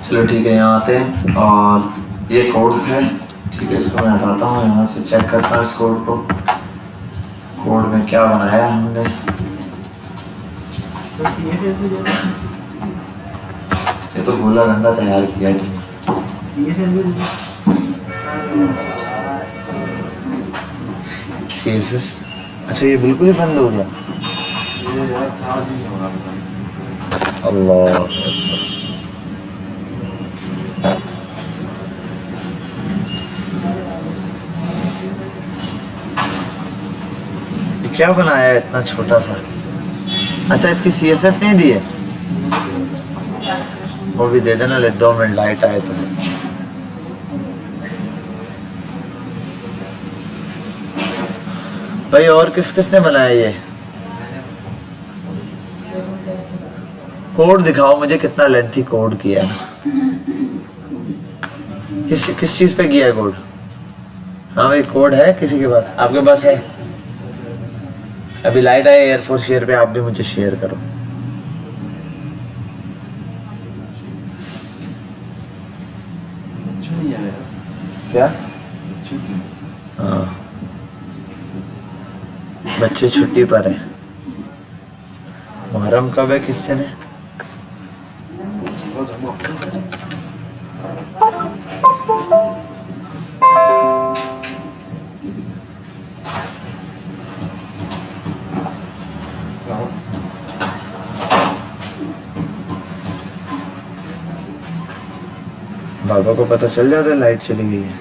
चलो ठीक है, यहाँ आते हैं और ये कोड है, ठीक है, इसको मैं हटाता हूँ, यहाँ से चेक करता हूँ इस कोड को। कोड में क्या बनाया हमने? ये तो गोला डंडा तैयार किया है तुमने। CSS, अच्छा ये बिल्कुल ही बंद हो गया। अल्लाह, क्या बनाया है इतना छोटा सा? अच्छा इसकी CSS नहीं दी है, वो भी दे देना। ले 2 मिनट लाइट आए तो। भाई और किस किसने बनाया ये? कोड दिखाओ मुझे, कितना लेंथी कोड किया है। किस चीज पे किया है कोड? हाँ भाई कोड है किसी के पास? आपके पास है? अभी लाइट आए एयरफोर्स शेयर पे, आप भी मुझे शेयर करो। क्या? हाँ बच्चे छुट्टी पर है। मुहर्रम कब है किस दिन है? बाबा को पता चल जाता है लाइट चली गई है।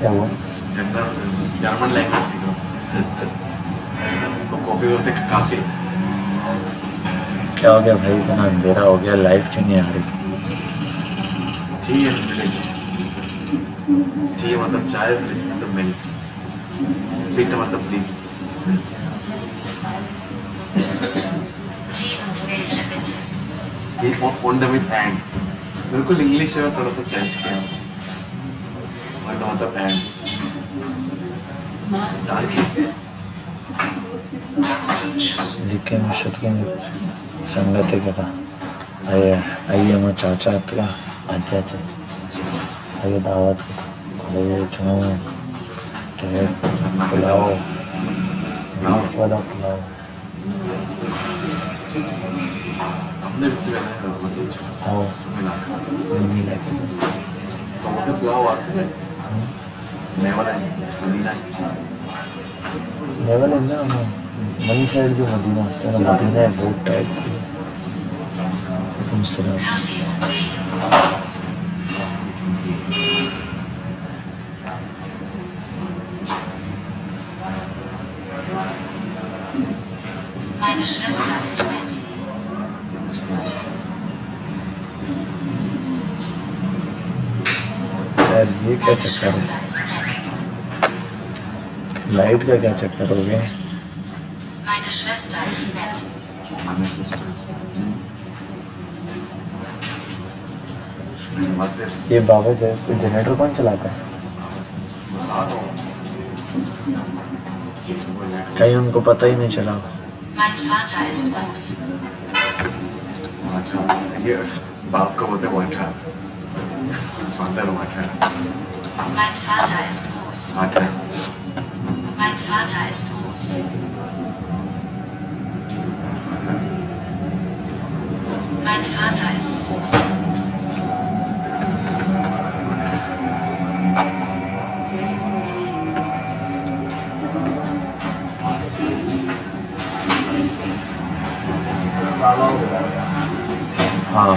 क्या हुआ? जर्मन लैंग्वेज तो कॉपी करते काफी। क्या हो गया भाई, इतना अंधेरा हो गया, लाइट क्यों नहीं आ रही? टी मतलब चाय, प्लीज मतलब मिल्क, पीते मतलब please. T und mit and, बिल्कुल इंग्लिश में थोड़ा सा चेंज किया। und मतलब and दाल की जिक्के में शतके में संगत करा। आइए आइए मैं चाचा का अच्छा अच्छा आइए दावत को पुलाव बीफ वाला पुलाव। हमने भी बनाया है मतलब आओ मिला नहीं लेके तो मतलब पुलाव आते हैं मैं वाला मदीना लेवल है ना, मनी साइड जो मदीना है ना, मदीना है बहुत टाइप की। Meine Schwester ist nett. यार ये क्या Meine चक्कर है? Schwester ist nett. लाइट का क्या चक्कर हो गया? Meine Schwester ist nett. ये बाबा जनरेटर कौन चलाता है? कहीं उनको पता ही नहीं चला। Mein Vater ist groß. ये बाप का बोलते माठा, सांडर माठा, Mein Vater ist groß. माठा। Mein Vater ist groß. Mein Vater ist groß. हाँ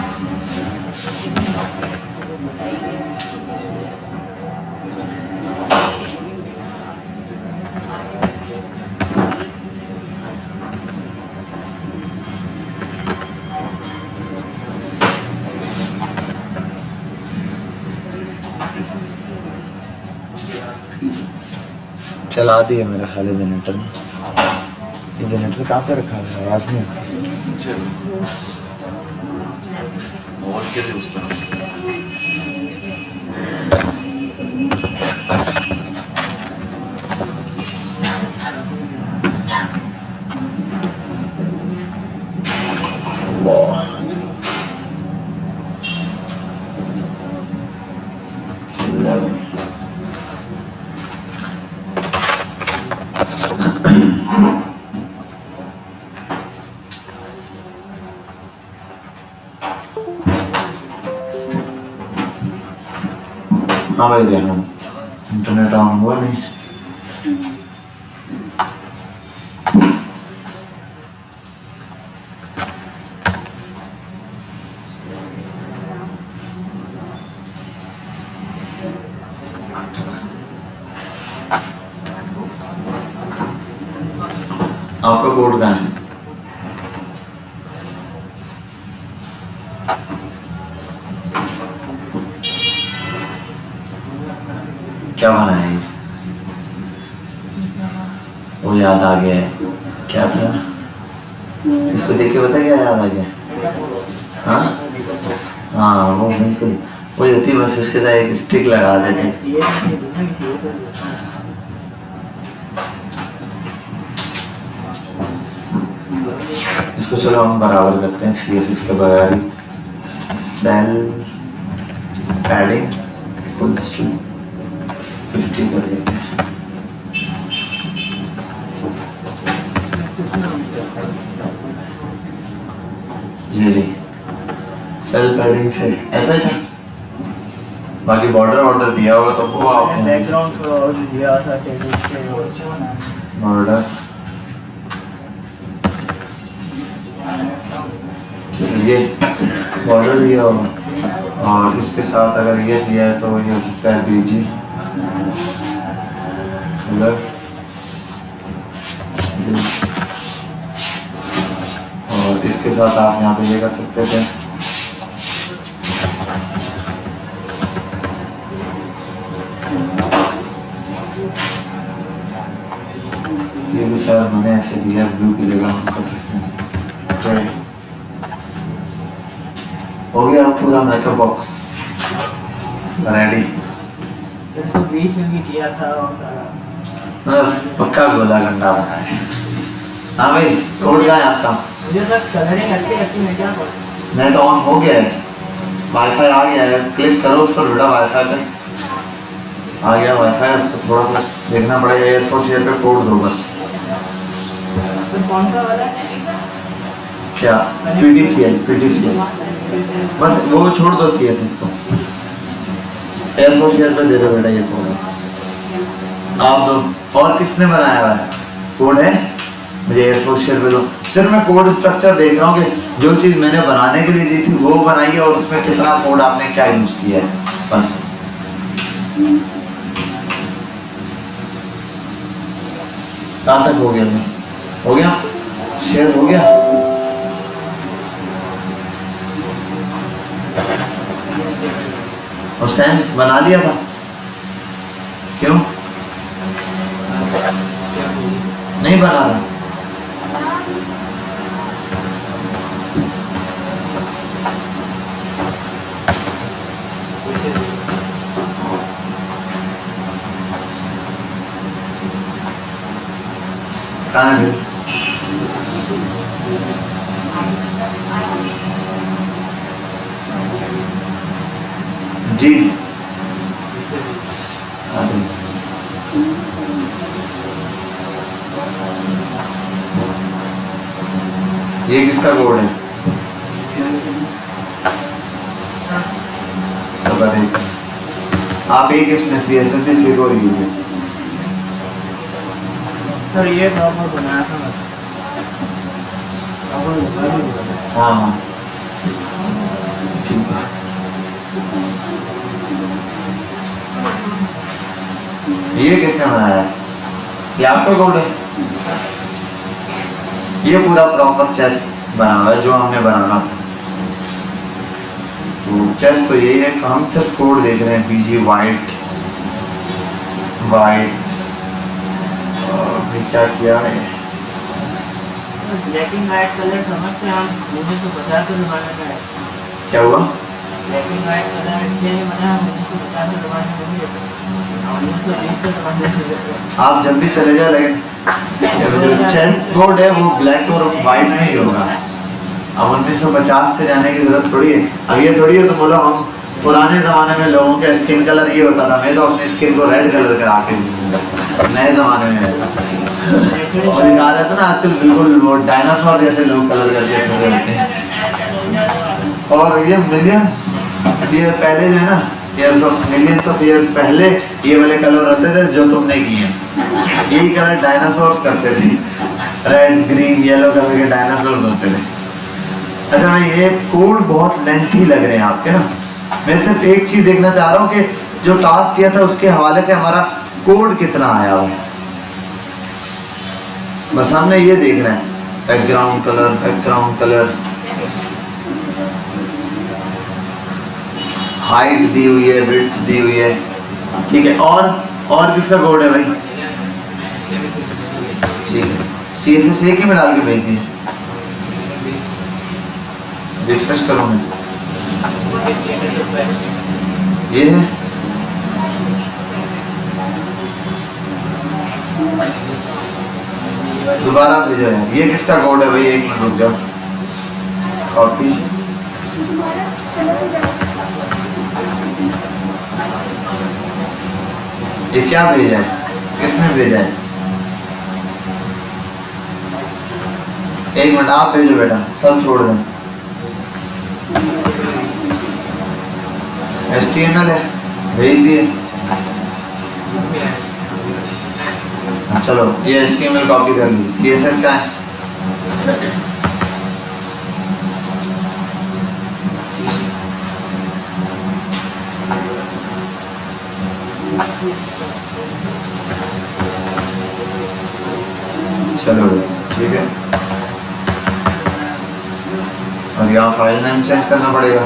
चला दिए मेरे ख्याल है जनरेटर में। ये जनरेटर कहाँ पे रखा है? आवाज नहीं आती। चलो और क्या है उस तरह? हाँ भाई देखना इंटरनेट ऑन हुआ नहीं। आपका कोड कहाँ है? क्या बना है? वो याद आ गया है। क्या था? इसको देख के बता क्या याद आ गया? हाँ हाँ वो बिल्कुल वो होती, बस इसके साथ एक स्टिक लगा देते। इसको चलो हम बराबर करते हैं CSS के बगैर ही। सेल पैडिंग इक्वल्स टू 50 कर देते हैं। जी सेल पैडिंग से ऐसा था। बाकी बॉर्डर दिया होगा तो वो आपने बैकग्राउंड दिया था टेबल से बॉर्डर ये बॉर्डर दिया होगा और इसके साथ अगर ये दिया है तो ये हो सकता है BG कलर और इसके साथ आप यहाँ पे ये कर सकते थे ये भी शायद मैंने ऐसे दिया ब्लू की जगह हम कर सकते हैं। हो गया पूरा मेकअप बॉक्स रेडी। इसको बीच में भी किया था और बस पक्का गोला गंडा बना है। हाँ भाई कोड क्या है आपका? मुझे सर कलरिंग अच्छी लगती है, क्या करूं? नेट ऑन हो गया है, वाईफाई आ गया है, क्लिक करो उस पर बेटा वाईफाई पे आ गया वाईफाई। उसको थोड़ा सा देखना पड़ेगा, एयरफोर्स शेयर पे कोड दो बस। तो कौन सा वाला है? क्या PTCL बस वो छोड़ दो CSS को, एयरफोर्स शेयर पे दे दो बेटा ये कोड आप दो। और किसने बनाया हुआ है कोड है? मुझे एयरफोर्स शेयर पे दो। सिर्फ मैं कोड स्ट्रक्चर देख रहा हूँ कि जो चीज़ मैंने बनाने के लिए दी थी वो बनाई और उसमें कितना कोड आपने क्या यूज़ किया है बस। कहाँ तक हो गया? हो गया शेयर हो गया। और सेंड बना लिया था क्यों? नहीं बना रहा। कहाँ है जी? ये किसका कोड है? सब एक आप एक इसमें CSS भी लिखो यूज। सर ये प्रॉपर बनाया था मैं। हाँ हाँ ठीक है। ये किसने बनाया है? ये आपका कोड है? ये पूरा प्रॉपर चेस बना हुआ है जो हमने बनाना था। तो चेस तो यही है। हम चेस कोड देख रहे हैं BG वाइट और भी क्या किया है? ब्लैक एंड व्हाइट कलर समझते हैं हम 1950 के ज़माने का है। क्या हुआ? ब्लैक एंड व्हाइट कलर इसलिए बना 1950 के ज़माने में नहीं है। 1920 के ज़माने में। आप जब भी चले जाए लेकिन जो चेस कोड है वो ब्लैक और वाइट में ही होगा। अब 1950 से जाने की जरूरत थोड़ी है। अब ये थोड़ी है तो बोलो हम पुराने ज़माने में लोगों का स्किन कलर ये होता था, मैं तो अपनी स्किन को रेड कलर करा के नए ज़माने में और दिखा रहे थे ना आजकल बिल्कुल वो डायनासोर जैसे लोग कलर करके घूम रहे हैं। और ये मिलियंस ये पहले जो है ना मिलियंस ऑफ ईयर्स पहले ये वाले कलर होते थे जो तुमने किए। यही कलर डायनासोर्स करते थे, रेड ग्रीन येलो कलर के डायनासोर्स होते थे। अच्छा मैं ये कोड बहुत लेंथी लग रहे हैं आपके ना। मैं सिर्फ एक चीज देखना चाह रहा हूँ कि जो टास्क किया था उसके हवाले से हमारा कोड कितना आया हो। बस हमने ये देखना है। बैकग्राउंड कलर हाइट दी हुई है, विड्थ दी हुई है, ठीक है। और किसका कोड है भाई? ठीक है CSS एक ही में डाल के भेज दिए। डिस्कस करो मैं ये है दोबारा भेजो यार। ये किसका कोड है भाई? एक मिनट रुक जाओ। कॉपी ये क्या भेजा है? किसने भेजा है? एक मिनट आप भेजो बेटा, सब छोड़ दें। HTML है, भेज दिए। चलो ये HTML कॉपी कर ली। CSS का है? चलो ठीक है। और यहाँ फाइल नेम चेंज करना पड़ेगा।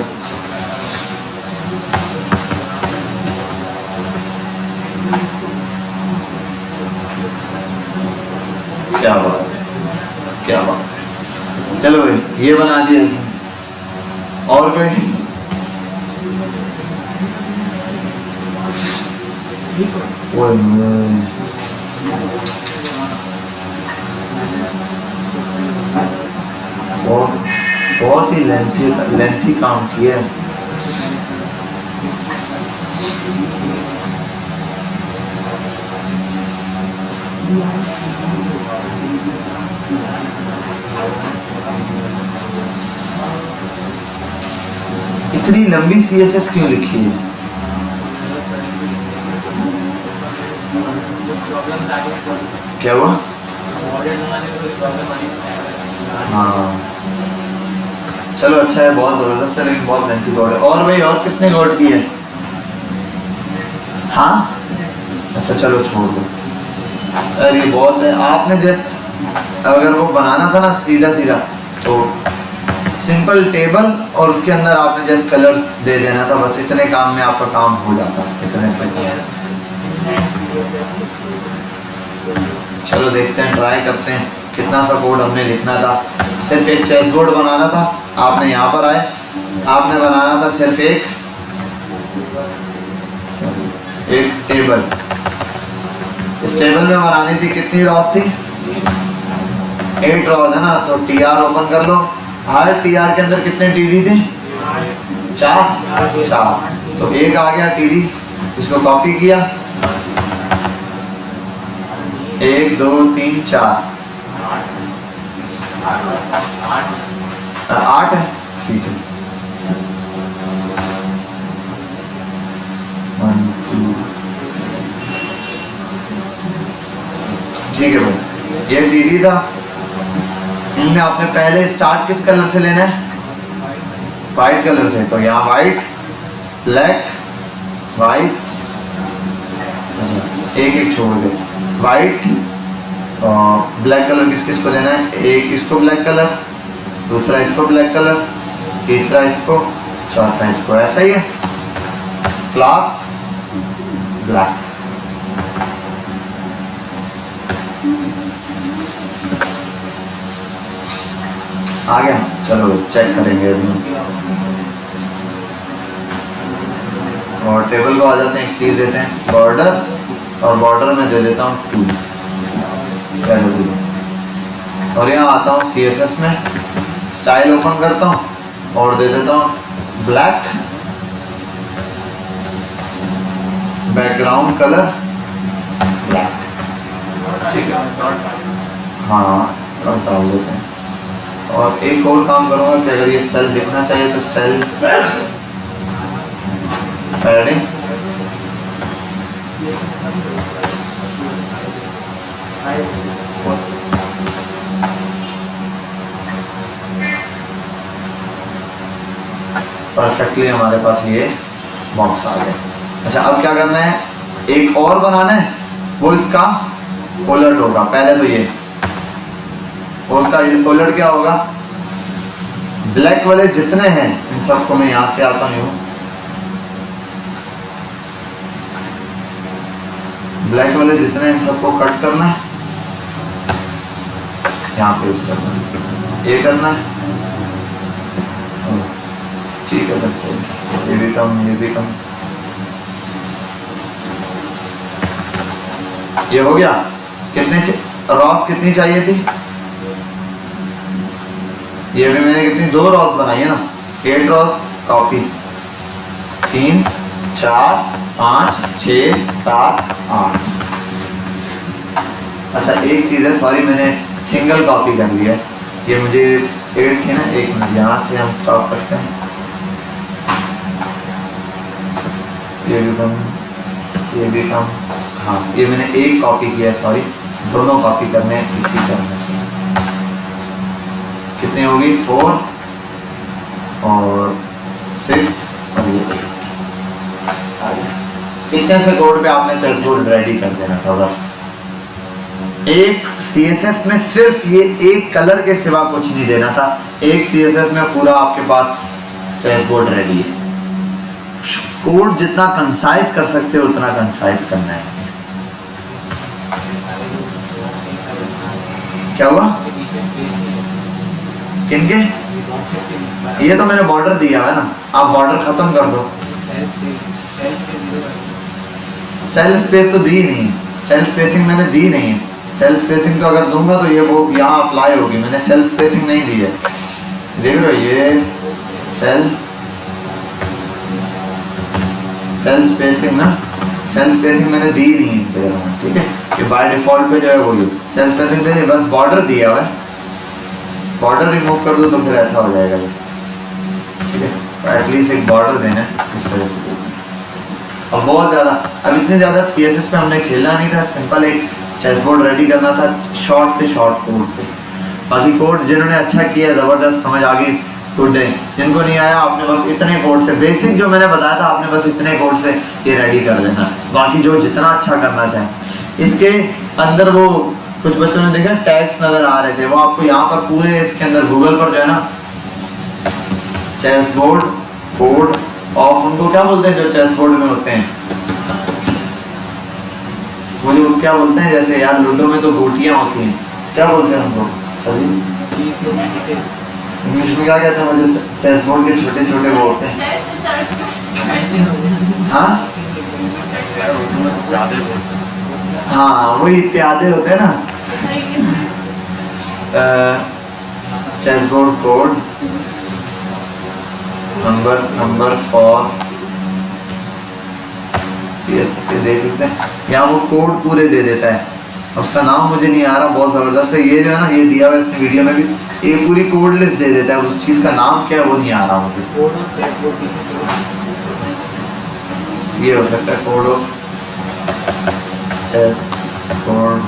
क्या बात है। चलो भाई ये बना दिया। और कोई? बहुत ही लेंथी काम किया है। इतनी लंबी CSS क्यों लिखी है? क्या हुआ? हाँ चलो अच्छा है, बहुत जबरदस्त है, लेकिन बहुत लेंथी कोड है। और भाई और किसने कोड की है? हाँ अच्छा चलो छोड़ दो। अरे बहुत है। आपने जस्ट अगर वो बनाना था ना सीधा तो सिंपल टेबल और उसके अंदर आपने जस्ट कलर्स दे देना था, बस इतने काम में आपका काम हो जाता। इतने से चलो देखते हैं, ट्राई करते हैं कितना सा कोड हमने लिखना था। सिर्फ एक चेस बोर्ड बनाना था, आपने यहाँ पर आए, आपने बनाना था सिर्फ एक टेबल। इस टेबल में बनानी थी कितनी रॉस थी? 8 रॉस है ना। तो TR ओपन कर लो। हर TR के अंदर कितने TD थे? 4। तो एक आ गया TD, इसको कॉपी किया, 1 2 3 4 8 है, ठीक है। 1 2 ठीक है भाई, ये TD था। इनमें आपने पहले स्टार्ट किस कलर से लेना है? वाइट कलर से। तो यहाँ वाइट, ब्लैक, वाइट, एक एक छोड़ दे, वाइट और ब्लैक कलर किस किस को लेना है? एक इसको ब्लैक कलर, दूसरा इसको ब्लैक कलर, तीसरा इसको, चौथा इसको। ऐसा ही है, क्लास ब्लैक। आ गया, चलो चेक करेंगे अभी। और टेबल को आ जाते हैं, एक चीज देते हैं बॉर्डर, और बॉर्डर में दे देता हूँ 2, और यहाँ आता हूँ CSS में, स्टाइल ओपन करता हूँ और दे देता हूँ ब्लैक, बैकग्राउंड कलर ब्लैक। ठीक है, हाँ और डाल देते हैं। और एक और काम करूँगा कि अगर ये सेल दिखना चाहिए तो सेल पैडिंग, परफेक्टली हमारे पास ये बॉक्स आ गया। अच्छा, अब क्या करना है? एक और बनाना है, वो इसका उलट होगा। पहले तो ये, उसका उलट क्या होगा? ब्लैक वाले जितने हैं इन सबको मैं यहां से आता हूं, ब्लैक वाले जितने इन सबको कट करना है, यहाँ पे यूज करना है, ये करना है। ठीक है, बस ये भी कम, ये भी कम, ये हो गया। कितने रॉस कितनी चाहिए थी? ये भी मैंने कितनी 2 रॉस बनाई है ना, 8 रॉस कॉपी, 3 4 5 6 7 8। अच्छा एक चीज है, सॉरी मैंने सिंगल कॉपी कर लिया है, ये मुझे 8 थी ना। एक मिनट, यहाँ से हम स्टॉप करते हैं, ये भी कम, ये भी कम। हाँ, ये मैंने एक कॉपी किया, सॉरी दोनों कॉपी करने हैं इसी तरह से। कितने हो गई? 4 और 6 और ये 8। इतने से कोड पे आपने चेस बोर्ड रेडी कर देना था बस। एक CSS में सिर्फ ये एक कलर के सिवा कुछ नहीं देना था। एक CSS में पूरा आपके पास चेस बोर्ड रेडी है। कोड जितना कंसाइज कर सकते हो उतना कंसाइज करना है। क्या हुआ? किनके? ये तो मैंने बॉर्डर दिया है ना, आप बॉर्डर खत्म कर दो। सेल स्पेस तो दी नहीं, सेल स्पेसिंग मैंने दी नहीं है। सेल स्पेसिंग तो अगर दूंगा तो ये वो यहाँ अप्लाई होगी, मैंने सेल स्पेसिंग नहीं दी है। देख रहे हो, ये सेल स्पेसिंग ना, सेल स्पेसिंग मैंने दी नहीं है, ठीक है। कि बाय डिफॉल्ट पे जो है वो सेल स्पेसिंग देनी, बस बॉर्डर दिया हुआ है। बॉर्डर रिमूव कर दो तो फिर ऐसा हो जाएगा, ठीक है। एटलीस्ट एक बॉर्डर देना है इस तरह से। अब बहुत ज़्यादा, अब इतने ज़्यादा CSS पे हमने खेलना नहीं था, सिंपल एक चेस बोर्ड रेडी करना था शॉर्ट से शॉर्ट कोड पे। बाकी कोड जिन्होंने अच्छा किया, ज़बरदस्त समझ आ गई, गुड डे। जिनको नहीं आया आपने बस इतने कोड से, बेसिक जो मैंने बताया था आपने बस इतने कोड से ये रेडी कर देना। बाकी जो जितना अच्छा करना चाहे। इसके अंदर वो कुछ बच्चों ने देखा टैग्स नजर आ रहे थे, वो आपको यहाँ पर पूरे इसके अंदर गूगल पर जो है ना चेस बोर्ड कोड ऑफ, उनको क्या बोलते हैं जो चेस बोर्ड में होते हैं, वो जो क्या बोलते हैं, जैसे यार लूडो में तो गोटियां होती हैं, क्या बोलते हैं उनको सर जी? इंग्लिश में क्या कहते हैं? मुझे चेस बोर्ड के छोटे छोटे वो होते हैं। हाँ हाँ, वही प्यादे होते हैं ना। Chess board code number for CSS से देख लेते हैं, या वो कोड पूरे दे देता है, उसका नाम मुझे नहीं आ रहा, बहुत जबरदस्त है ये जो है ना, ये दिया हुआ इसने वीडियो में भी, ये पूरी कोड लिस्ट दे देता है, उस चीज का नाम क्या है वो नहीं आ रहा मुझे। ये हो सकता है कोड ऑफ चेस बोर्ड,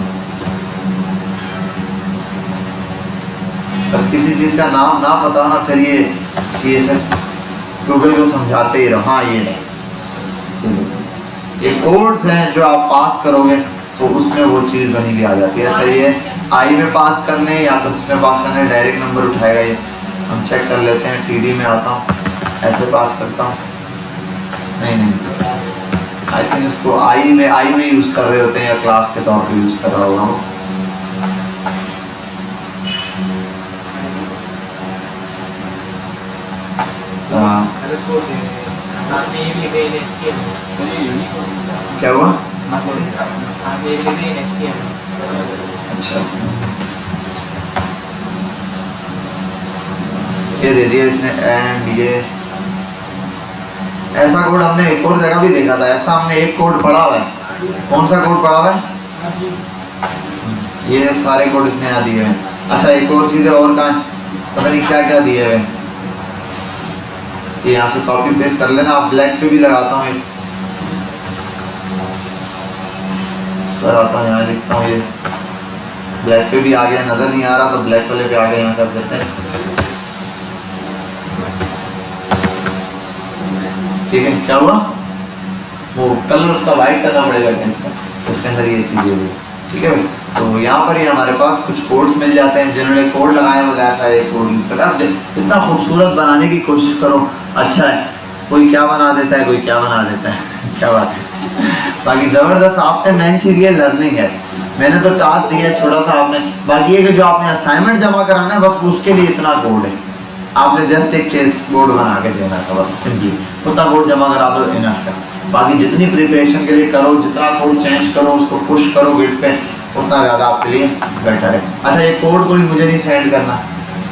बस किसी चीज का नाम ना पता ना, फिर ये CSS गूगल को समझाते ही रहो। हाँ ये कोड्स हैं जो आप पास करोगे तो उसमें वो चीज़ बनी हुई आ जाती है। सही है, आई में पास करने या तो इसमें पास करने, डायरेक्ट नंबर उठाएगा ये, हम चेक कर लेते हैं। TD में आता हूँ, ऐसे पास करता हूँ, नहीं आई थिंक इसको आई में यूज़ कर रहे होते हैं, या क्लास के तौर पे यूज़ कर रहा होगा वो। क्या हुआ? अच्छा, ये दे दिया इसने, एंड ये ऐसा कोड हमने एक और जगह भी देखा था, ऐसा हमने एक कोड पढ़ा हुआ है। कौन सा कोड पढ़ा हुआ है? ये सारे कोड इसने यहाँ दिए हैं। अच्छा, एक और चीज़ है, और कहाँ है? पता नहीं क्या क्या दिए हुए, ये यहाँ से कॉपी पेस्ट कर लेना। आप ब्लैक पे भी लगाता हूँ, इस पर आता हूँ, यहाँ लिखता हूँ, ये ब्लैक पे भी आ गया, नजर नहीं आ रहा तो ब्लैक वाले पे आ गया, यहाँ कर देते हैं। ठीक है, क्या हुआ? वो कलर उसका वाइट करना पड़ेगा इसका, उसके अंदर ये चीजें हुई। ठीक है भाई, तो यहाँ पर ही हमारे पास कुछ कोड्स मिल जाते हैं, जिन्होंने कोड लगाए वो ऐसा एक कोड यूज करता है। इतना खूबसूरत बनाने की कोशिश करो, अच्छा है। कोई क्या बना देता है, कोई क्या बना देता है क्या बात है। बाकी ज़बरदस्त, आपने मेन चीज़ ये लर्निंग है। मैंने तो टास्क दिया है छोटा सा आपने, बाकी ये कि जो आपने असाइनमेंट जमा कराना है बस उसके लिए इतना कोड है, आपने जस्ट एक चेस बोर्ड बना के देना था बस, सिंपली उतना कोड जमा करा दो, इनफ है। बाकी जितनी प्रिपरेशन के लिए करो, जितना कोड चेंज करो, उसको पुश करो गिट पे, उतना ज़्यादा आपके लिए बेटर है। अच्छा, ये कोड कोई मुझे नहीं सेंड करना,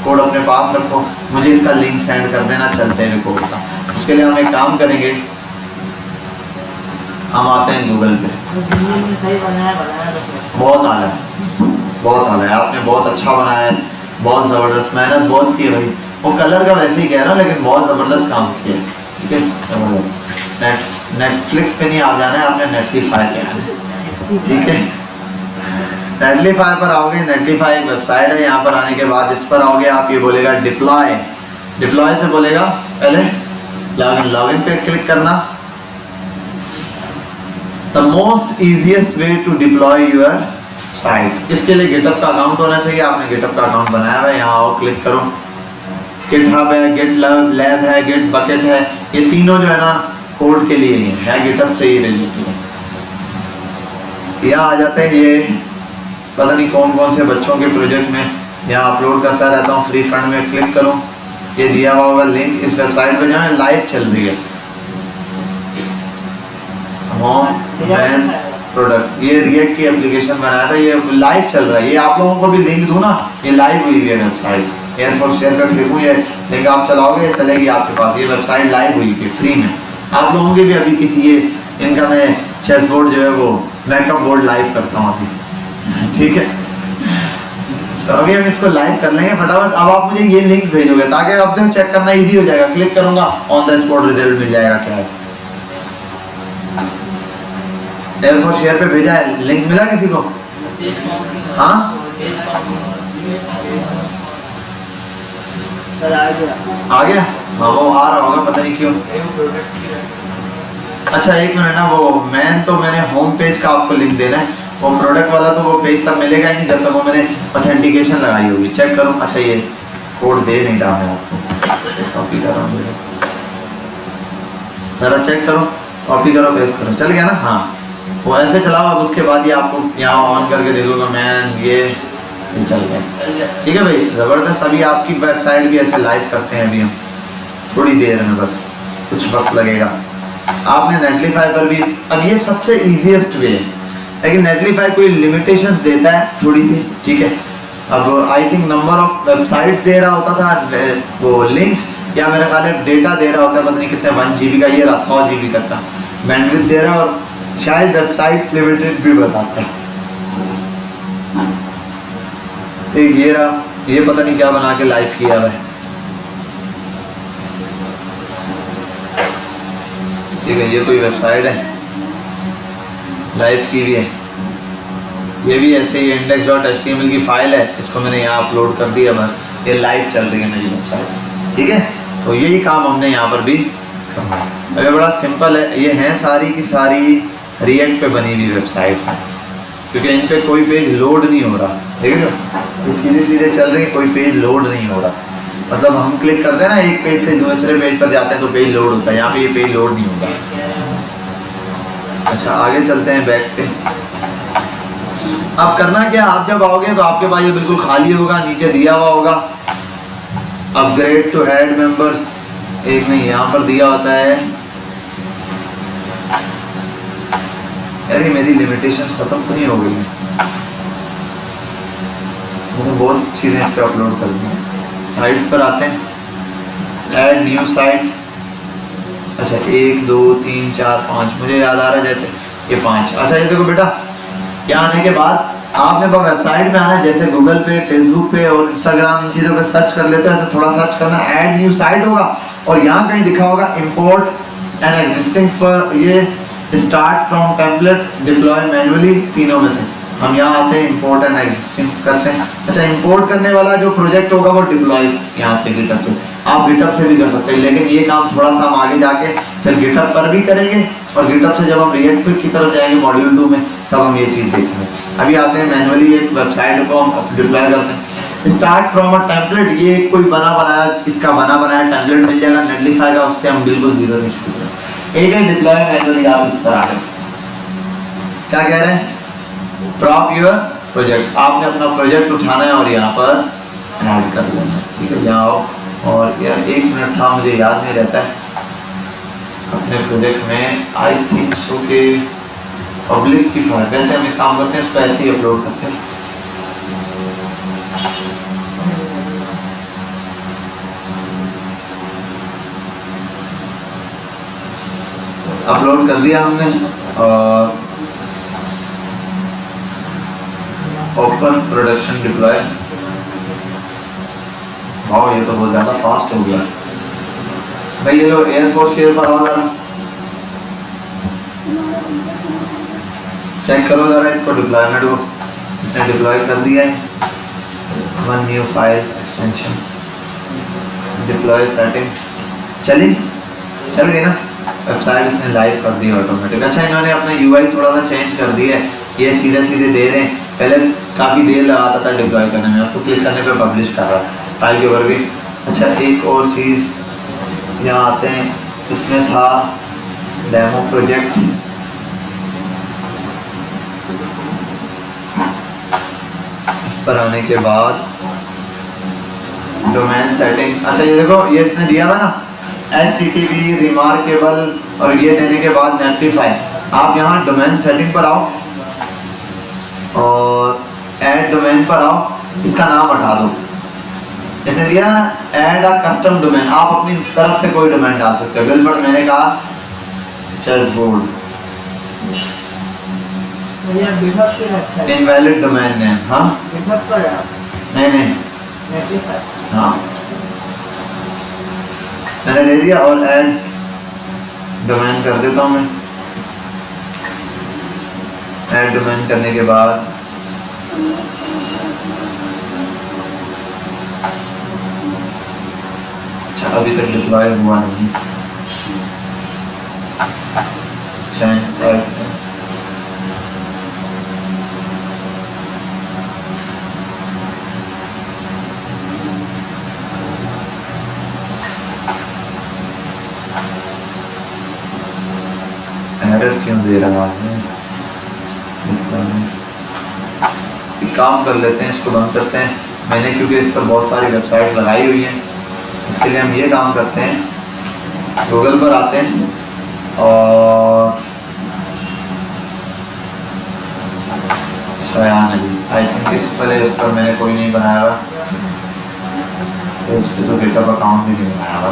कोड अपने पास रखो, मुझे इसका लिंक सेंड कर देना, चलते हैं कोड का। उसके लिए हम एक काम करेंगे, हम आते हैं गूगल पे। बहुत आला है, बहुत आला है, आपने बहुत अच्छा बनाया है, बहुत ज़बरदस्त, मेहनत बहुत की है भाई। वो कलर का वैसे ही कह रहा हूँ, लेकिन बहुत ज़बरदस्त काम किया है। ठीक है, ज़बरदस्त। नेटफ्लिक्स पे नहीं आ जाना है, आपने नेटलीफाई पे आना है। ठीक है, नेटलीफाई पर आओगे, नेटलीफाई वेबसाइट है, यहाँ पर आने के बाद इस पर आओगे आप, ये बोलेगा डिप्लॉय, डिप्लॉय से बोलेगा पहले लॉगिन पे क्लिक करना। The most easiest way to deploy your site, इसके लिए गिटहब का अकाउंट होना चाहिए। आपने गिटहब का अकाउंट बनाया हुआ है, यहाँ आओ, क्लिक करो। गिटहब है, गिटलैब है, गिट बकेट है, ये तीनों जो है ना कोड के लिए ही है, गिटहब से ही रिलेटेड है। यहाँ आ जाते हैं, ये पता नहीं कौन कौन से बच्चों के प्रोजेक्ट में यहाँ अपलोड करता रहता हूँ, फ्री फंड में क्लिक करूँ, ये दिया हुआ होगा लिंक, इस वेबसाइट पे जाएं, लाइव चल रही है होम मैन प्रोडक्ट, ये रिएक्ट की एप्लीकेशन बनाया था, ये लाइव चल रहा है। ये आप लोगों को भी लिंक दूँ ना, ये लाइव हुई है वेबसाइट, एयरफोर्स शेयर कर फेंकूँ, ये लिंक आप चलाओगे चलेगी आपके पास, ये वेबसाइट लाइव हुई थी फ्री में। आप लोगों के भी अभी किसी ये इनका मैं चेस बोर्ड जो है वो मैकअप बोर्ड लाइव करता हूँ अभी। ठीक है, तो अभी हम इसको लाइव कर लेंगे फटाफट। अब आप मुझे ये लिंक भेजोगे ताकि अब तक चेक करना इजी हो जाएगा, क्लिक करूंगा ऑन द स्पॉट रिजल्ट मिल जाएगा। क्या है, एयरफोर्स शेयर पे भेजा है, लिंक मिला किसी को? हाँ, आ गया, हाँ वो आ रहा होगा, पता नहीं क्यों। अच्छा एक मिनट ना, वो मैंने होम पेज का आपको लिंक देना है, वो प्रोडक्ट वाला तो वो पेज तक मिलेगा ही नहीं जब तक वो मैंने ऑथेंटिकेशन लगाई होगी। चेक करो, अच्छा ये कोड दे नहीं रहा मैं आपको, कॉपी कर रहा हूँ, जरा चेक करो, कॉपी करो, पेस्ट करो, चल गया ना? हाँ वो ऐसे चलाओ, अब उसके बाद ये आपको यहाँ ऑन करके देखोगे मैन ये चल गया। ठीक है भाई, ज़बरदस्त। अभी आपकी वेबसाइट भी ऐसे लाइव करते हैं अभी हम, थोड़ी देर में, बस कुछ वक्त लगेगा। आपने नेटलीफाई पर भी, अब ये सबसे इजीएस्ट वे है, लेकिन नेटलीफाई कोई लिमिटेशंस देता है थोड़ी सी। ठीक है, अब I think number of websites दे रहा होता था, वो लिंक्स, या मेरा ख्याल है डेटा दे रहा होता है, पता नहीं कितने 1 GB का, ये रहा 100 GB तक का बैंडविड्थ दे रहा है, और शायद वेबसाइट्स लिमिटेड भी बताता है। एक ये रहा, ये पता नहीं क्या बना के लाइव किया हुआ है। ठीक है, ये कोई वेबसाइट है लाइव की भी है, ये भी ऐसे ही index.html की फाइल है, इसको मैंने यहाँ अपलोड कर दिया, बस ये लाइव चल रही है मेरी वेबसाइट। ठीक है, तो यही काम हमने यहाँ पर भी करना है। अगर बड़ा सिंपल है, ये हैं सारी की सारी रिएक्ट पे बनी हुई वेबसाइट है, क्योंकि इन पे कोई पेज लोड नहीं हो रहा। ठीक है, ये सीधे सीधे चल रही है, कोई पेज लोड नहीं हो रहा। मतलब हम क्लिक करते हैं ना एक पेज से दूसरे पेज पर जाते हैं तो पेज लोड होता है, यहाँ पे ये पेज लोड नहीं होगा। अच्छा, आगे चलते हैं बैक पे। अब करना क्या, आप जब आओगे तो आपके पास ये बिल्कुल खाली होगा, नीचे दिया हुआ होगा अपग्रेड टू ऐड मेंबर्स, एक नहीं यहाँ पर दिया होता है। अरे मेरी लिमिटेशन खत्म तो नहीं हो गई है, मैंने बहुत चीज़ें इस पर अपलोड कर दी हैं। साइट्स पर आते हैं, ऐड न्यू साइट। अच्छा 1 2 3 4 5 मुझे याद आ रहा है, जैसे ये 5। अच्छा ये देखो बेटा, यहाँ आने के बाद आपने तो वेबसाइट में आना है, जैसे गूगल पे, फेसबुक पे और इंस्टाग्राम, इन चीज़ों पे सर्च कर लेते हैं, ऐसे थोड़ा सर्च करना, ऐड न्यू साइट होगा, और यहाँ कहीं लिखा होगा इंपोर्ट एन एग्जिस्टिंग फॉर, ये start from template, deploy manually, तीनों में से हम यहाँ आते हैं, इंपोर्ट एंड एग्जिस्टिंग करते हैं। अच्छा, इंपोर्ट करने वाला जो प्रोजेक्ट होगा वो डिप्लॉयज यहाँ से गिटहब से, आप गिटहब से भी कर सकते हैं, लेकिन ये काम थोड़ा सा हम आगे जाके फिर गिटहब पर भी करेंगे, और गिटहब से जब हम रिएक्ट की तरफ जाएंगे मॉड्यूल 2 में, तब हम ये चीज़ देखेंगे। अभी आते हैं मैनुअली एक वेबसाइट को हम डिप्लॉय करते हैं। स्टार्ट फ्रॉम अ टेम्पलेट, ये कोई बना बनाया, इसका बना बनाया टेम्पलेट मिल जाएगा नेटलीफाई का, उससे हम बिल्कुल जीरो से शुरू करें। एक है डिप्लॉय मैनुअली, आप इस तरह है, क्या कह रहे हैं, ड्रॉप योर प्रोजेक्ट, आपने अपना प्रोजेक्ट उठाना है और यहाँ पर ऐड कर लेना है। ठीक है, जाओ, और यार 1 मिनट था, मुझे याद नहीं रहता है अपने प्रोजेक्ट में, आई थिंक सो के पब्लिक की फाइल, वैसे हम एक काम करते हैं, उसको ऐसे ही अपलोड करते हैं। अपलोड कर दिया हमने, और ओपन प्रोडक्शन डिप्लॉय। वाह, ये तो बहुत ज़्यादा फास्ट हो गया भाई। ये लो एयरफोर्स शेयर पर आओ जरा, चेक करो जरा इसको, डिप्लॉयमेंट को इसने डिप्लॉय कर दिया है। 1 new file extension, deploy settings, चल गई ना वेबसाइट, इसने लाइव कर दी ऑटोमेटिक। अच्छा, इन्होंने अपना यूआई थोड़ा सा चेंज कर दिया है, ये सीधे सीधे दे रहे हैं, पहले काफ़ी देर लगाता था डिप्लॉय करने में, अब तो क्लिक करने पे पब्लिश कर रहा है फाइल के ऊपर भी। अच्छा, एक और चीज़ यहाँ आते हैं, इसमें था डेमो प्रोजेक्ट, पर आने के बाद डोमेन सेटिंग। अच्छा ये देखो, ये इसने दिया हुआ ना HTTP रिमार्केबल, और ये देने के बाद नेटलीफाई। आप यहाँ डोमेन सेटिंग पर आओ और ऐड डोमेन पर आओ, इसका नाम हटा दो, इसने दिया ना ऐड अ कस्टम डोमेन, आप अपनी तरफ से कोई डोमेन डाल सकते हो। बिल्कुल मैंने कहा चेसबोर्ड, इनवैलिड डोमेन नेम, हाँ नहीं, हाँ मैंने दे दिया, और ऐड डोमेन कर देता हूँ मैं। ऐड डोमेन करने के बाद अच्छा, अभी तक डिप्लॉय हुआ नहीं, चेंज साइट एरर क्यों दे रहा है। काम कर लेते हैं, इसको बंद करते हैं। मैंने क्योंकि इस पर बहुत सारी वेबसाइट लगाई हुई हैं, इसके लिए हम ये काम करते हैं, गूगल पर आते हैं और शयान अली, आई थिंक इस वाले उस पर मैंने कोई नहीं बनाया हुआ, इस पर तो गिटहब अकाउंट भी नहीं बनाया हुआ।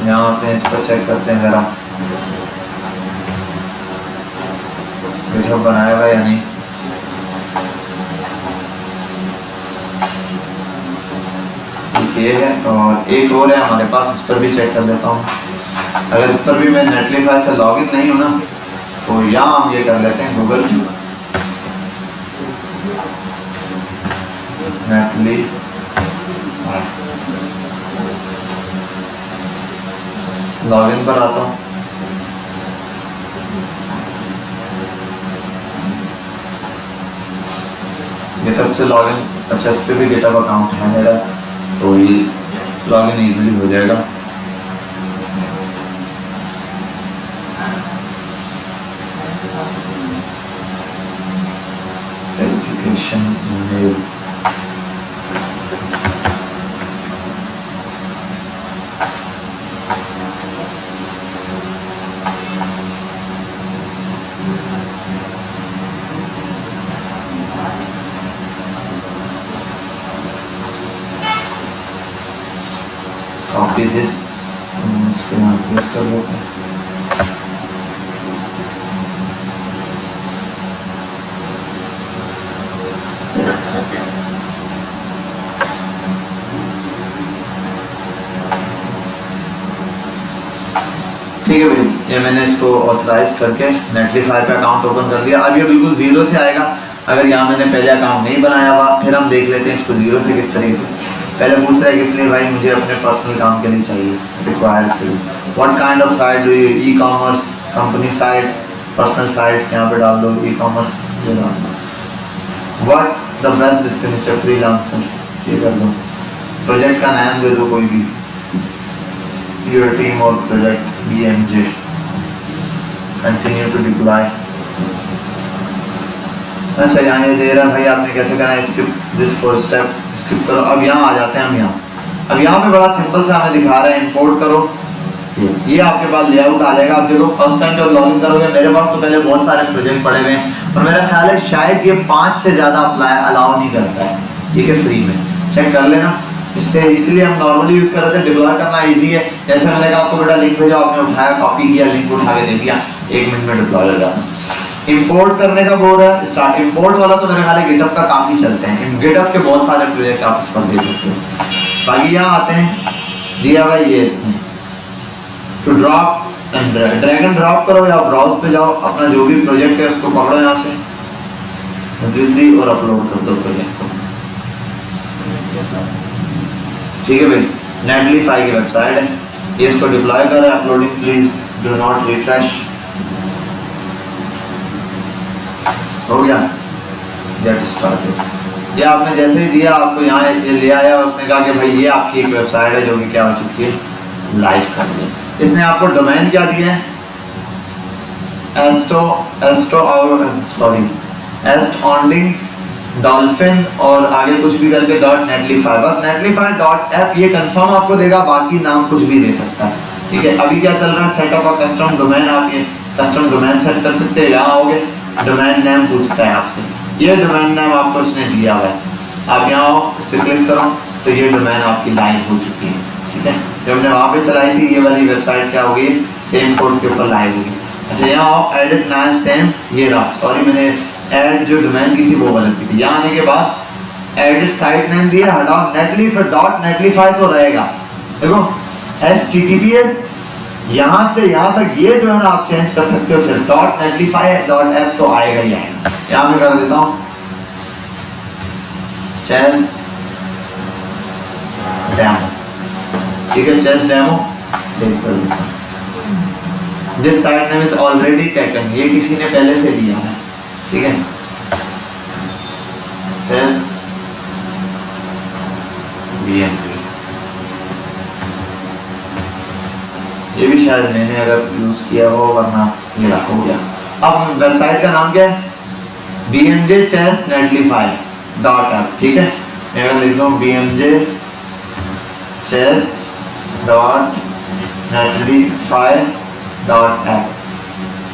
यहाँ आते हैं, इस पर चेक करते हैं ज़रा गिटहब बनाया हुआ या नहीं। ये है और एक और है हमारे पास, इस पर भी चेक कर लेता हूँ। अगर इस पर भी मैं नेटलीफाई से लॉगिन नहीं हूँ ना, तो यहाँ हम ये कर लेते हैं, गूगल नेटलीफाई, लॉगिन पर आता हूँ। गिटहब से लॉगिन, अच्छा इस पर भी गिटहब अकाउंट है मेरा, तो ये लॉगिन इजीली हो जाएगा। एजुकेशन मेल, कॉपी दिस, इसके यहाँ पेस्ट कर लेते हैं। ठीक है भाई, ये मैंने इसको ऑथराइज करके नेटलीफाई पे अकाउंट ओपन कर दिया। अब ये बिल्कुल जीरो से आएगा, अगर यहाँ मैंने पहले अकाउंट नहीं बनाया हुआ। फिर हम देख लेते हैं इसको जीरो से किस तरीके से। पहले पूछ रहा है कि इसलिए भाई मुझे अपने पर्सनल काम के लिए चाहिए, रिक्वायर्ड से what kind of site do you, e commerce, company site, personal sites, यहाँ पे डाल दो ई कॉमर्स, ये डाल दो। What the best destination, freelancer, ये कर दो। प्रोजेक्ट का नाम दे दो कोई भी, योर टीम और project BMJ, continue to deploy. अच्छा यहाँ ये दे रहा है भाई आपने कैसे करना है, skip this first step, skip करो। अब यहाँ आ जाते हैं हम यहाँ। अब यहाँ पे बड़ा सिंपल सा हमें दिखा रहा है, इंपोर्ट करो, ये आपके पास लेआउट आ जाएगा। आप देखो फर्स्ट टाइम जब लॉगिन करोगे, मेरे पास तो पहले बहुत सारे प्रोजेक्ट पड़े हुए हैं और मेरा ख्याल है शायद ये 5 से ज़्यादा अलाउ नहीं करता है, ठीक है, फ्री में चेक कर लेना। इससे इसलिए हम नॉर्मली यूज कर रहे थे, डिप्लॉय करना इजी है। जैसे मैंने कहा आपको बेटा लिंक भेजा, आपने उठाया, कॉपी किया, लिंक उठा के दे दिया, 1 मिनट में डिप्लॉय हो जाता। इंपोर्ट करने का बोल रहा है, स्टार्ट इंपोर्ट वाला तो मेरे ख्याल है गिटहब का काफी चलते हैं, गिटहब के बहुत सारे प्रोजेक्ट आप इस पर दे सकते हो। बाकी यहाँ आते हैं, दिया हुआ ये इसने to drop and drag and drop करो या ब्राउज पे जाओ, अपना जो भी प्रोजेक्ट है उसको पकड़ो यहाँ से दूसरी और अपलोड कर दो प्रोजेक्ट को। ठीक है भाई, नेटलीफाई की वेबसाइट है, ये इसको डिप्लॉय कर रहा है। Uploading please do not refresh, हो गया, गेट स्टार्टेड। ये आपने जैसे ही दिया, आपको यहाँ ये ले आया और उसने कहा कि भाई ये आपकी एक वेबसाइट है जो कि क्या हो चुकी है, लाइव कर दी। इसने आपको डोमेन क्या दिया है, एस्टॉन्डिंग डॉल्फिन और आगे कुछ भी करके .netlify, बस netlify.app ये कंफर्म आपको देगा, बाकी नाम कुछ भी दे सकता है। ठीक है, अभी क्या चल रहा है, सेटअप और कस्टम डोमेन, आप ये कस्टम डोमेन सेट कर सकते हैं। यहाँ आओगे, डोमेन नेम पूछता है आपसे, ये डोमेन नेम आपको इसने दिया हुआ है, आप यहाँ आओ, इस पर क्लिक करो तो ये डोमेन आपकी लाइव हो चुकी है। ठीक है, जब हमने वहाँ पे चलाई थी, ये वाली वेबसाइट क्या होगी, सेम कोड के ऊपर लाइव होगी। अच्छा यहाँ आओ, एडिट नाम सेम, ये रहा, सॉरी मैंने ऐड जो डोमेन की थी वो गलत की थी। यहाँ आने के बाद एडिट साइट नेम दिया, हटाओ नेटलीफाई तो रहेगा, देखो HTTPS यहाँ से यहाँ तक ये जो है ना आप चेंज कर सकते हो, सिर्फ .netlify.app तो आएगा ही आएगा। यहाँ मैं कर देता हूँ चेस डेमो, ठीक है, चेस डेमो सेव कर देता हूँ। This site name is already taken, ये किसी ने पहले से दिया है, ठीक है, चेस BMP, ये भी शायद मैंने अगर यूज किया हो, वरना ये रखा हो गया। अब वेबसाइट का नाम क्या है? bmjchessnetlify.app, ठीक है। मैं अगर लिख दूँ bmjchess.netlify.app,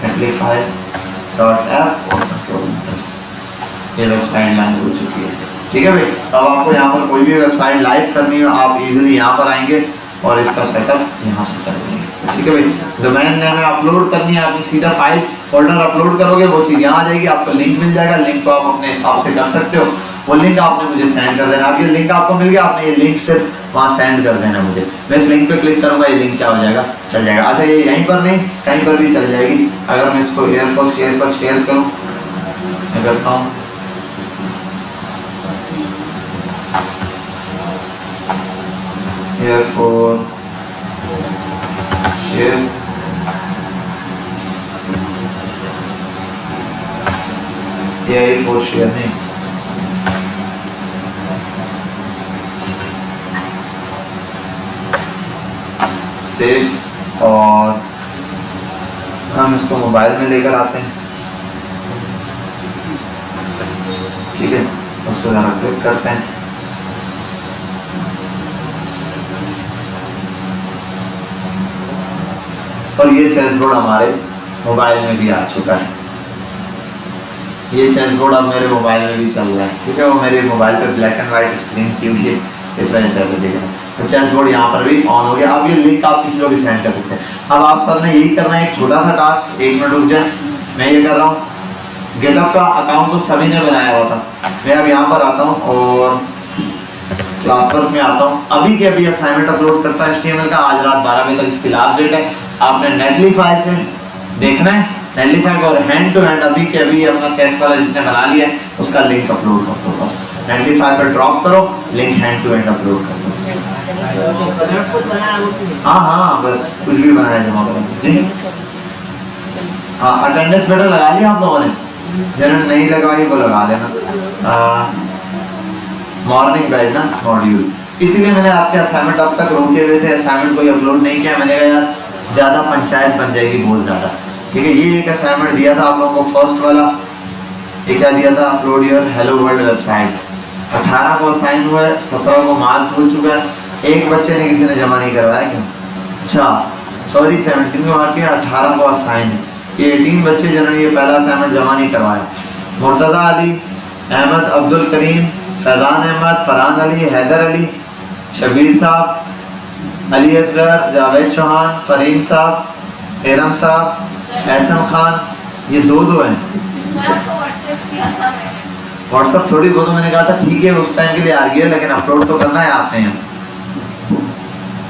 netlify.app, ये वेबसाइट लाइन हो चुकी है, ठीक है भाई। अब आपको यहाँ पर कोई भी वेबसाइट लाइव करनी हो, आप इजीली यहाँ पर आएंगे और इसका सेटअप यहाँ से कर देंगे, ठीक है भाई। डोमेन नेम अपलोड करनी है, आपकी सीधा फाइल फोल्डर अपलोड करोगे, वो चीज़ यहाँ आ जाएगी, आपको लिंक मिल जाएगा, लिंक को आप अपने हिसाब से कर सकते हो। वो लिंक आपने मुझे सेंड कर देना। अब ये लिंक आपको मिल गया, आपने ये लिंक सिर्फ वहाँ सेंड कर देना मुझे। मैं इस लिंक पे क्लिक करूँगा, ये लिंक क्या हो जाएगा, चल जाएगा। अच्छा, ये यहीं पर नहीं, कहीं पर भी चल जाएगी। अगर मैं इसको एयरफोर्स शेयर पर शेयर करूँ, मैं करता हूँ, एयरफोर्स शेयर, एयरफोर्स शेयर नहीं, सेव, और हम इसको मोबाइल में लेकर आते हैं, ठीक है। उसको जरा क्लिक करते हैं, और ये चेस बोर्ड हमारे मोबाइल में भी आ चुका है। ये चेस बोर्ड अब मेरे मोबाइल में भी चल रहा है, ठीक है। वो मेरे मोबाइल पे ब्लैक एंड वाइट स्क्रीन की हुई है, इस वजह से ऐसे दिख रहा है। तो चेस बोर्ड यहाँ पर भी ऑन हो गया। अब ये लिंक आप किसी को भी सेंड कर सकते हैं। अब आप सब ने यही करना है, एक छोटा सा टास्क, 1 मिनट रुक जाए, मैं ये कर रहा हूँ। गेटअप का अकाउंट तो सभी ने बनाया हुआ था। मैं अब यहाँ पर आता हूँ और क्लासवर्क में आता हूँ। अभी के अभी असाइनमेंट अपलोड करता है HTML का, आज रात 12 बजे तक इसकी लास्ट डेट है। आपने नेटलीफाई से देखना है, नेटलीफाई को हैंड टू हैंड अभी के अभी अपना चेस वाला जिसने बना लिया है उसका लिंक अपलोड कर दो। बस नेटलीफाई पर ड्रॉप करो, link hand to hand upload कर दो। हाँ, बस कुछ भी बनाया जमा करो जी। हाँ, अटेंडेंस बेटा लगा लिया आप लोगों ने, जिन्होंने नहीं लगाई वो लगा लेना। मॉर्निंग बैच ना मॉड्यूल, इसीलिए मैंने आपके असाइनमेंट अब तक रोके हुए थे, असाइनमेंट कोई अपलोड नहीं किया। मैंने कहा यार ज़्यादा पंचायत बन जाएगी बहुत ज़्यादा, ठीक है। ये एक असाइनमेंट दिया था आप लोगों को, फर्स्ट वाला ये क्या दिया था, upload your hello world website. 18 को असाइन हुआ है, 17 को मार्क खुल चुका है। एक बच्चे ने किसी ने जमा नहीं करवाया क्यों? अच्छा सॉरी, 17 को मार्क किया, 18 को असाइन है। ये 18 बच्चे जिन्होंने ये पहला असाइनमेंट जमा नहीं करवाया। मुर्तज़ा अली, अहमद अब्दुल करीम, फैज़ान अहमद, फरहान अली, हैदर अली, शबीर साहब, अली असगर, जावेद चौहान, फरीन साहब, एरम साहब, एहसन खान, ये दो हैं। व्हाट्सएप थोड़ी बहुत मैंने कहा था, ठीक है उस टाइम के लिए आ गया, लेकिन अपलोड तो करना है आपने,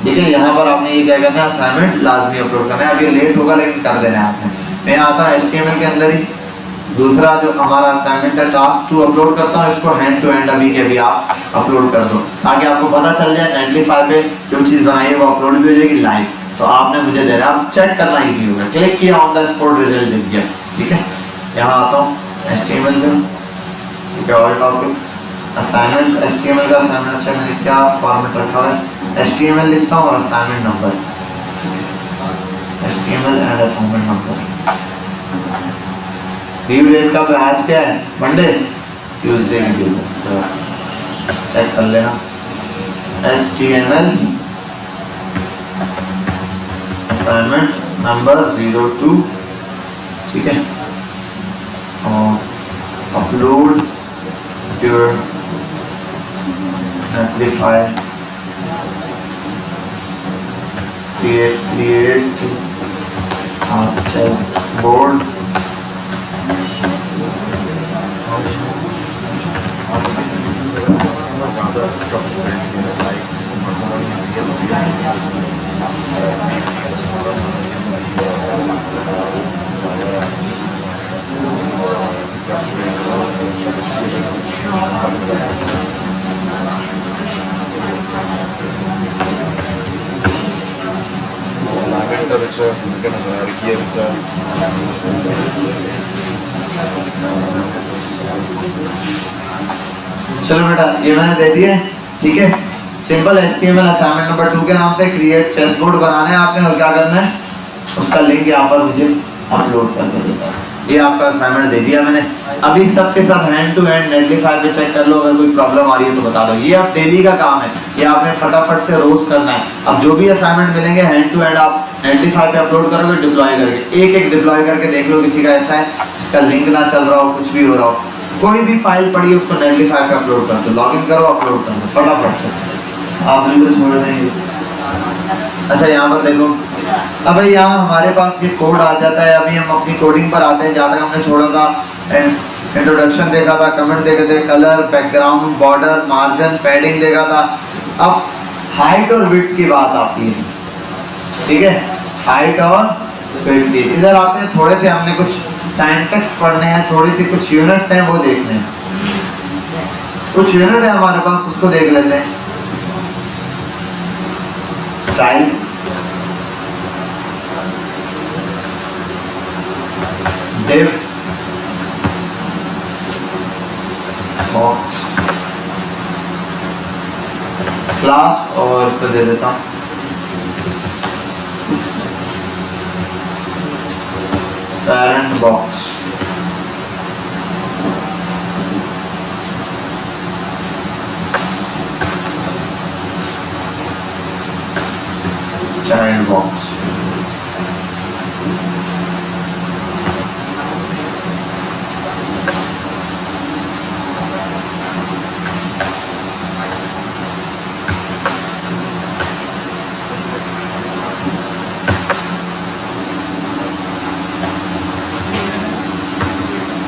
ठीक है। यहाँ पर आपने ये क्या करना है, असाइनमेंट लाजमी अपलोड करना है। अब ये लेट होगा लेकिन कर देना है आपने। मैं आता हूँ HTML के अंदर ही, दूसरा जो हमारा असाइनमेंट है टास्क 2 अपलोड करता हूँ। इसको हैंड टू हैंड अभी के अभी आप अपलोड कर दो, ताकि आपको पता चल जाए नेटलीफाई पे जो चीज़ बनाई है वो अपलोड भी हो जाएगी लाइव। तो आपने मुझे देना, आप चेक करना ईजी होगा। क्लिक किया, ऑन द स्पॉट रिजल्ट दिख गया, ठीक है। यहाँ आता हूँ HTML में, ठीक है, ऑल टॉपिक्स असाइनमेंट, HTML का असाइनमेंट। अच्छा मैंने क्या फॉर्मेट रखा है, HTML लिखता हूँ और assignment number, HTML and assignment number. Due date का आज क्या है, मंडे, ट्यूसडे की ड्यू डेट, चेक कर लेना। HTML असाइनमेंट नंबर 02, ठीक है। और upload your Netlify, create chess board, चलो बेटा ये मैंने दे दिए, ठीक है। सिंपल HTML असाइनमेंट नंबर 2 के नाम से क्रिएट चेस बोर्ड बनाना है आपने, और क्या करना है, उसका लिंक यहाँ पर मुझे अपलोड करके देता है। ये आपका असाइनमेंट दे दिया मैंने। अभी सबके सब हैंड टू हैंड नेटलिफाई पे चेक कर लो, अगर कोई प्रॉब्लम आ रही है तो बता दो। ये आप डेली का काम है, ये आपने फटाफट से रोज करना है। अब जो भी असाइनमेंट मिलेंगे हैंड टू हैंड आप नेटलिफाई पे अपलोड करोगे, डिप्लॉय करके एक एक डिप्लॉय करके देख लो। किसी का ऐसा है जिसका लिंक ना चल रहा हो, कुछ भी हो रहा हो, कोई भी फाइल पड़ी है उसको नेटलिफाई पे अपलोड कर दो, लॉगिन करो, अपलोड कर दो फटाफट से। आप बिल्कुल छोड़ देंगे। अच्छा यहाँ पर देखो, अब यहाँ हमारे पास ये कोड आ जाता है। अभी हम अपनी कोडिंग पर आते हैं। जहाँ तक हमने छोड़ा था, इंट्रोडक्शन देखा था, कमेंट देखे थे, colour, background, border, margin, padding देखा था। अब हाइट और विड्थ की बात आती है, ठीक है, हाइट और विड्थ की। इधर आते हैं, थोड़े से हमने कुछ सिंटैक्स पढ़ने हैं, थोड़ी सी कुछ यूनिट्स हैं वो देखने हैं। कुछ यूनिट है हमारे पास, उसको देख लेते हैं। स्टाइल्स, div, box, क्लास, और इसको दे देता हूँ पेरेंट बॉक्स। Child box.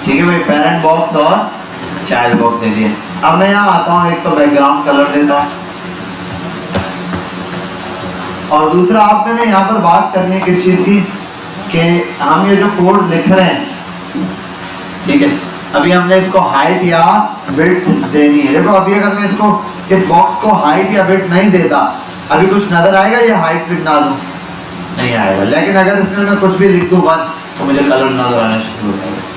ठीक है भाई, पेरेंट बॉक्स और चाइल्ड बॉक्स दे दिए। अब मैं यहाँ आता हूँ, एक तो बैकग्राउंड कलर देता हूँ, और दूसरा आप मैंने यहाँ पर बात करनी है किस चीज की, कि हम ये जो कोड लिख रहे हैं, ठीक है, अभी हमने इसको हाइट या विड्थ देनी है। देखो अभी अगर मैं इसको, इस बॉक्स को हाइट या विड्थ नहीं देता, अभी कुछ नजर आएगा ये हाइट विड्थ ना दूं? नहीं आएगा। लेकिन अगर इसमें मैं कुछ भी लिख दूं वन, तो मुझे कलर नजर आना शुरू हो जाएगा।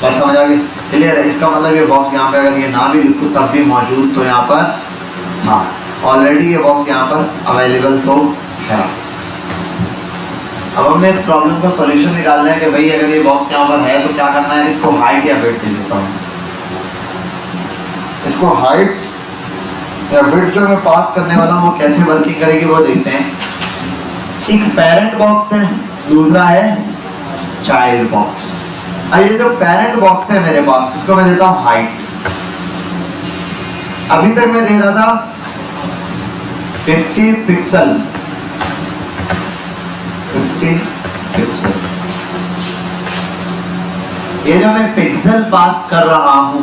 बात समझ आ गई? क्लियर है? इसका मतलब ये बॉक्स यहाँ पे अगर ये ना भी लिखूं तब भी मौजूद, तो यहाँ पर हाँ ऑलरेडी ये बॉक्स यहाँ पर अवेलेबल तो है। अब हमने इस प्रॉब्लम का सॉल्यूशन निकालना है कि भाई अगर ये बॉक्स यहाँ पर है तो क्या करना है, इसको हाइट या विड्थ दे देता हूँ। इसको हाइट या विड्थ जो मैं पास करने वाला हूँ वो कैसे वर्किंग करेगी वो देखते हैं। एक पेरेंट बॉक्स है, दूसरा है चाइल्ड बॉक्स। अब ये जो पेरेंट बॉक्स है मेरे पास, इसको मैं देता हूँ हाइट। अभी तक मैं दे रहा था 50 पिक्सल, 50 पिक्सल। ये जो मैं पिक्सल पास कर रहा हूं,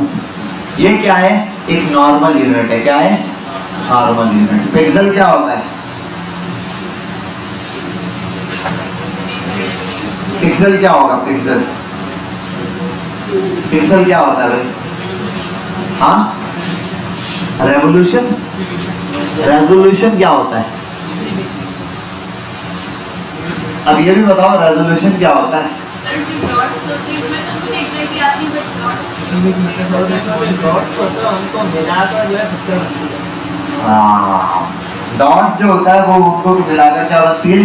ये क्या है? एक नॉर्मल यूनिट है। क्या है? Normal unit. पिक्सल क्या होता है? पिक्सल क्या होगा? पिक्सल पिक्सल क्या होता है भाई? हाँ, रेवोल्यूशन। रेजोल्यूशन क्या होता है? अब ये भी बताओ रेजोल्यूशन क्या होता है? डॉट्स जो होता है वो उनको मिलाकर क्या होती है?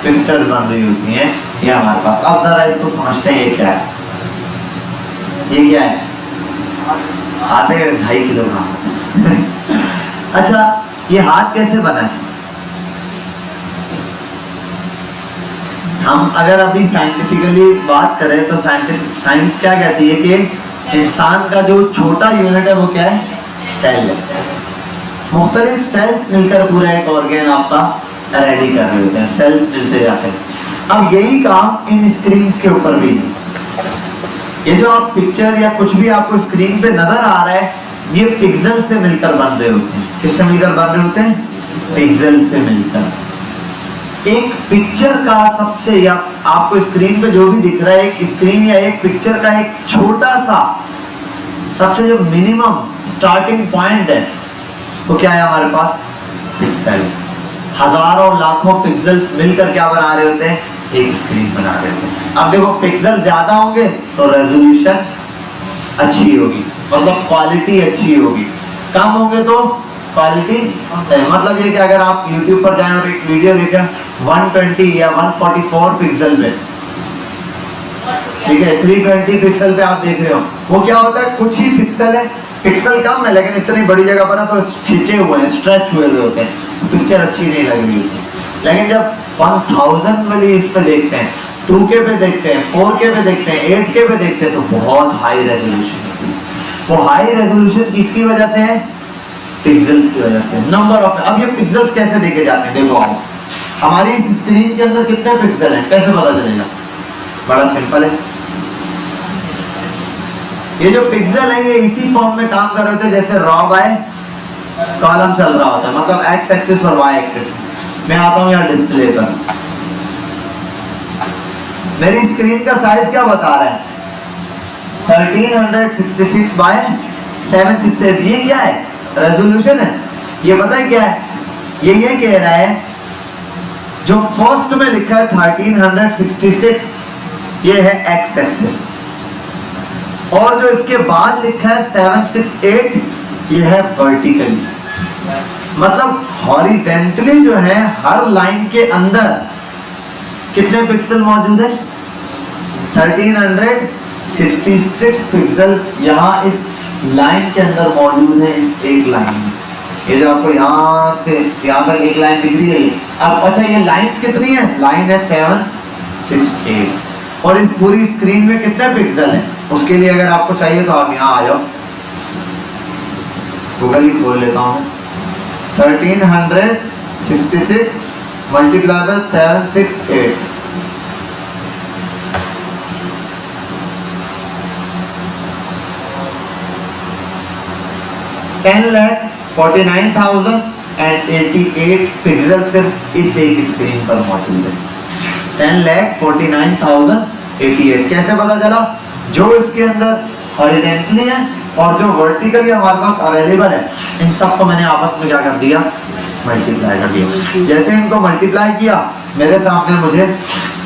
पिक्सल बन रही होती है। ये हमारे पास। अब जरा इसको समझते हैं, ये क्या है? ये क्या है? हाथ है 2.5 किलो का। अच्छा, ये हाथ कैसे बना है? हम अगर अभी साइंटिफिकली बात करें तो साइंस क्या कहती है कि इंसान का जो छोटा यूनिट है वो क्या है? सेल है। मुख्तलिफ सेल्स मिलकर पूरा एक ऑर्गेन आपका रेडी कर रहे होते हैं। सेल्स मिलते जाते हैं। अब यही काम इन स्क्रीन के ऊपर भी है। ये जो आप पिक्चर या कुछ भी आपको स्क्रीन पे नजर आ रहा है, ये पिक्सल से मिलकर बन रहे होते हैं। किससे मिलकर बन रहे होते हैं? पिक्सल से मिलकर। एक पिक्चर का सबसे, या आपको स्क्रीन पे जो भी दिख रहा है, एक स्क्रीन या एक पिक्चर का एक छोटा सा सबसे जो मिनिमम स्टार्टिंग पॉइंट है वो क्या है हमारे पास? पिक्सल। हजारों लाखों पिक्सल्स मिलकर क्या बना रहे होते हैं? एक स्क्रीन बना रहे होते हैं। अब देखो, पिक्सल ज्यादा होंगे तो रेजोल्यूशन अच्छी होगी, मतलब क्वालिटी अच्छी होगी। कम होंगे तो क्वालिटी सही, मतलब ये कि अगर आप YouTube पर जाएं और एक वीडियो देखें 120 या 144 पिक्सल पे, ठीक है, 320 पिक्सल पे आप देख रहे हो, वो क्या होता है, कुछ ही पिक्सल है, पिक्सल कम है लेकिन इतनी बड़ी जगह पर है तो खींचे हुए हैं, स्ट्रेच हुए होते हैं, पिक्चर अच्छी नहीं लग रही होती। लेकिन जब 1000 वाली इस पे देखते हैं, 2K पे देखते हैं, 4K पे देखते हैं, 8K पे देखते हैं, तो बहुत हाई रेजोल्यूशन होती है। वो हाई रेजोल्यूशन किसकी वजह से है, पिक्सेल्स की वजह से, नंबर ऑफ। अब ये पिक्सेल्स कैसे देखे जाते हैं, देखो आओ, हमारी स्क्रीन के अंदर कितने पिक्सल हैं, कैसे पता चलेगा, बड़ा सिंपल है, ये जो पिक्सल है ये इसी फॉर्म में काम कर रहे थे जैसे रॉ बाय कॉलम चल रहा होता है, मतलब एक्स एक्सिस और वाई एक्सिस। मैं आता हूं यहाँ डिस्प्ले पर, मेरी स्क्रीन का साइज क्या बता रहा है, 1366 बाय 768, ये क्या है, रेजोल्यूशन है। ये पता है क्या है, ये कह रहा है जो फर्स्ट में लिखा है 1366 ये है एक्स एक्सिस, और जो इसके बाद लिखा है 768 ये है वर्टिकली, मतलब हॉरिजेंटली जो है हर लाइन के अंदर कितने पिक्सल मौजूद है, 1366 पिक्सल यहाँ इस लाइन के अंदर मौजूद है, इस एक लाइन में। ये जो आपको यहाँ से यहाँ तक एक लाइन दिख रही है, अब अच्छा ये लाइन्स कितनी है, लाइन है 768, और इस पूरी स्क्रीन में कितने पिक्सल हैं, उसके लिए अगर आपको चाहिए तो आप यहाँ आ जाओ, गूगल ही खोल लेता हूँ, 1366 मल्टीप्लाई बाय 768, $10,49,088 पिक्सल सिर्फ इस एक स्क्रीन पर मौजूद है, 10,49,088। कैसे पता चला, जो इसके अंदर हॉरिजेंटली है और जो वर्टिकली हमारे पास अवेलेबल है, इन सबको मैंने आपस में क्या कर दिया, मल्टीप्लाई कर दिया। जैसे इनको मल्टीप्लाई किया मेरे सामने मुझे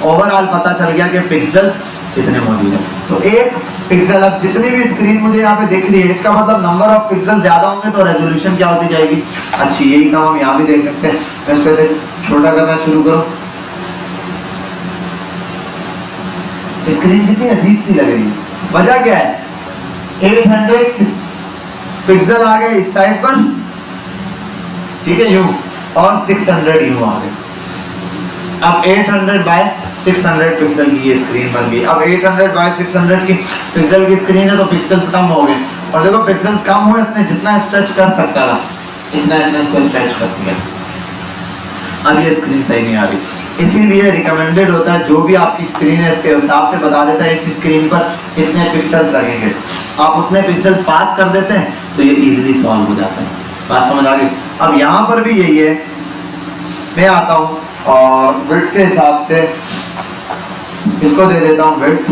ओवरऑल पता चल गया कि पिक्सेल्स कितने मौजूद है। तो एक पिक्सल, अब जितनी भी स्क्रीन मुझे यहाँ पे दिख रही है, इसका मतलब नंबर ऑफ पिक्सल ज्यादा होंगे तो रेजोल्यूशन क्या होती जाएगी अच्छी। यही काम हम यहाँ भी देख सकते हैं। मैं इसको ऐसे छोटा करना शुरू करूँ, स्क्रीन कितनी अजीब सी लग रही है, वजह क्या है, 806 पिक्सल आ गए इस साइड पर, ठीक है, यूं, और 600 यूं आ गए। अब 800 बाय 600 पिक्सल की ये स्क्रीन बन गई। अब 800 बाय 600 की पिक्सल की स्क्रीन है तो पिक्सल्स कम हो गए, और देखो पिक्सल्स कम हुए, इसने जितना स्ट्रेच कर सकता था इतना इसने इसको स्ट्रेच कर दिया। अब ये स्क्रीन सही नहीं आ रही, इसीलिए रिकमेंडेड होता है जो भी आपकी स्क्रीन है इसके हिसाब से बता देता है इस स्क्रीन पर कितने पिक्सल्स लगेंगे, आप उतने पिक्सल्स पास कर देते हैं तो ये इजीली सॉल्व हो जाता है। बात समझ आ गई। अब यहाँ पर भी यही है, मैं आता हूँ और विड्थ के हिसाब से इसको दे देता हूँ विड्थ,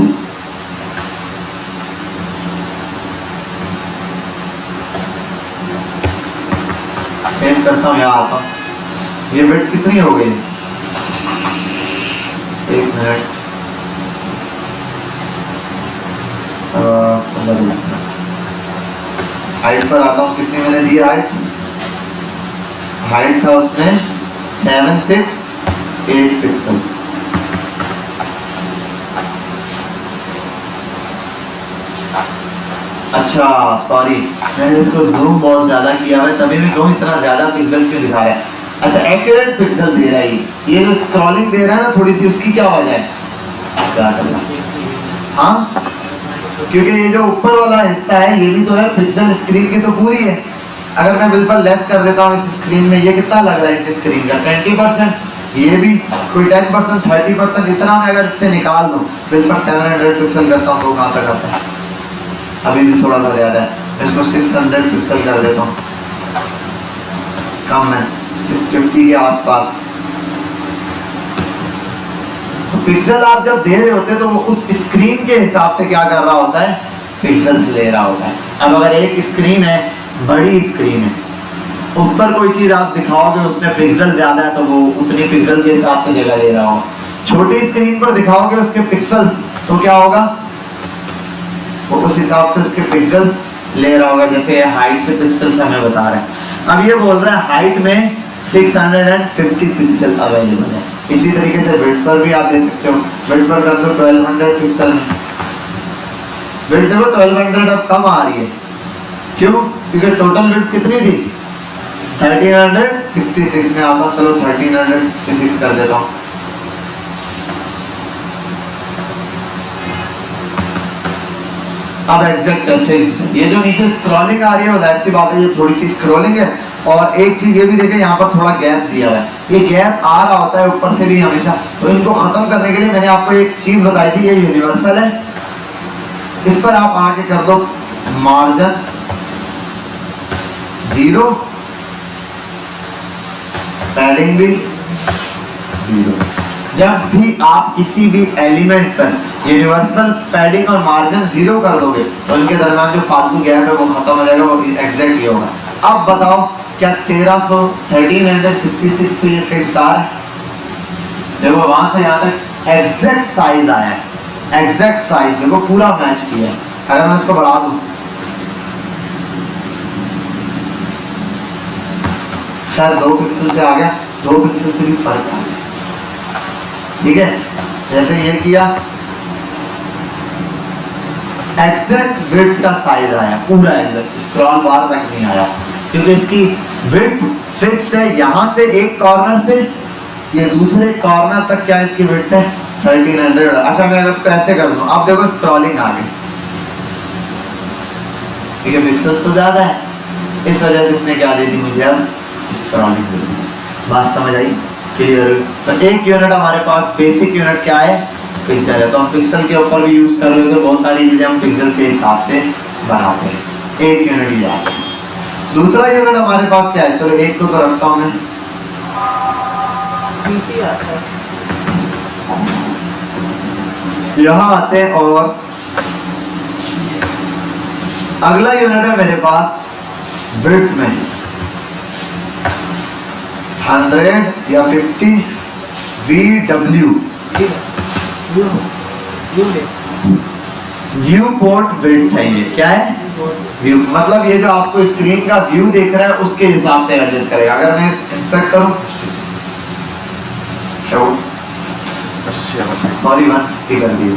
सेव करता हूँ, यहाँ आता हूँ, ये विड्थ कितनी हो गई, एक मिनट, हाइट पर आता हूँ, कितनी मैंने दी हाइट था उसमें 768 पिक्सल। अच्छा सॉरी, मैंने इसको जूम बहुत ज्यादा किया है, तभी मैं कहूँ इतना ज्यादा पिक्सल क्यों दिखा रहा है। अच्छा एक्यूरेट पिक्सल दे रहा है, ये जो स्क्रॉलिंग दे रहा है ना थोड़ी सी, उसकी क्या वजह है, क्या करना, हाँ क्योंकि ये जो ऊपर वाला हिस्सा है ये भी तो है पिक्सल, स्क्रीन की तो पूरी है। अगर मैं बिल्कुल लेस कर देता हूँ इस स्क्रीन में, ये कितना लग रहा है इस स्क्रीन का 20%, ये भी कोई 10%, 30%, इतना मैं अगर इससे निकाल दूँ बिल्कुल 700 पिक्सल करता हूँ तो कहाँ तक आता है, अभी भी थोड़ा सा ज़्यादा है, इसको 600 पिक्सल कर देता हूँ, कम है 650 के आसपास। तो पिक्सल आप जब दे रहे होते हैं तो वो उस स्क्रीन के हिसाब से क्या कर रहा होता है, पिक्सल्स ले रहा होता है। अब अगर एक स्क्रीन है, बड़ी स्क्रीन है, उस पर कोई चीज आप दिखाओगे उसमें पिक्सल ज्यादा है तो वो उतनी पिक्सल के हिसाब से जगह ले रहा होगा। छोटी स्क्रीन पर दिखाओगे उसके पिक्सल्स तो क्या होगा, वो उस हिसाब से उसके पिक्सल्स ले रहा होगा, जैसे हाइट पे पिक्सल्स हमें बता रहे हैं। अब ये बोल रहा है हाइट में 650 पिक्सल अवेलेबल है। इसी तरीके से विड्थ पर भी आप ले सकते हो, विड्थ पर कर दो 1200 पिक्सल में। विड्थ देखो 1200 अब कम आ रही है, क्यों? क्योंकि टोटल विड्थ कितनी थी 1366 में आता। चलो 1366 कर देता हूँ। अब एग्जैक्ट फिक्स, ये जो नीचे स्क्रॉलिंग आ रही है वो जाहिर सी बात है ये थोड़ी सी स्क्रॉलिंग है। और एक चीज ये भी देखें, यहाँ पर थोड़ा गैप दिया हुआ है, ये गैप आ रहा होता है ऊपर से भी हमेशा। तो इनको खत्म करने के लिए मैंने आपको एक चीज बताई थी, ये यूनिवर्सल है। इस पर आप आके कर दो मार्जिन 0, पैडिंग भी 0। जब भी आप किसी भी एलिमेंट पर यूनिवर्सल पैडिंग और मार्जिन 0 कर दोगे तो इनके दरमियान जो फालतू गैप है वो खत्म हो जाएगा, वो एग्जैक्टली होगा। अब बताओ क्या 1366 पे ये फिक्स आ रहा है? देखो वहां से यहाँ तक एग्जैक्ट साइज आया है, एग्जैक्ट साइज देखो पूरा मैच किया है। अगर मैं इसको बढ़ा दूं शायद 2 पिक्सल से आ गया, 2 पिक्सल से भी फर्क आ गया, ठीक है। जैसे ये किया एग्जैक्ट विड्थ का साइज आया पूरा एग्जैक्ट, स्क्रॉल बार तक नहीं आया, क्योंकि इसकी विड्थ फिक्स्ड है। यहां से एक कॉर्नर से ये दूसरे कॉर्नर तक क्या इसकी विड्थ है 1300। अच्छा मैं अगर इसको ऐसे कर दूं, अब देखो स्क्रॉलिंग आ गई, ठीक है, पिक्सेल्स तो ज्यादा है, इस वजह से इसने क्या दे दी मुझे अब स्क्रॉलिंग दे दी। बात समझ आई? क्लियर? तो एक यूनिट हमारे पास बेसिक यूनिट क्या है पिक्सल है, तो हम पिक्सल के ऊपर भी यूज कर रहे थे, बहुत सारी चीजें हम पिक्सल के हिसाब से बनाते हैं। एक यूनिट ही आता है। दूसरा यूनिट हमारे पास क्या है, चलो एक तो रखता हूं मैं, यहां आते हैं। और अगला यूनिट है मेरे पास विड्थ में 100 या 50 VW, व्यू पोर्ट विड्थ है। ये क्या है? व्यू मतलब ये जो आपको स्क्रीन का व्यू देख रहा है उसके हिसाब से एडजस्ट करेगा। अगर मैं इंस्पेक्ट करूं, सॉरी 150 कर दिए,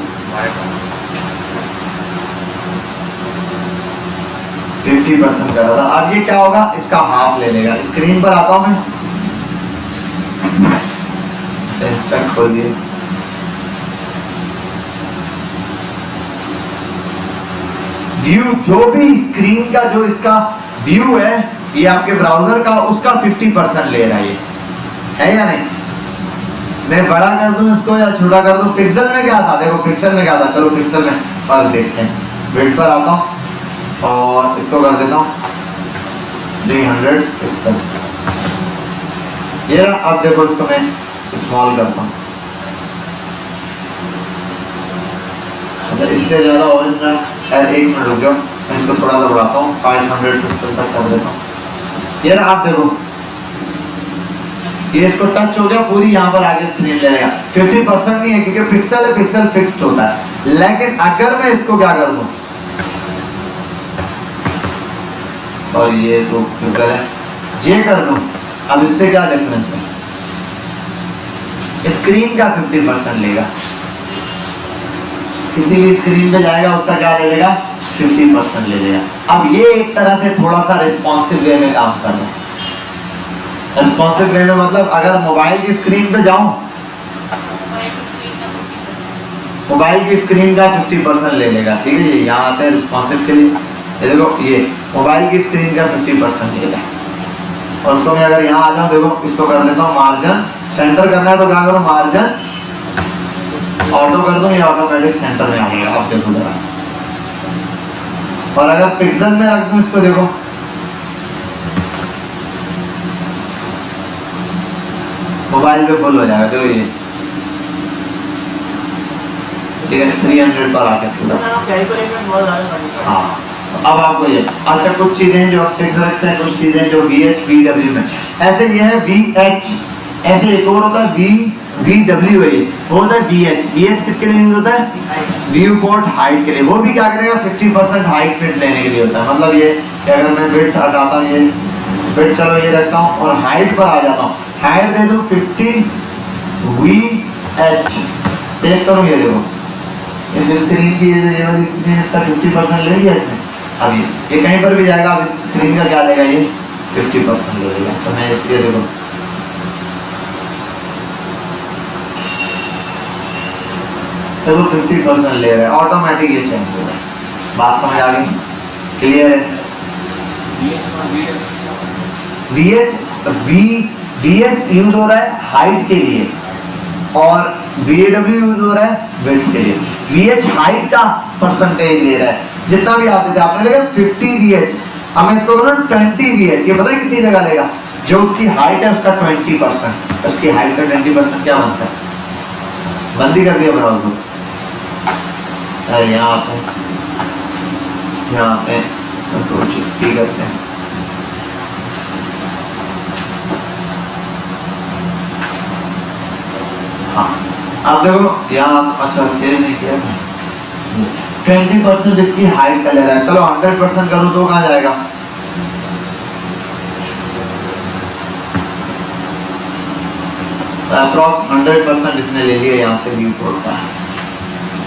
50% कर रहा था। अब ये क्या होगा, इसका हाफ ले लेगा। स्क्रीन पर आता हूं मैं, इंस्पेक्ट खोल दिए, व्यू जो भी स्क्रीन का जो इसका व्यू है ये आपके ब्राउजर का, उसका 50% ले रहा है या नहीं? मैं बड़ा कर दूं इसको या छोटा कर दूं? पिक्सल में क्या था, देखो पिक्सल में क्या था, चलो पिक्सल में फर्क देखते हैं। विड्थ पर आता हूं और इसको कर देता हूं 300 पिक्सल, ये रहा। अब देखो इसको मैं स्मॉल करता हूं, अच्छा इससे ज्यादा और इतना शायद 1 मिनट रुक जाओ, मैं इसको थोड़ा सा बढ़ाता हूँ 500 पिक्सल तक कर देता हूँ। ये आप देखो ये इसको टच हो गया, पूरी यहाँ पर आगे स्क्रीन ले लेगा। 50% नहीं है क्योंकि पिक्सल है, पिक्सल फिक्स्ड होता है। लेकिन अगर मैं इसको क्या कर दूं, सॉरी ये तो पिक्सल है, ये कर दूं, अब इससे क्या डिफरेंस है? स्क्रीन का 50% लेगा, किसी भी स्क्रीन पे जाएगा उसका क्या ले लेगा 50% ले लेगा। अब ये एक तरह से थोड़ा सा रिस्पॉन्सिव वे में काम कर रहा है। रिस्पॉन्सिव वे में मतलब अगर मोबाइल की स्क्रीन पे जाऊं, मोबाइल की स्क्रीन का 50% ले लेगा, ठीक है जी। यहाँ आते हैं रिस्पॉन्सिव के लिए, ये देखो ये मोबाइल की स्क्रीन का 50% लेगा। और उसको मैं अगर यहाँ आ जाऊँ, देखो इसको कर देता हूँ मार्जिन, सेंटर करना है तो क्या करूँ, मार्जिन ऑटो कर दूं, ये ऑटोमेटिक सेंटर में आ जाएगा। अब देखो जरा, और अगर पिक्सल में रख दूं इसको, देखो मोबाइल पे फुल हो जाएगा। जो ये ठीक है 300 पर आके पूरा। हाँ अब आपको ये अच्छा कुछ चीजें जो आप फिक्स रखते हैं, कुछ चीजें जो VH VW में ऐसे ये है VH, ऐसे एक और होता है VW है, वो होता है VH किसके लिए यूज होता है? व्यू पोर्ट हाइट के लिए। वो भी क्या करेगा 50% हाइट फिट लेने के लिए होता है। मतलब ये कि अगर मैं विड्थ हटाता हूँ, ये फिर चलो ये रखता हूँ और हाइट पर आ जाता हूँ। हाइट दे दूँ 50 VH। सेव करूँ, ये देखो इस स्क्रीन की ये वाली स्क्रीन इसका 50% ले लिया इसने। अब ये कहीं पर भी जाएगा, अब इस स्क्रीन का क्या लेगा, ये 50% ले लेगा। अच्छा मैं ये देखो तो 50% ले रहा है, ऑटोमेटिक ये चेंज हो रहा है। बात समझ आ गई? क्लियर है? VH यूज हो रहा है हाइट के लिए और VW यूज हो रहा है विड्थ के लिए। VH हाइट का परसेंटेज ले रहा है, जितना भी आते थे आपने लेगा 50 VH। अब मैं इसको करूँ 20 VH, ये पता है कितनी जगह लेगा? जो उसकी हाइट है उसका 20%, उसकी हाइट का 20% क्या बनता है? बंदी कर दिया ब्राउज़र। यहाँ आते हैं, यहाँ आते हैं, कंट्रोल शिफ्ट की करते हैं। हाँ अब देखो यहाँ, अच्छा सेव नहीं किया, 20% इसकी हाइट का ले रहा है। चलो 100% करूँ तो कहाँ जाएगा? अप्रॉक्स 100% इसने ले लिया यहाँ से व्यू पोर्ट का।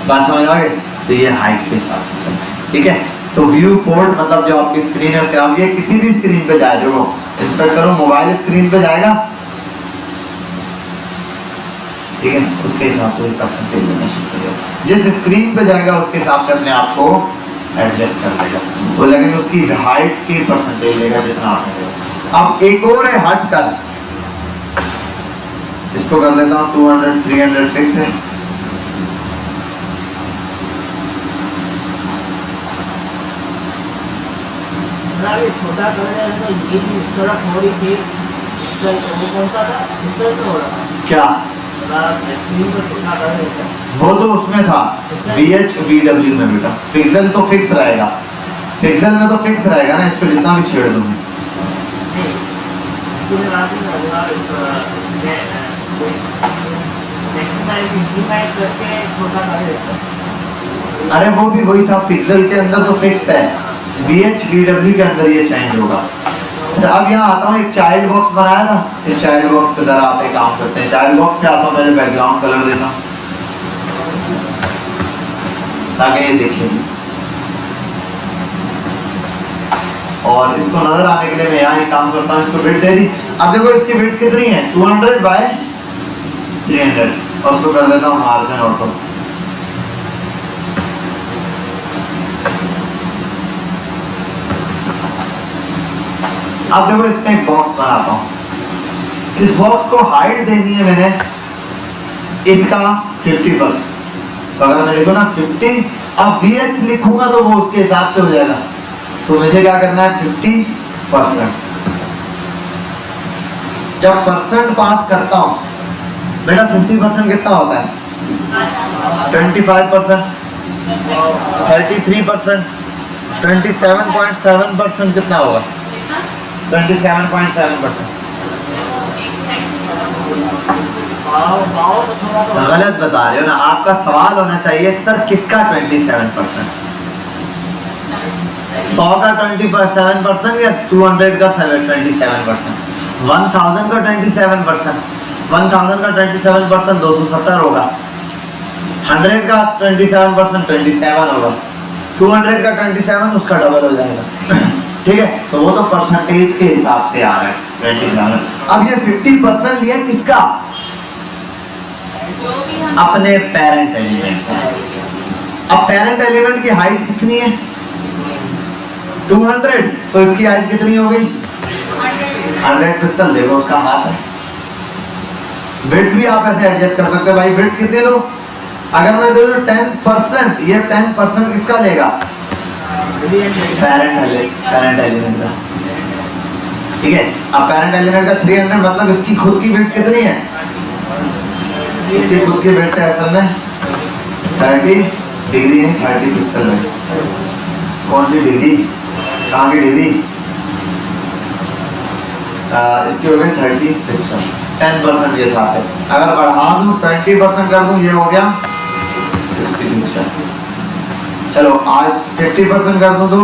बात समझ आ गई? तो ये हाइट के हिसाब से चलता है, ठीक है। तो व्यू पोर्ट मतलब जो आपकी स्क्रीन है उसके, आप ये किसी भी स्क्रीन पे जाए, देखो इंस्पेक्ट करो, मोबाइल स्क्रीन पे जाएगा, ठीक है, उसके हिसाब से परसेंटेज लेना शुरू करेगा। जिस स्क्रीन पे जाएगा उसके हिसाब से अपने आप को एडजस्ट कर देगा तो, लेकिन उसकी हाइट की परसेंटेज लेगा जितना आपने लेगा। अब एक और है हट कर, इसको कर देता हूँ 200 300 फिक्स है। छोटा कर रहे हैं तो ये भी इस तरह थोड़ी थी, वो कौन सा था इस तरह से हो रहा था क्या? स्क्रीन पर छोटा कर रहे थे वो तो उसमें था VH VW में बेटा, पिक्सल तो फिक्स रहेगा, पिक्सल में तो फिक्स रहेगा ना, इसको जितना भी छेड़ दूंगी। अरे वो भी वही था, पिक्सल के अंदर तो फिक्स है, VH VW के अंदर ये चेंज होगा। अच्छा अब यहाँ आता हूँ, एक चाइल्ड बॉक्स बनाया था, इस चाइल्ड बॉक्स पे जरा आते काम करते हैं। चाइल्ड बॉक्स पे आता हूँ, पहले बैकग्राउंड कलर देता हूँ ताकि ये देखिए, और इसको नजर आने के लिए मैं यहाँ एक काम करता हूँ, इसको विड्थ दे दी। अब देखो इसकी विड्थ कितनी है, 200 बाय 300, और उसको कर देता हूँ मार्जिन ऑटो। अब देखो इसमें एक बॉक्स बनाता हूं, इस बॉक्स को हाइट देनी है मैंने इसका 50%, तो अगर मैं लिखूं ना 50, अब VH लिखूंगा तो वो उसके हिसाब से हो जाएगा, तो मुझे क्या करना है 50%। जब परसेंट पास करता हूं बेटा 50% कितना होता है? 25%, 33%, 27.7% कितना होगा? 27.7%। गलत बता रहे हो ना, आपका सवाल होना चाहिए सर किसका 27%? 100 का 27% या 200 का 27%? 1000 का 27%, 1000 का 27% 270 होगा, 100 का 27% 27 होगा, 200 का 27 उसका डबल हो जाएगा। ठीक है, तो वो तो परसेंटेज के हिसाब से आ रहा है 27। अब ये 50% लिया किसका? अपने पेरेंट एलिमेंट का। अब पेरेंट एलिमेंट की हाइट कितनी है? 200, तो इसकी हाइट कितनी हो गई? 100 पिक्सल। देखो उसका हाथ है। विड्थ भी आप ऐसे एडजस्ट कर सकते हैं भाई, विड्थ कितने लो? अगर मैं दे दूं 10%, ये 10% किसका लेगा? पेरेंट एलिमेंट का। ठीक है, अब पेरेंट एलिमेंट का 300 मतलब इसकी खुद की विड्थ कितनी है? इसकी खुद की विड्थ है असल में 30 डिग्री है, 30 पिक्सल है। कौन सी डिग्री? कहाँ की डिग्री? इसकी हो गई 30 पिक्सल। 10% ये था। अगर बढ़ा दूं 20% कर दूं, ये हो गया 60 पिक्सल। चलो आज 50% कर दूं तो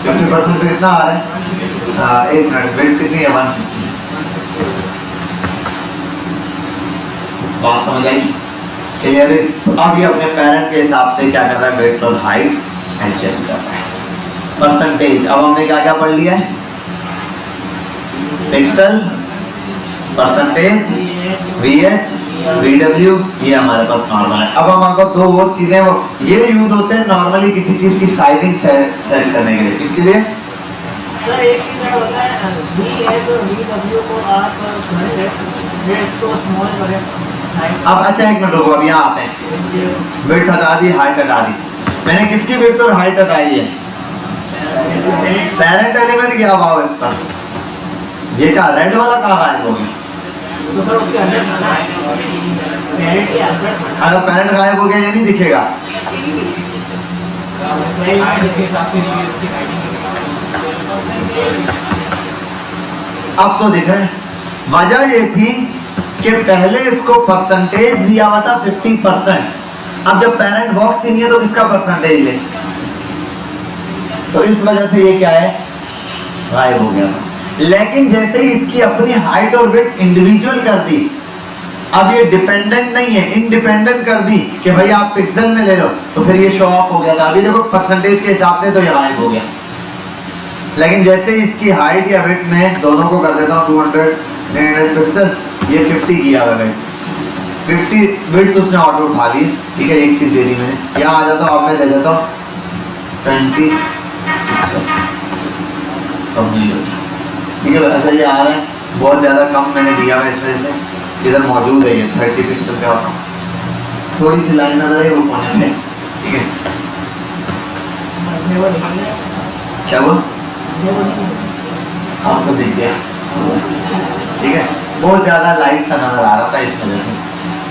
50% पे कितना आ रहा है? 1 मिनट, वेट कितनी है? 150। बात समझ आई? क्लियर है? अब ये अपने पेरेंट के हिसाब से क्या कर रहा है? वेट और हाइट एडजस्ट कर रहा है। परसेंटेज, अब हमने क्या क्या पढ़ लिया है? पिक्सल, परसेंटेज, VH, VW, ये हमारे पास नॉर्मल है। अब हमारे पास दो और चीजें वो ये यूज होते हैं नॉर्मली किसी चीज की साइजिंग सेट करने के लिए। किसके लिए? सर एक चीज और होता है, VH और VW को आप इसको स्मॉल करें। अब अच्छा एक मिनट रुको, अब यहाँ आते हैं। विड्थ हटा दी, हाइट हटा दी। मैंने किसकी विड्थ और हाइट हटाई है? पेरेंट एलिमेंट क्या हुआ इसका? ये क्या रेड वाला कहाँ गायब हो गया? तो सर उसके अंदर पेरेंट के अंदर अगर पेरेंट गायब हो गया ये नहीं दिखेगा। सही है, जिसके हिसाब से इसकी राइटिंग अब तो दिख रहा है। वजह ये थी कि पहले इसको परसेंटेज दिया हुआ था 50%। अब जब पेरेंट बॉक्स ही नहीं है तो इसका परसेंटेज ले, तो इस वजह से ये क्या है? गायब हो गया था। लेकिन जैसे ही इसकी अपनी हाइट और वेट इंडिविजुअल कर दी, अब ये डिपेंडेंट नहीं है, इंडिपेंडेंट कर दी कि भाई आप पिक्सल में ले लो, तो फिर ये शो ऑफ हो गया था। अभी देखो परसेंटेज के हिसाब से तो ये गायब हो गया। लेकिन जैसे इसकी हाइट या वेट में दोनों को कर देता हूँ 200 300 पिक्सल, ये 50 किया हुआ है। 50 वेट तो उसने ऑटो उठा ली। ठीक है, एक चीज दे दी मैंने। यहाँ आ जाता हूँ, आपने ले जाता हूँ 20 पिक्सल, कम नहीं होती। ठीक है, ऐसा ये आ रहा है, बहुत ज़्यादा कम मैंने दिया है इस वजह से। इधर मौजूद है ये 30 पिक्सल पे आता हूँ, थोड़ी सी लाइन नजर आई वो कोने में। ठीक है, क्या बोल आपको दिख गया? ठीक है, बहुत ज़्यादा लाइट सा नजर आ रहा था इस वजह से,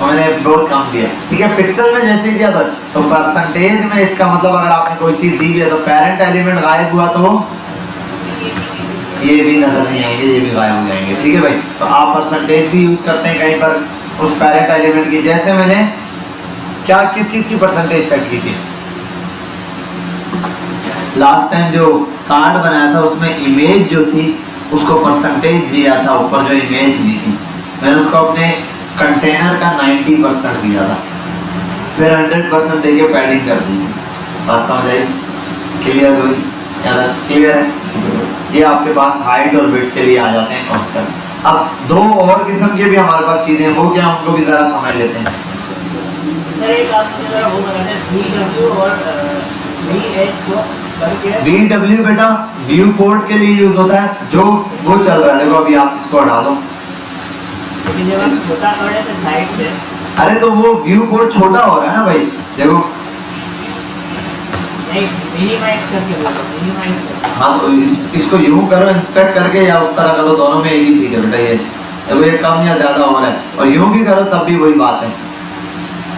और मैंने बहुत कम दिया। ठीक है, पिक्सल में जैसे किया था, तो परसेंटेज में इसका मतलब अगर आपने कोई चीज़ दी है तो पेरेंट एलिमेंट गायब हुआ तो ये भी नजर नहीं आएंगे, ये भी गायब हो जाएंगे। ठीक है भाई, तो आप परसेंटेज भी यूज करते हैं कहीं पर उस पेरेंट एलिमेंट की। जैसे मैंने क्या किस चीज की परसेंटेज सेट की थी लास्ट टाइम, जो कार्ड बनाया था उसमें इमेज जो थी उसको परसेंटेज दिया था, ऊपर जो इमेज दी थी मैंने उसको अपने कंटेनर का 90% दिया था, फिर 100% देके पैडिंग कर दी थी। बात समझ आई? क्लियर हुई? क्लियर है? ये आपके पास हाइट और वेट के लिए आ जाते हैं कॉन्सेप्ट। अब दो और किस्म के भी हमारे पास चीजें, वो क्या उनको भी जरा समझ लेते हैं। सर एक आप मुझे जरा वो बता दें, VW और VH को करके। VW बेटा व्यू पोर्ट के लिए यूज होता है, जो वो चल रहा है। देखो अभी आप इसको हटा दो, लेकिन जब आप छोटा करें तो साइड से। अरे तो वो व्यू पोर्ट छोटा हो रहा है ना भाई, देखो। नहीं, मिनिमाइज करके बोलो, मिनिमाइज करके। हाँ तो इसको यूं करो इंस्पेक्ट करके, या उस तरह करो, दोनों में एक ही चीज है बेटा। ये देखो ये कम या ज्यादा हो रहा है, और यूं भी करो तब भी वही बात है।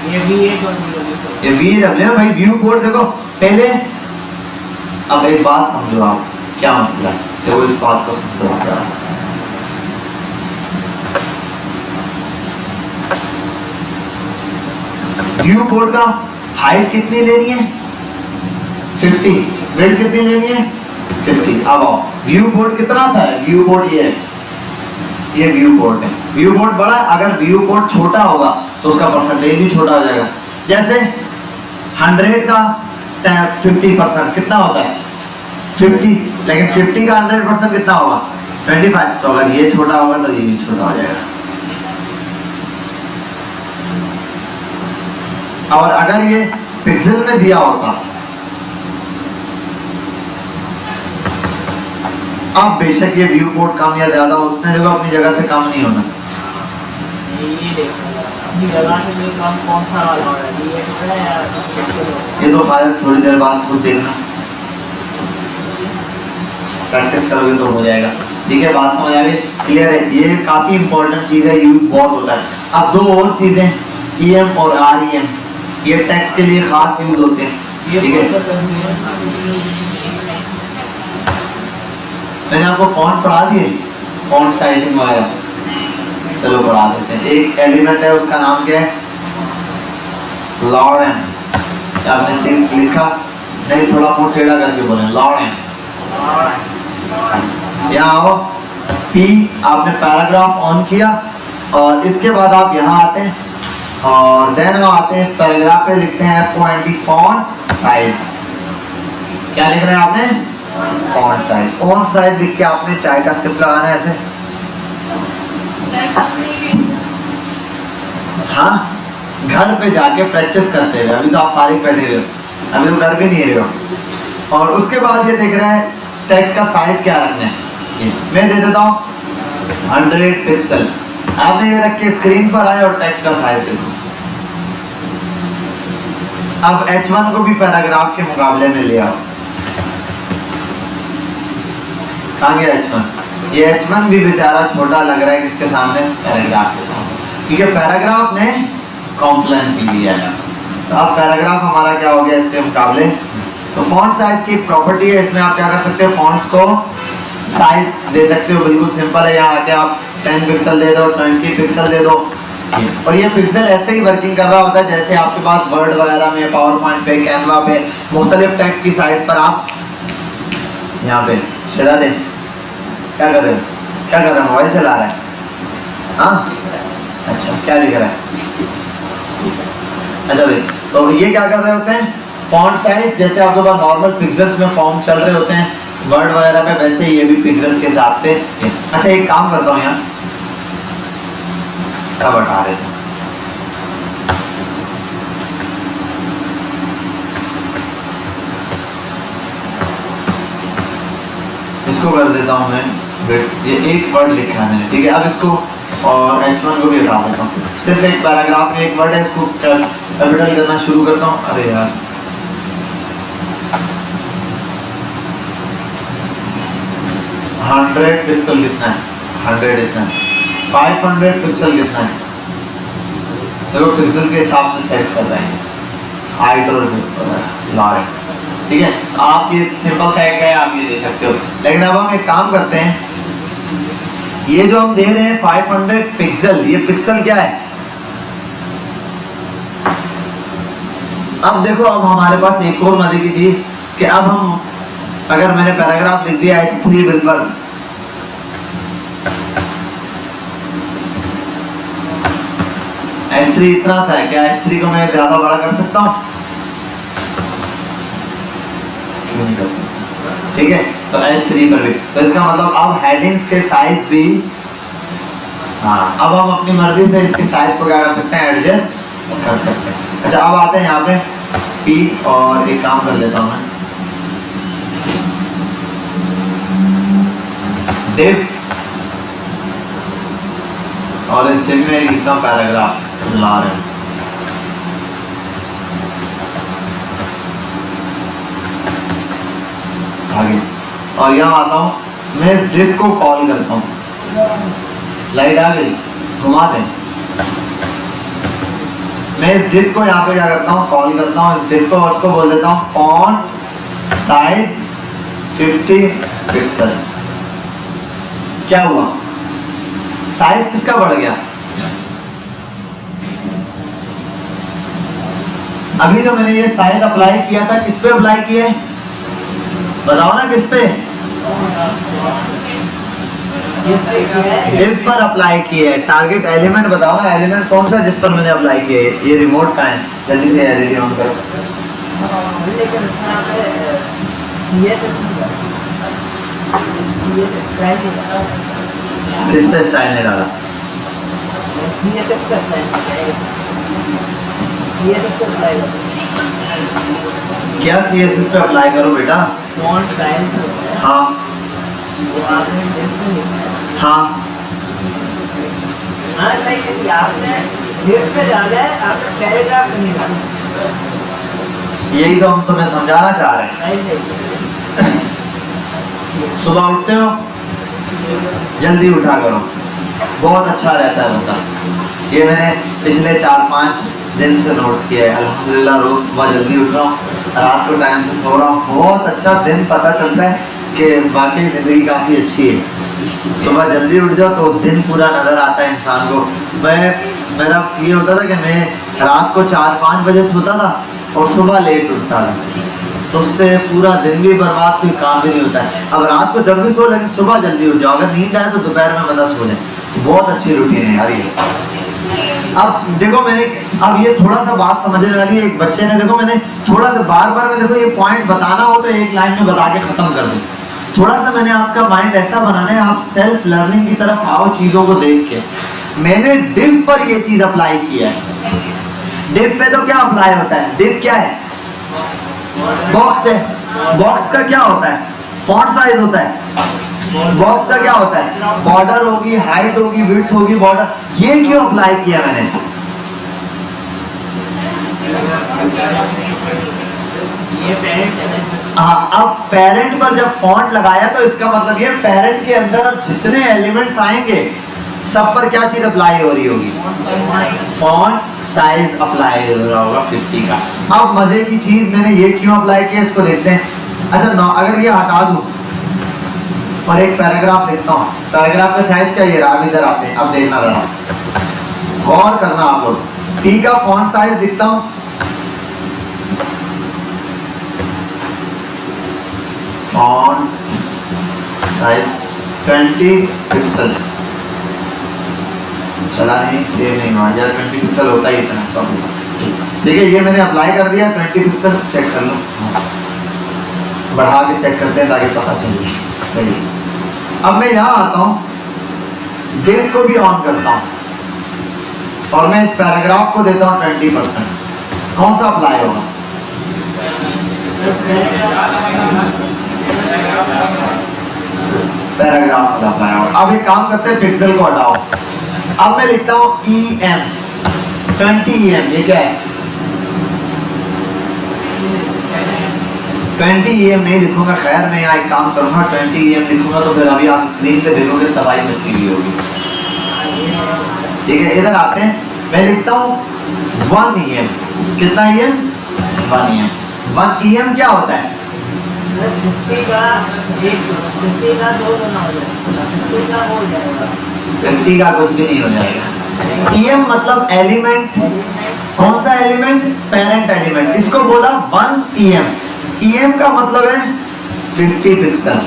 ये VH और VW। ये VW भाई, व्यू पोर्ट देखो पहले। अब एक बात समझो आप, क्या मसला है, देखो इस बात को समझो क्या। व्यू पोर्ट का हाइट कितनी लेनी है? 50। वेट कितनी लेनी है? 50। अब आओ, व्यू पोर्ट कितना था? व्यू पोर्ट ये है, ये व्यू पोर्ट है। व्यू पोर्ट बड़ा, अगर व्यू पोर्ट छोटा होगा तो उसका परसेंटेज भी छोटा हो जाएगा। जैसे 100 का 50% कितना होता है? 50। लेकिन 50 का 100% कितना होगा? 25। तो अगर ये छोटा होगा तो ये भी छोटा हो जाएगा। और अगर ये पिक्सल में दिया होता, अब बेशक ये व्यू पोर्ट कम या ज्यादा उसने जगह अपनी जगह से कम नहीं होना। ये देखो अपनी जगह से जो काम कौन सा वाला हो रहा है, VH हो रहा है या पिक्सल हो रहा है? ये तो शायद थोड़ी देर बाद खुद देखना, प्रैक्टिस करोगे तो हो जाएगा। ठीक है, बात समझ आ गई? क्लियर है? ये काफी इंपॉर्टेंट चीज है, यूज बहुत होता है। अब दो और चीजें, EM और REM, ये टेक्स्ट के लिए खास यूज होते हैं। ठीक है, मैंने आपको फॉन्ट पढ़ा दिए, फॉन्ट साइजिंग वगैरह। चलो पढ़ा देते हैं। एक एलिमेंट है, उसका नाम क्या है? लॉरेन। आपने लिखा नहीं, थोड़ा मुंह टेढ़ा करके बोले लॉरेन। यहाँ आओ, P आपने पैराग्राफ ऑन किया और इसके बाद आप यहाँ आते हैं और देन हम आते हैं इस पैराग्राफ पे लिखते हैं फॉन्ट साइज। क्या लिख रहे हैं आपने? Font size. फॉन्ट साइज लिख के आपने चाय का सिप लगाना है ऐसे। हाँ, घर पे जाके प्रैक्टिस करते रहे, अभी तो आप फारिग बैठे रहे हो, अभी तो कर भी नहीं रहे हो। और उसके बाद ये देख रहे हैं टेक्स्ट का साइज क्या रखना है। ये मैं दे देता हूँ 100 पिक्सल। आपने ये रख के स्क्रीन पर आए और टेक्स्ट का साइज देखो। अब H1 को भी पैराग्राफ के मुकाबले में ले आओ। कहाँ गया H1? ये H1 भी बेचारा छोटा लग रहा है किसके सामने? पैराग्राफ के सामने, क्योंकि पैराग्राफ ने कॉम्प्लेंट लिया है। तो अब पैराग्राफ हमारा क्या हो गया इसके मुकाबले? तो फॉन्ट साइज की प्रॉपर्टी है, इसमें आप क्या कर सकते हो? फॉन्ट्स को साइज दे सकते हो, बिल्कुल सिंपल है। यहाँ आके आप 10 पिक्सल दे दो, 20 पिक्सल दे दो, और ये पिक्सल ऐसे ही वर्किंग कर रहा होता है जैसे आपके पास वर्ड वगैरह में, पावर पॉइंट पे, कैनवा पे, मुख्तलिफ टेक्स्ट की साइट पर आप यहाँ पे चला दें। क्या कर रहे हो? क्या कर रहे हो? मोबाइल चला रहा है? हाँ, अच्छा, क्या लिख रहा है? अच्छा भाई, तो ये क्या कर रहे होते हैं? फॉन्ट साइज जैसे आपके पास नॉर्मल पिक्सेल्स में फॉर्म चल रहे होते हैं वर्ड वगैरह पे, वैसे ये भी पिक्सेल्स के हिसाब से। अच्छा, एक काम करता हूँ, यहाँ सब हटा देता हूँ। इसको कर देता हूँ मैं, ये एक वर्ड लिखा है मैंने, ठीक है। अब इसको और H1 को भी हटा देता हूँ। सिर्फ एक पैराग्राफ में एक वर्ड है, इसको कैपिटल करना शुरू करता हूँ। अरे यार, $100 पिक्सल कितना है? 100 इतना है। 500 पिक्सल कितना है? देखो पिक्सल के हिसाब से सेट कर रहे हैं, हाइट और लॉन्ग, ठीक है। आप ये सिंपल सा है, आप ये दे सकते हो। लेकिन अब हम एक काम करते हैं, ये जो हम दे रहे हैं 500 पिक्सल, ये पिक्सल क्या है? अब देखो, अब हमारे पास एक और मजे की चीज कि अब हम, अगर मैंने पैराग्राफ लिख दिया H3 बिल्कुल, H3 इतना सा है, क्या H3 को मैं ज्यादा बड़ा कर सकता हूँ? नहीं कर सकता, ठीक है। तो H3 पर भी, तो इसका मतलब अब हेडिंग्स के साइज भी, हाँ, अब हम अपनी मर्जी से इसके साइज को क्या कर सकते हैं? एडजस्ट कर सकते हैं। अच्छा, अब आते हैं यहाँ पे P, और एक काम कर लेता हूँ मैं, div, और इस div में लिखता हूँ पैराग्राफ ला रहे हैं। आगे, और यहाँ आता हूँ मैं, इस div को कॉल करता हूँ। लाइट आ गई, घुमा दें। मैं इस div को यहाँ पे क्या करता हूँ? कॉल करता हूँ इस div को, और उसको बोल देता हूँ फॉन्ट साइज 50 पिक्सल। क्या हुआ? साइज किसका बढ़ गया? अभी जो मैंने ये साइज अप्लाई किया था, किस पे अप्लाई किया है? बताओ ना, किस पे? div पर अप्लाई किया है। टारगेट एलिमेंट बताओ ना, एलिमेंट कौन सा जिस पर मैंने अप्लाई किया है? ये रिमोट का है, जल्दी से एलईडी ऑन करो। किस पे स्टाइल ने डाला? क्या CSS पे अप्लाई करो बेटा? फॉन्ट साइज, हाँ वो आपने हाँ, हाँ सही है। आपने div पे डाला है, आपने पैराग्राफ नहीं डाला। यही तो हम तुम्हें समझाना चाह रहे हैं। सही सही। सुबह उठते हो, जल्दी उठा करो, बहुत अच्छा रहता है बता। ये मैंने पिछले 4-5 दिन से नोट किया है। अल्हम्दुलिल्लाह रोज सुबह जल्दी उठ रहा हूँ, रात को टाइम से सो रहा हूँ, बहुत अच्छा दिन पता चलता है कि वाकई ज़िंदगी काफ़ी अच्छी है। सुबह जल्दी उठ जाओ तो दिन पूरा नज़र आता है इंसान को। मेरा ये होता था कि मैं रात को 4-5 बजे सोता था और सुबह लेट उठता था। तो उससे पूरा दिन भी बर्बाद, कोई काम भी नहीं होता है। अब रात को जब भी सो, लेकिन सुबह जल्दी उठ जाओ, अगर नींद आए तो दोपहर में बंदा सो जाए। बहुत अच्छी रूटीन है यार ये। अब देखो मैंने, अब ये थोड़ा सा बात समझने वाली है। एक बच्चे ने, देखो मैंने थोड़ा सा बार बार में, देखो ये पॉइंट बताना हो तो एक लाइन में बता के खत्म कर दूं। थोड़ा सा मैंने आपका माइंड ऐसा बनाना है, आप सेल्फ लर्निंग की तरफ आओ चीजों को देख के। मैंने डिव पर ये चीज अप्लाई किया है। डिव पे तो क्या अप्लाई होता है? डिव क्या है? बॉक्स है। बॉक्स का क्या होता है? फॉन्ट साइज होता है। बॉक्स का क्या होता है? बॉर्डर होगी, हाइट होगी, विड्थ होगी, बॉर्डर। ये क्यों अप्लाई किया मैंने? ये पेरेंट है। हाँ, अब पेरेंट पर जब फॉन्ट लगाया तो इसका मतलब ये पेरेंट के अंदर अब जितने एलिमेंट्स आएंगे सब पर क्या चीज अप्लाई हो रही होगी? फॉन्ट साइज अप्लाई हो रहा होगा 50 का। अब मजे की चीज, मैंने ये क्यों अप्लाई किया इसको देखते हैं। अच्छा अगर ये हटा दूं और एक पैराग्राफ लिखता हूँ, पैराग्राफ का साइज क्या? ये रहा। इधर आते हैं, अब देखना जरा, गौर करना आप लोग। टी का फॉन्ट साइज लिखता हूँ, फॉन्ट साइज 20 पिक्सल। चला नहीं, सेव नहीं हुआ यार, 20 पिक्सल होता ही इतना सब। ठीक है, ये मैंने अप्लाई कर दिया। 20 पिक्सल चेक कर लो, बढ़ा के चेक करते हैं ताकि पता चले। सही। अब मैं यहाँ आता हूँ, डिव को भी ऑन करता हूँ और मैं इस पैराग्राफ को देता हूँ 20%। कौन सा अप्लाई होगा? पैराग्राफ का अप्लाई होगा। अब एक काम करते हैं, पिक्सल को हटाओ। अब मैं लिखता हूँ EM 20 EM। ये क्या है? 20 EM नहीं लिखूंगा, खैर मैं यहाँ एक काम करूंगा, 20 EM लिखूंगा तो फिर अभी आप स्क्रीन पे देखोगे तबाही मची हुई होगी। ठीक है, इधर आते हैं, मैं लिखता हूँ 1 EM। कितना EM? 1 EM। 1 EM क्या होता है? 50 का 2 होना हो जाएगा, 50 का हो जाएगा, 50 का कुछ भी नहीं हो जाएगा। EM मतलब एलिमेंट। कौन सा एलिमेंट? Parent element. इसको बोला 1 EM। EM का मतलब है 50 पिक्सल।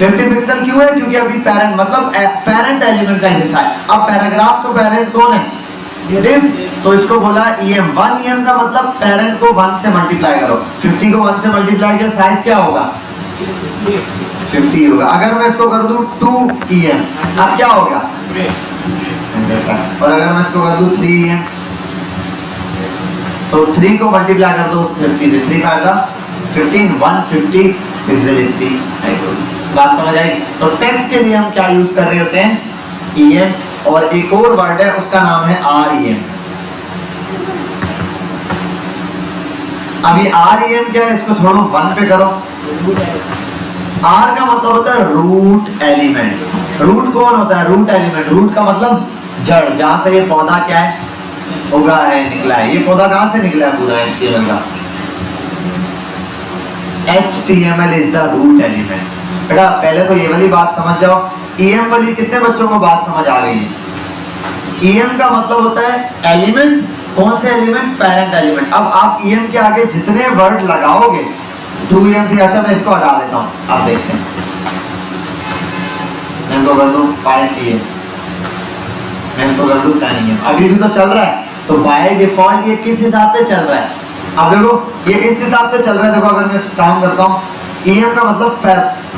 50 पिक्सल क्यों है? क्योंकि अभी पेरेंट मतलब पेरेंट एलिमेंट का हिस्सा है। अब पैराग्राफ का पेरेंट कौन है? डिव। तो इसको बोला EM। 1 EM का मतलब पेरेंट को 1 से मल्टीप्लाई करो। 50 को 1 से मल्टीप्लाई किया, साइज क्या होगा? 50 होगा। अगर मैं इसको कर दूं 2 EM, अब क्या होगा? और अगर मैं इसको कर दूं 3 EM, तो 3 को मल्टीप्लाई कर दो 50 से, 3 फायदा 15, 150 पिक्सल इसकी। बात समझ आई? तो टेक्स्ट के लिए हम क्या यूज कर रहे होते हैं? EM। और एक और वर्ड है, उसका नाम है REM। अभी REM क्या है? इसको छोड़ो, 1 पे करो। R का मतलब होता है रूट एलिमेंट। रूट कौन होता है? Root element. रूट का मतलब जड़, जहां से ये पौधा क्या है? उगा है, निकला है। ये पौधा कहां से निकला है? पूरा HTML का। HTML is the root element. बेटा पहले तो ये वाली बात समझ जाओ। EM वाली कितने बच्चों को बात समझ आ गई है? EM का मतलब होता है एलिमेंट। कौन से एलिमेंट? Parent element. अब आप EM के आगे जितने वर्ड लगाओगे 2 EM थी। अच्छा मैं इसको हटा देता हूँ, आप देखते हैं। मैं इसको कर दूं 5 EM, मैं इसको कर दूं 10 EM। अभी भी तो चल रहा है, तो बाय डिफॉल्ट ये किस हिसाब से चल रहा है? अब देखो ये इस हिसाब से चल रहा है। देखो अगर मैं काम करता हूँ, EM का मतलब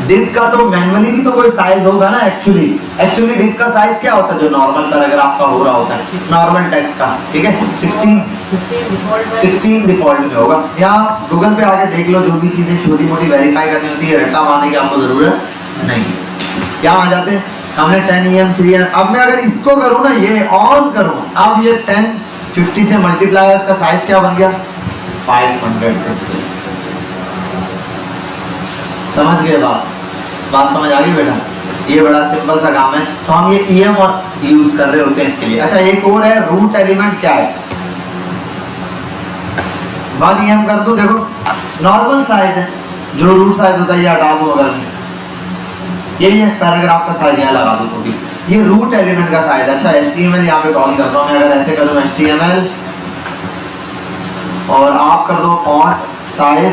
डिव का तो मैनुअली भी तो कोई साइज होगा ना। एक्चुअली डिव का साइज क्या होता है? जो नॉर्मल पैराग्राफ का हो रहा होता है, नॉर्मल टेक्स्ट का। ठीक है, 16 डिफॉल्ट में होगा। यहाँ गूगल पे आके देख लो, जो भी चीजें छोटी मोटी वेरीफाई करनी होती है, रट्टा मारने की आपको जरूरत नहीं। क्या आ जाते हैं? हमने 10 EM 3 EM। अब मैं अगर इसको करूँ ना, ये ऑन करूँ, अब ये 10 50 से मल्टीप्लाई है, उसका साइज क्या बन गया? 500 पिक्सल। समझ गए बात समझ आ गई बेटा? ये बड़ा सिंपल सा काम है। तो हम ये EM और यूज कर रहे होते हैं इसके लिए। अच्छा एक और है, रूट एलिमेंट क्या है? 1 EM कर दूं, देखो नॉर्मल साइज है, जो रूट साइज होता है ये हटा दूं। अगर यही है पैराग्राफ का साइज, यहाँ लगा दूं तो भी ये रूट एलिमेंट का साइज। अच्छा HTML यहाँ पे कॉल करता हूँ मैं। अगर ऐसे करूँ HTML और आप कर दो फॉन्ट साइज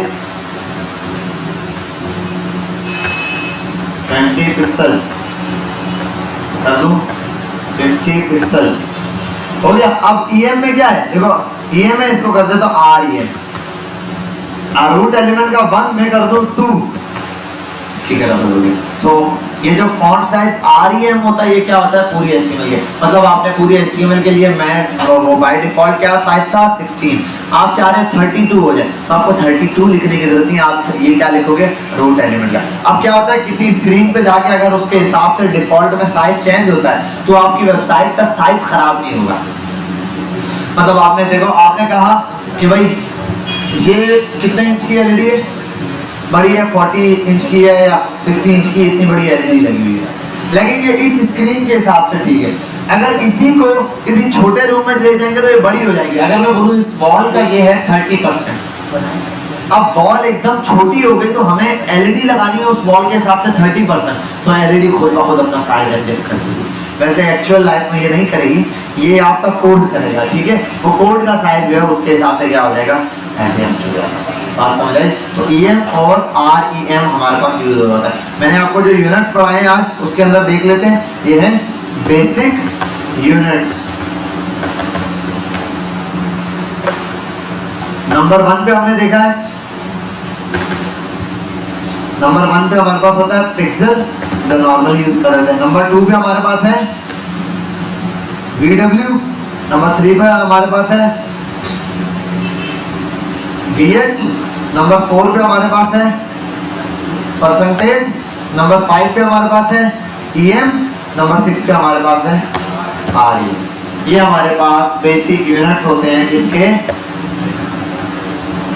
20 पिक्सल, कर दूं 50 पिक्सल, हो गया। अब EM में क्या है, देखो EM में इसको कर देता हूँ REM, और रूट एलिमेंट का 1 में कर दूं 2, इसकी क्या करोगे। तो ये जो फॉन्ट साइज REM होता है, ये क्या होता है, पूरी HTML के, मतलब आपने पूरी HTML के लिए मैं वो बाय डिफॉल्ट क्या साइज था 16, आप चाह रहे हैं 32 हो जाए, तो आपको 32 लिखने की जरूरत नहीं, आप ये क्या लिखोगे, रूट एलिमेंट का। अब क्या होता है, किसी स्क्रीन पे जाके अगर उसके हिसाब से डिफॉल्ट में साइज चेंज होता है, तो आपकी वेबसाइट का साइज खराब नहीं होगा। मतलब आपने देखो, आपने कहा कि भाई ये कितने इंच की एलईडी है, बड़ी है, 40 इंच की है या 60 इंच की, इतनी बड़ी एलईडी लगी हुई है, लेकिन ये इस स्क्रीन के हिसाब से ठीक है। अगर इसी को किसी छोटे रूम में ले जाएंगे तो ये बड़ी हो जाएगी। अगर मैं बोलूँ इस वॉल का ये है 30%, अब वॉल एकदम छोटी हो गई तो हमें एलईडी लगानी है उस वॉल के हिसाब से 30%, तो एलईडी खुद ब खुद अपना साइज एडजस्ट कर देगी। वैसे एक्चुअल लाइफ में ये नहीं करेगी, ये आपका कोड करेगा, ठीक है, वो कोड का साइज जो है उसके हिसाब से क्या हो जाएगा, एडजस्ट हो जाएगा। बात समझ आई। तो EM और REM हमारे पास यूज हो रहा है। मैंने आपको जो यूनिट्स पढ़ाए हैं आज, उसके अंदर देख लेते हैं, ये है बेसिक यूनिट्स। नंबर 1 पे हमने देखा है, नंबर 1 पे हमारे पास होता है पिक्सल, जो नॉर्मली यूज कर रहे थे। नंबर 2 पे हमारे पास है VW, नंबर 3 पे हमारे पास है VH, नंबर 4 पे हमारे पास है परसेंटेज, नंबर 5 पे हमारे पास है EM, नंबर 6 पे हमारे पास है REM। ये हमारे पास बेसिक यूनिट्स होते हैं इसके।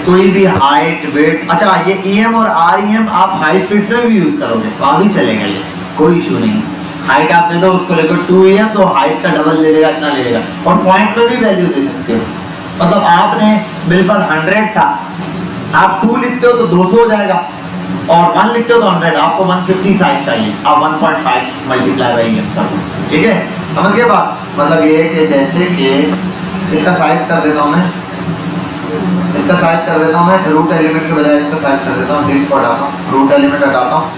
कोई भी हाइट वेट, अच्छा ये EM और REM आप हाइट वेट में भी यूज करोगे तो भी चलेगा, ये कोई इशू नहीं। हाइट आप दे दो उसको लेकर 2EM, तो हाइट का डबल ले लेगा, इतना ले लेगा। और पॉइंट में भी वैल्यू दे सकते हो, मतलब आपने बिल पर 100 था, आप 2 लिखते हो तो 200 हो जाएगा, और 1 लिखते हो तो 100, आपको 150 साइज चाहिए, आप 1.5 मल्टीप्लाई बाई EM कर दो, ठीक है, समझ गए बात। मतलब ये है कि जैसे कि इसका साइज कर देता हूँ मैं, इसका साइज कर देता हूँ मैं, रूट एलिमेंट के बजाय इसका साइज कर देता हूँ, डिफ को हटाता हूँ, रूट एलिमेंट हटाता हूँ,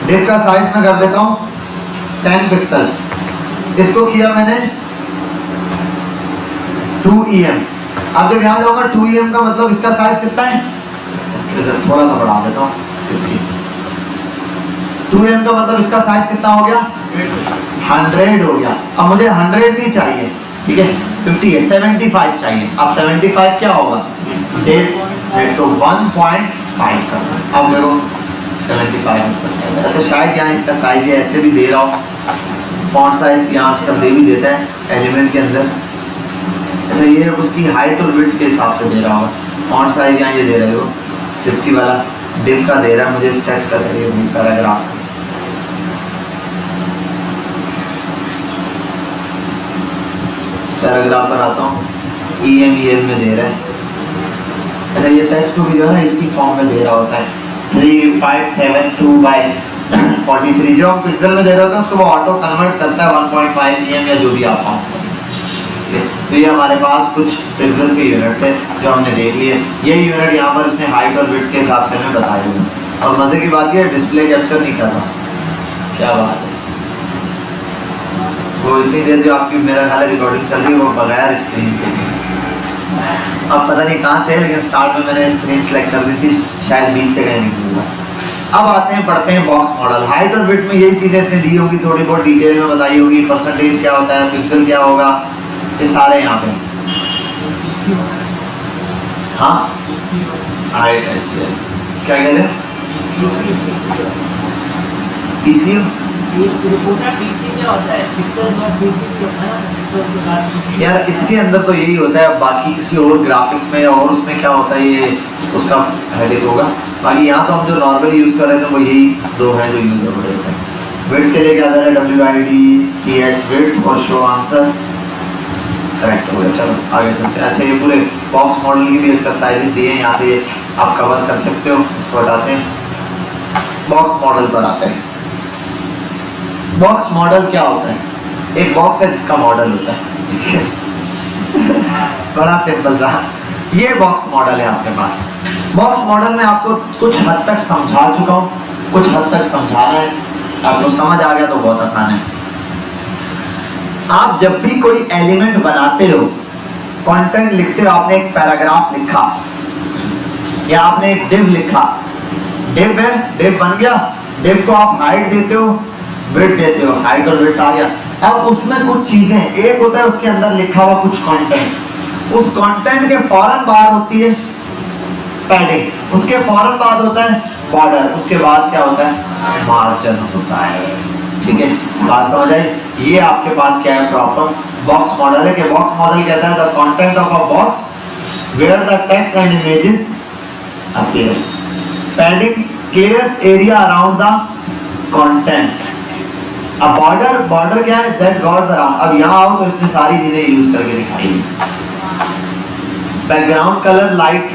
डिफ का साइज में कर देता हूँ 10 पिक्सल। इसको किया मैंने 2EM। अब जब यहाँ जाऊंगा 2EM का मतलब इसका साइज कितना है, थोड़ा सा बढ़ा देता हूँ 50। 2EM का मतलब इसका साइज कितना हो गया, 100 हो गया। अब मुझे 100 नहीं चाहिए, ठीक है, 50 है, 75 चाहिए। अब 75 क्या होगा, तो 1.5 करना। अब देखो 75 इसका साइज। अच्छा शायद यहाँ इसका साइज ऐसे भी दे रहा हूँ, फॉन्ट साइज यहाँ सब दे भी देता है एलिमेंट के अंदर। अच्छा ये उसकी हाइट और विड्थ के हिसाब से दे रहा होगा। फॉन्ट साइज यहाँ ये दे रहे हो 50 वाला, डिफ का दे रहा है मुझे, टेक्स्ट का दे रही है, पैराग्राफ का। पैराग्राफ पर आता हूँ, EM में दे रहा है। अच्छा ये टेक्स्ट को भी जो है ना इसकी फॉर्म में दे रहा होता है 3572/43, जो हम पिक्सल में दे रहे होते हैं उसको वो ऑटो कन्वर्ट करता है 1.5 EM या जो भी आप पास करें। तो ये हमारे पास कुछ पिक्सेल्स के यूनिट थे जो हमने देख लिए। ये यूनिट यहाँ पर इसने हाइट और विड्थ के हिसाब से हमें बताए हुए। और मजे की बात ये डिस्प्ले कैप्चर नहीं कर रहा, क्या बात है। वो इतनी देर जो आपकी मेरा ख्याल रिकॉर्डिंग चल रही है वो बगैर स्क्रीन के, अब पता नहीं कहाँ से, लेकिन स्टार्ट में मैंने स्क्रीन सेलेक्ट कर दी थी, शायद बीच से कहीं नहीं होगा। अब आते हैं, पढ़ते हैं बॉक्स मॉडल। हाइट और विड्थ में यही चीज़ें इसने दी होगी, थोड़ी बहुत डिटेल में बताई होगी, परसेंटेज क्या होता है, पिक्सल क्या होगा, ये सारे यहाँ पे। हाँ हाइट क्या कह रहे हैं, PCU यार इसके अंदर तो यही होता है, बाकी किसी और ग्राफिक्स में और उसमें क्या होता है ये उसका हेडेक होगा। बाकी यहाँ तो हम जो नॉर्मली यूज़ कर रहे थे वो यही दो हैं जो यूज हो रहे थे। वेट के लिए क्या है, WID TH वेट और शो आंसर, करेक्ट हो गया। चलो आगे चलते हैं। अच्छा ये पूरे बॉक्स मॉडल की भी एक्सरसाइजेज दिए हैं, यहाँ से आप कवर कर सकते हो। इसको हटाते हैं, बॉक्स मॉडल पर आते हैं। बॉक्स मॉडल क्या होता है, एक बॉक्स है जिसका मॉडल होता है, ठीक है। बड़ा सिंपल सा ये बॉक्स मॉडल है आपके पास। बॉक्स मॉडल में आपको कुछ हद तक समझा चुका हूँ, कुछ हद तक समझाना है, आपको समझ आ गया तो बहुत आसान है। आप जब भी कोई एलिमेंट बनाते हो, कंटेंट लिखते हो, आपने एक पैराग्राफ लिखा या आपने एक डिव लिखा, डिव है, डिव बन गया, डिव को आप हाइट देते हो, विड्थ देते हो, हाइट और विड्थ आ गया। अब उसमें कुछ चीजें, एक होता है उसके अंदर लिखा हुआ कुछ कंटेंट, उस कंटेंट के फौरन बाहर होती है पैडिंग, उसके फौरन बाद होता है बॉर्डर, उसके बाद क्या होता है मार्जिन होता है। ठीक है, बात समझ आई? ये आपके पास क्या है, प्रॉपर बॉक्स मॉडल है। कि बॉक्स मॉडल कहता है the content of a box where the text and images appears, padding clears area around the content. अब बॉर्डर, बॉर्डर क्या है, दैट गॉज अराउंड। अब यहाँ आओ तो इसने सारी चीजें यूज करके दिखाई। बैकग्राउंड कलर लाइट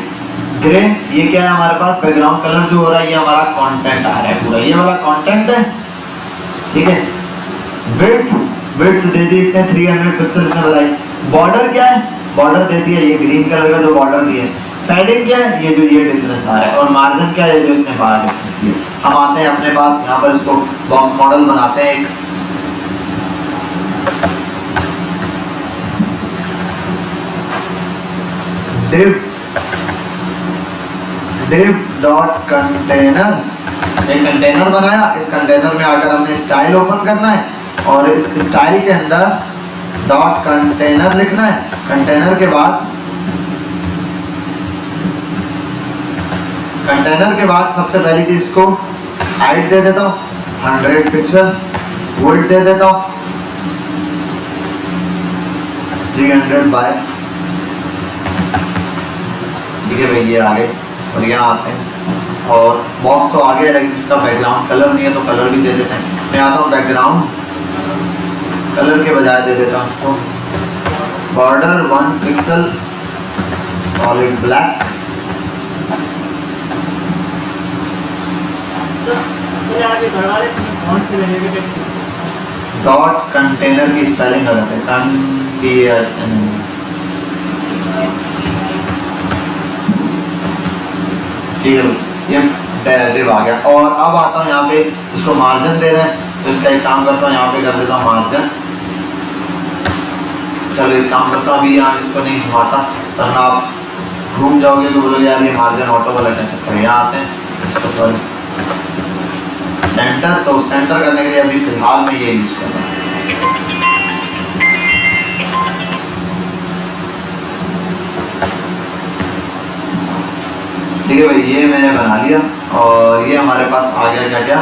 ग्रे, ये क्या है हमारे पास, बैकग्राउंड कलर जो हो रहा है ये हमारा कंटेंट आ रहा है पूरा, ये वाला कंटेंट है। ठीक है, विड्थ, विड्थ दे दी इसने 300 पिक्सल ने बताई। बॉर्डर क्या है, बॉर्डर दे दिया ये ग्रीन कलर का जो बॉर्डर दिया। पैडिंग क्या है, ये जो ये डिस्टेंस आ रहा है। और मार्जिन क्या है, जो इसने बाहर डिस्टेंस दिया। हम आते हैं अपने पास यहाँ पर, इसको बॉक्स मॉडल बनाते हैं एक। div डॉट कंटेनर, एक कंटेनर बनाया, इस कंटेनर में आकर हमने स्टाइल ओपन करना है और इस स्टाइल के अंदर डॉट कंटेनर लिखना है। कंटेनर के बाद सबसे पहली चीज इसको हाइट दे देता हूँ 100 पिक्सल, विड्थ दे देता हूँ 300 बाय, ठीक है भाई, ये आगे। और यहाँ आते हैं और बॉक्स तो आगे है लेकिन इसका बैकग्राउंड कलर नहीं है तो कलर भी दे देते हैं। मैं आता हूँ बैकग्राउंड कलर के बजाय दे देता हूँ इसको border 1 pixel solid black. Dot container की स्पेलिंग गलत है, ठीक है, ये डेरिवेटिव आ गया। और अब आता हूँ यहाँ पे, इसको मार्जिन दे रहे हैं तो इसका एक काम करता हूँ, यहाँ पे कर देता हूँ मार्जिन। चलो एक काम करता हूँ, अभी यहाँ इसको नहीं घुमाता वरना आप घूम जाओगे तो बोलोगे यार ये मार्जिन ऑटो वाला कैसे करें। यहाँ आते हैं इसको, सॉरी सेंटर, तो सेंटर करने के लिए अभी फिलहाल मैं ये यूज कर रहा हूँ। ठीक है भाई, ये मैंने बना लिया और ये हमारे पास आ गया क्या क्या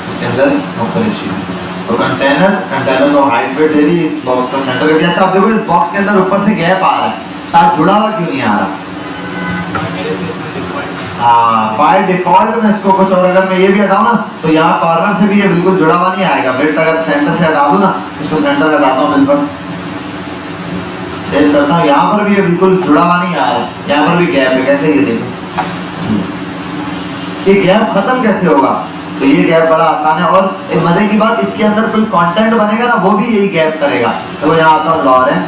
इसके अंदर मुख्तलिफ चीज़ें। तो कंटेनर को हाइट वेट दे दी, इस बॉक्स का सेंटर कर दिया। अच्छा आप देखो इस बॉक्स के अंदर ऊपर से गैप आ रहा है, साथ जुड़ा हुआ क्यों नहीं आ रहा? हाँ, बाय डिफॉल्ट में इसको कुछ, और अगर मैं ये भी हटाऊँ ना तो यहाँ कॉर्नर से भी ये बिल्कुल जुड़ा हुआ नहीं आएगा। वेट अगर सेंटर से हटा दूँ ना, इसको सेंटर हटाता हूँ बिल्कुल, सेव करता हूँ, यहाँ पर भी ये बिल्कुल जुड़ा हुआ नहीं आ रहा है, यहाँ पर भी गैप है। कैसे, ये देखो ये गैप खत्म कैसे होगा? तो ये गैप बड़ा आसान है। और मजे की बात, इसके अंदर कोई कंटेंट बनेगा ना वो भी यही गैप करेगा। तो यहाँ आता हूँ लॉर है,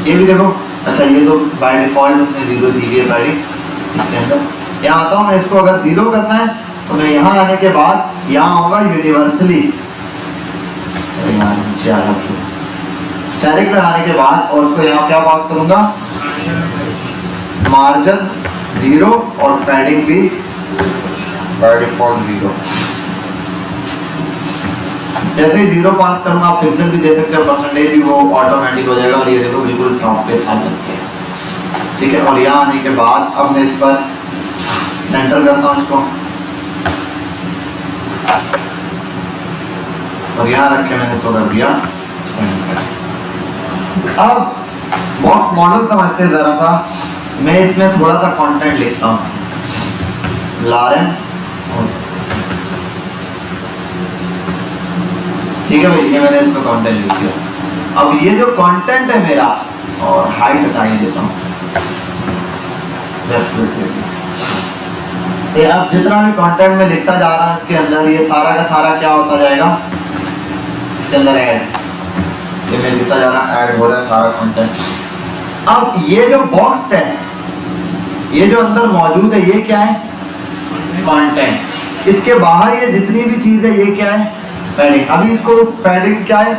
ये भी देखो। अच्छा ये तो बाय डिफॉल्ट उसने 0 दी है पहले इसके अंदर। यहाँ आता हूँ मैं, इसको अगर 0 करना है तो मैं यहाँ आने के बाद यहाँ होगा यूनिवर्सली, नीचे आ रहा स्टैटिक लगाने के बाद, और उसको यहाँ क्या पास करूंगा, मार्जिन 0 और पैडिंग भी बाय डिफॉल्ट 0। जैसे ही 0 पास करूंगा, आप पिक्सल भी दे सकते हो, परसेंटेज भी, वो ऑटोमेटिक हो जाएगा। और ये देखो बिल्कुल टॉप पे साथ है, ठीक है। और यहाँ आने के बाद अब मैं इस पर सेंटर करता हूँ इसको, और यहाँ रख के मैंने इसको कर दिया सेंटर। अब बॉक्स मॉडल समझते जरा सा, मैं इसमें थोड़ा सा कंटेंट लिखता हूँ लारेन, ठीक है भाई, ये मैंने इसको कंटेंट लिख दिया। अब ये जो कंटेंट है मेरा, और हाइट हटा ही देता हूँ, ये अब जितना भी कंटेंट में लिखता जा रहा हूँ इसके अंदर, ये सारा का सारा क्या होता जाएगा इसके अंदर ऐड। ये मैं लिखता जा रहा, ऐड हो रहा है सारा कंटेंट। अब ये जो बॉक्स है, ये जो अंदर मौजूद है, ये क्या है? कंटेंट। इसके बाहर ये जितनी भी चीज है, ये क्या है? पैडिंग। अभी इसको पैडिंग क्या है?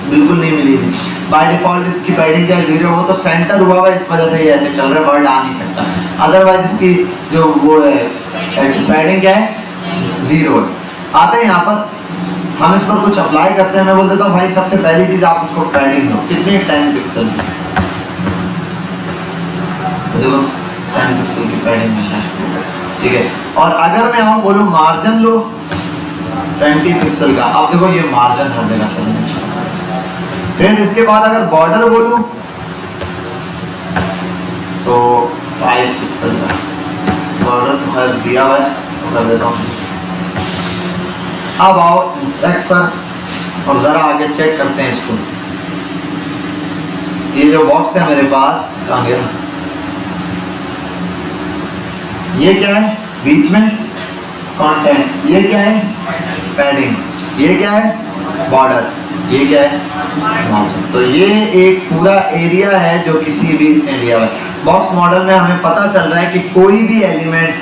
बिल्कुल नहीं मिलेगी। बाय डिफॉल्ट इसकी पैडिंग क्या है? 0। वो तो सेंटर हुआ है, इस वजह से ये ऐसे चल रहा है, वर्ड आ नहीं सकता। अदरवाइज इसकी जो वो है पैडिंग क्या है? 0 है। आते हैं यहाँ पर, हम इस पर कुछ अप्लाई करते हैं। मैं बोल देता हूँ भाई सबसे पहली चीज आप इसको पैडिंग दो। कितनी? 10 पिक्सल। देखो 10 पिक्सल की पैडिंग मिलना है, ठीक है। और अगर मैं आऊँ बोलूँ मार्जिन लो 20 पिक्सल का, अब देखो ये मार्जिन हर जगह से। फिर इसके बाद अगर बॉर्डर बोलूँ तो 5 पिक्सल का बॉर्डर तो खैर दिया हुआ है, इसको कर देता हूँ। अब आओ इंस्पेक्ट पर और जरा आगे चेक करते हैं इसको। ये जो बॉक्स है मेरे पास, कहाँ गया? ये क्या है? बीच में कंटेंट। ये क्या है? पैडिंग। ये क्या है? बॉर्डर। ये क्या है? मार्जिन। तो ये एक पूरा एरिया है जो किसी भी इसने लिया है। बॉक्स मॉडल में हमें पता चल रहा है कि कोई भी एलिमेंट,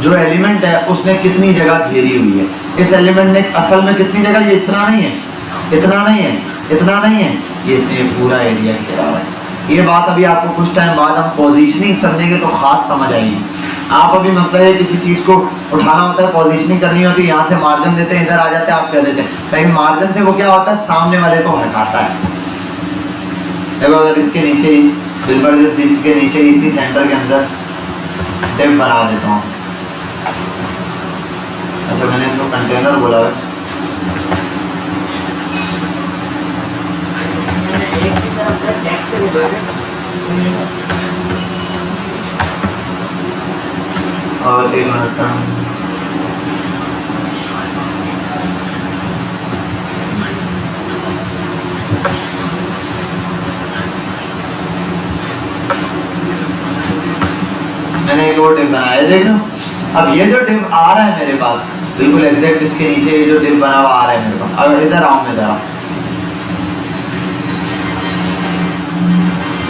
जो एलिमेंट है उसने कितनी जगह घेरी हुई है। इस एलिमेंट ने असल में कितनी जगह, ये इतना नहीं है, इतना नहीं है, इतना नहीं है, ये इसने पूरा एरिया घेरा हुआ है। ये बात अभी आपको कुछ टाइम बाद हम पोजीशनिंग समझेंगे तो खास समझ आएगी। आप अभी मसला है किसी चीज को उठाना होता है, पोजीशनिंग करनी होती है, यहाँ से मार्जिन देते हैं, इधर आ जाते हैं, आप कह देते हैं, लेकिन मार्जिन से वो क्या होता है? सामने वाले को हटाता है। देखो अगर इसके नीचे ही बिल्कुल इसके नीचे इसी सेंटर के अंदर डिव बना देता हूँ। अच्छा मैंने इसको कंटेनर बोला है। एक की तरफ से टेक्स्ट भी दे और 1 मिनट का मैंने एक और डिव बनाया, देख लो। अब ये जो डिव आ रहा है मेरे पास बिल्कुल एग्जैक्ट इसके नीचे ये जो डिव बना हुआ आ रहा है मेरे पास। अब इधर आऊं मैं जरा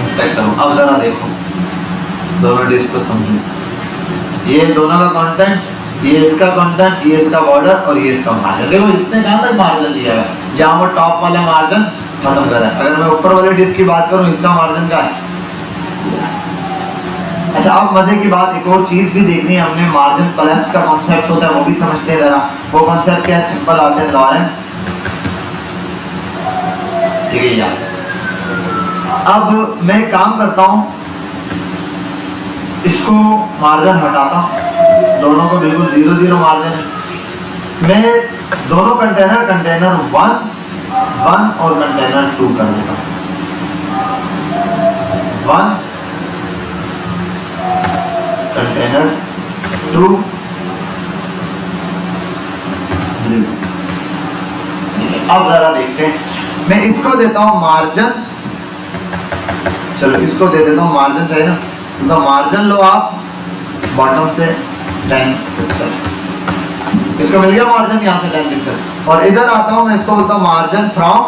इंस्पेक्ट करूं, अब जरा देखो दोनों डिव्स को समझो। ये दोनों का कंटेंट, ये इसका कंटेंट, ये इसका बॉर्डर और ये इसका मार्जिन। देखो इसने कहां तक मार्जिन दिया है? जहां वो टॉप वाला मार्जिन खत्म कर रहा है। अगर मैं ऊपर वाले डिव की बात करूं, इसका मार्जिन क्या है? अच्छा अब मजे की बात एक और चीज भी देखनी है हमने। मार्जिन कोलैप्स का कॉन्सेप्ट होता है, वो भी समझते हैं जरा। वो कॉन्सेप्ट क्या है? सिंपल आते हैं लॉरेंट, ठीक है यार। अब मैं काम करता हूं, इसको मार्जिन हटाता हूं, दोनों को बिल्कुल 0-0 मार्जिन है। मैं दोनों कंटेनर 1 और कंटेनर 2 कर देता हूं। 1 कंटेनर 2 ब्लू। अब जरा देखते हैं, मैं इसको देता हूं मार्जिन, चलो इसको दे देता हूं मार्जिन, सही ना? तो मार्जिन लो आप बॉटम से 10 पिक्सल, इसको मिल गया मार्जिन यहाँ से 10 पिक्सल। और इधर आता हूं मैं, इसको बोलता हूं मार्जिन फ्रॉम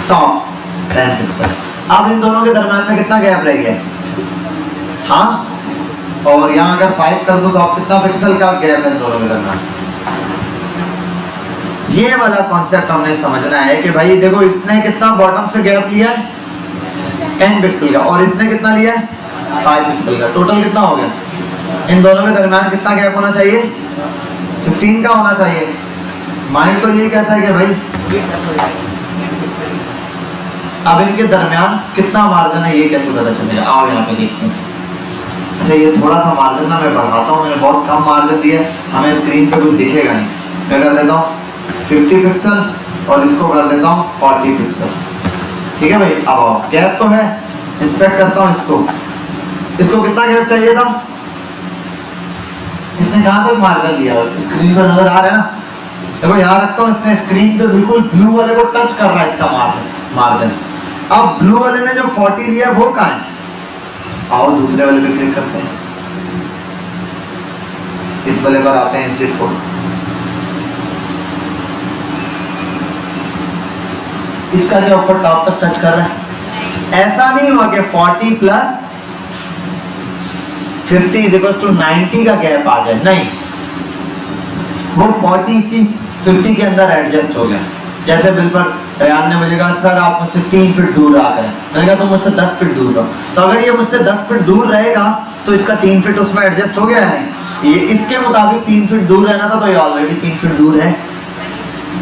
टॉप 10 पिक्सल। अब इन दोनों के दरम्यान में कितना गैप रह गया? हाँ, और यहाँ अगर 5 कर दो तो आप कितना पिक्सल का गैप है इन दोनों के दरम्यान? ये वाला कॉन्सेप्ट हमने समझना है कि भाई देखो इसने कितना बॉटम से गैप लिया है? 10 पिक्सल का, और इसने कितना लिया है? 5 पिक्सल का। टोटल कितना हो गया? इन दोनों के दरम्यान कितना गैप होना चाहिए? 15 का होना चाहिए। माइंड तो ये कहता है कि भाई अब इनके दरम्यान कितना मार्जिन है ये कैसे पता चलेगा? आओ यहाँ पे देखते हैं। अच्छा ये थोड़ा सा मार्जिन ना मैं बढ़ाता हूँ, मैंने बहुत कम मार्जिन दिया है, हमें स्क्रीन पे कुछ दिखेगा नहीं। मैं कर देता हूँ 50 पिक्सल और इसको कर देता हूँ 40 पिक्सल, ठीक है भाई। अब आओ, गैप तो है, इंस्पेक्ट करता हूँ इसको कितना गैप चाहिए था? इसने कहाँ तक मार्जिन दिया? स्क्रीन पर नजर आ रहा है ना? देखो यहाँ रखता हूँ, इसने स्क्रीन पे बिल्कुल ब्लू वाले को टच कर रहा है इसका मार्जिन। अब ब्लू वाले ने जो 40 लिया वो कहाँ है? आओ दूसरे वाले पे क्लिक करते हैं, इस वाले पर आते हैं, इंस्टेड फोल्ड। इसका क्या ऊपर टॉप तक टच कर रहा है? ऐसा नहीं हुआ कि 40 प्लस 50 इज इक्वल टू 90 का गैप आ जाए, नहीं, वो 40 से 50 के अंदर एडजस्ट हो गया। जैसे बिल्कुल रेहान ने मुझे कहा सर आप मुझसे 3 फीट दूर आ गए, मैंने कहा तुम मुझसे 10 फीट दूर रहो, तो अगर ये मुझसे 10 फीट दूर रहेगा तो इसका 3 फीट उसमें एडजस्ट हो गया है नहीं, ये इसके मुताबिक 3 फीट दूर रहना था तो ये ऑलरेडी 3 फीट दूर है,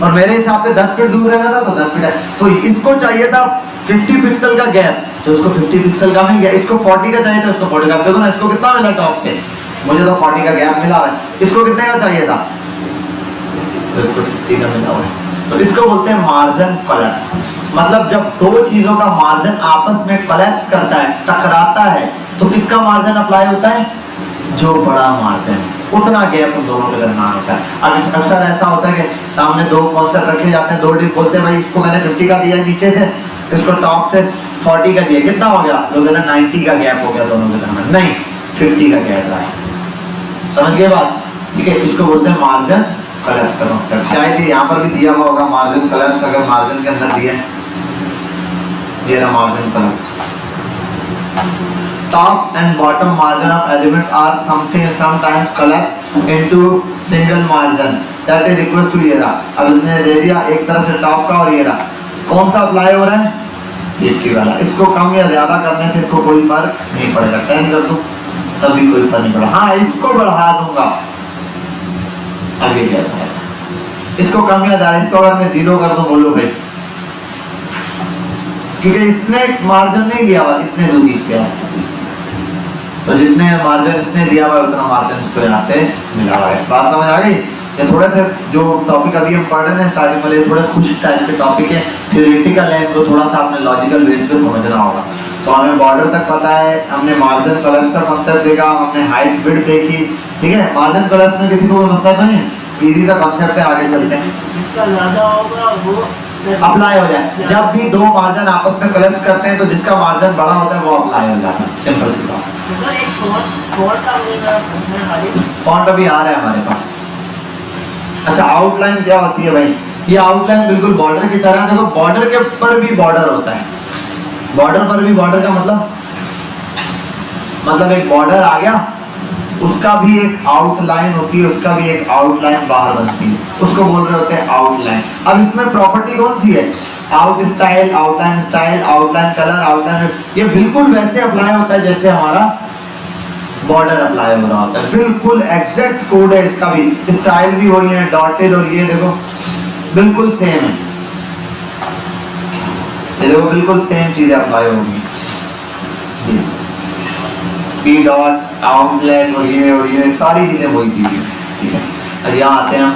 और मेरे हिसाब से 10 फीट दूर रहना था तो 10 फीट है, तो इसको चाहिए था 50 पिक्सल का गैप, तो उसको 50 पिक्सल का मिल गया, इसको 40 का चाहिए था, इसको 40 का। देखो ना इसको कितना मिला टॉप से, मुझे तो 40 का गैप मिला है, इसको कितने का चाहिए था, तो इसको 50 का मिला हुआ है। तो इसको बोलते हैं मार्जिन कोलैप्स। मतलब जब दो चीजों का मार्जिन आपस में कोलैप्स करता है, टकराता है, तो किसका मार्जिन अप्लाई होता है, जो बड़ा मार्जिन, उतना गैप उन दोनों के दरमियान होता है। अब अक्सर ऐसा होता है कि सामने दो कॉन्सेप्ट रखे जाते हैं, दो डिप बोलते हैं भाई इसको मैंने 50 का दिया नीचे से, इसको टॉप से 40 का दिया, कितना हो गया, लोग कहते हैं 90 का गैप हो गया दोनों के दरमियान, नहीं 50 का गैप रहा है। समझ गए बात, ठीक है, इसको बोलते हैं मार्जिन कोलैप्स का कॉन्सेप्ट। शायद यहाँ पर भी दिया हुआ होगा मार्जिन कोलैप्स, अगर मार्जिन के अंदर दिया है, ये रहा margin collapse. Top and bottom margin of elements are sometimes collapsed into single margin that is equal to ये रहा। अब इसने दे दिया एक तरफ से टॉप का और ये रहा, कौन सा अप्लाई हो रहा है, 50 वाला। इसको कम या ज्यादा करने से इसको कोई फर्क नहीं पड़ेगा, 10 कर दूं तभी कोई फर्क नहीं पड़ा, हाँ इसको बढ़ा दूंगा आगे क्या है, इसको कम या ज्यादा, इसको अगर मैं 0 कर दूं बोलो भाई, क्योंकि इसने मार्जिन नहीं दिया हुआ, इसने जो दिया, तो जितने मार्जिन इसने दिया हुआ है उतना मार्जिन इसको यहाँ से मिला हुआ है। बात समझ आ गई? ये थोड़े से जो टॉपिक अभी हम पढ़ रहे हैं स्टार्टिंग वाले थोड़े कुछ टाइप के टॉपिक है, थ्योरेटिकल है, तो थोड़ा सा आपने लॉजिकल बेस पे समझना होगा। तो हमें बॉर्डर तक पता है, हमने मार्जिन कोलैप्स का कॉन्सेप्ट देखा, हमने हाइट विड्थ देखी, ठीक है। मार्जिन कोलैप्स में किसी को कोई मसला तो नहीं, इजी सा कॉन्सेप्ट है, आगे चलते हैं। जिसका ज्यादा होगा वो अप्लाई हो जाए, जब भी दो मार्जिन आपस में कोलैप्स करते हैं तो जिसका मार्जिन बड़ा होता है वो अप्लाई हो जाता है, सिंपल सी बात। सर एक फॉन्ट का मुझे खाली फॉन्ट अभी आ रहा है हमारे पास। अच्छा आउटलाइन क्या होती है भाई, ये आउटलाइन बिल्कुल बॉर्डर की तरह, देखो बॉर्डर के ऊपर भी बॉर्डर होता है, बॉर्डर पर भी बॉर्डर का मतलब एक बॉर्डर आ गया, उसका भी एक आउटलाइन होती है, उसका भी एक आउटलाइन बाहर बनती है, उसको बोल रहे होते हैं आउटलाइन। अब इसमें प्रॉपर्टी कौन सी है, out style, outline colour, outline, ये बिल्कुल वैसे अप्लाई होता है जैसे हमारा बॉर्डर अप्लाई हो रहा होता है, बिल्कुल एग्जैक्ट कोड है इसका भी, स्टाइल भी वही है, डॉटेड, और ये देखो बिल्कुल सेम है, ये देखो बिल्कुल सेम चीजें अप्लाई होंगी, पी डॉट आउटलेट और ये सारी चीजें वही चीजें, ठीक है। अब यहाँ आते हैं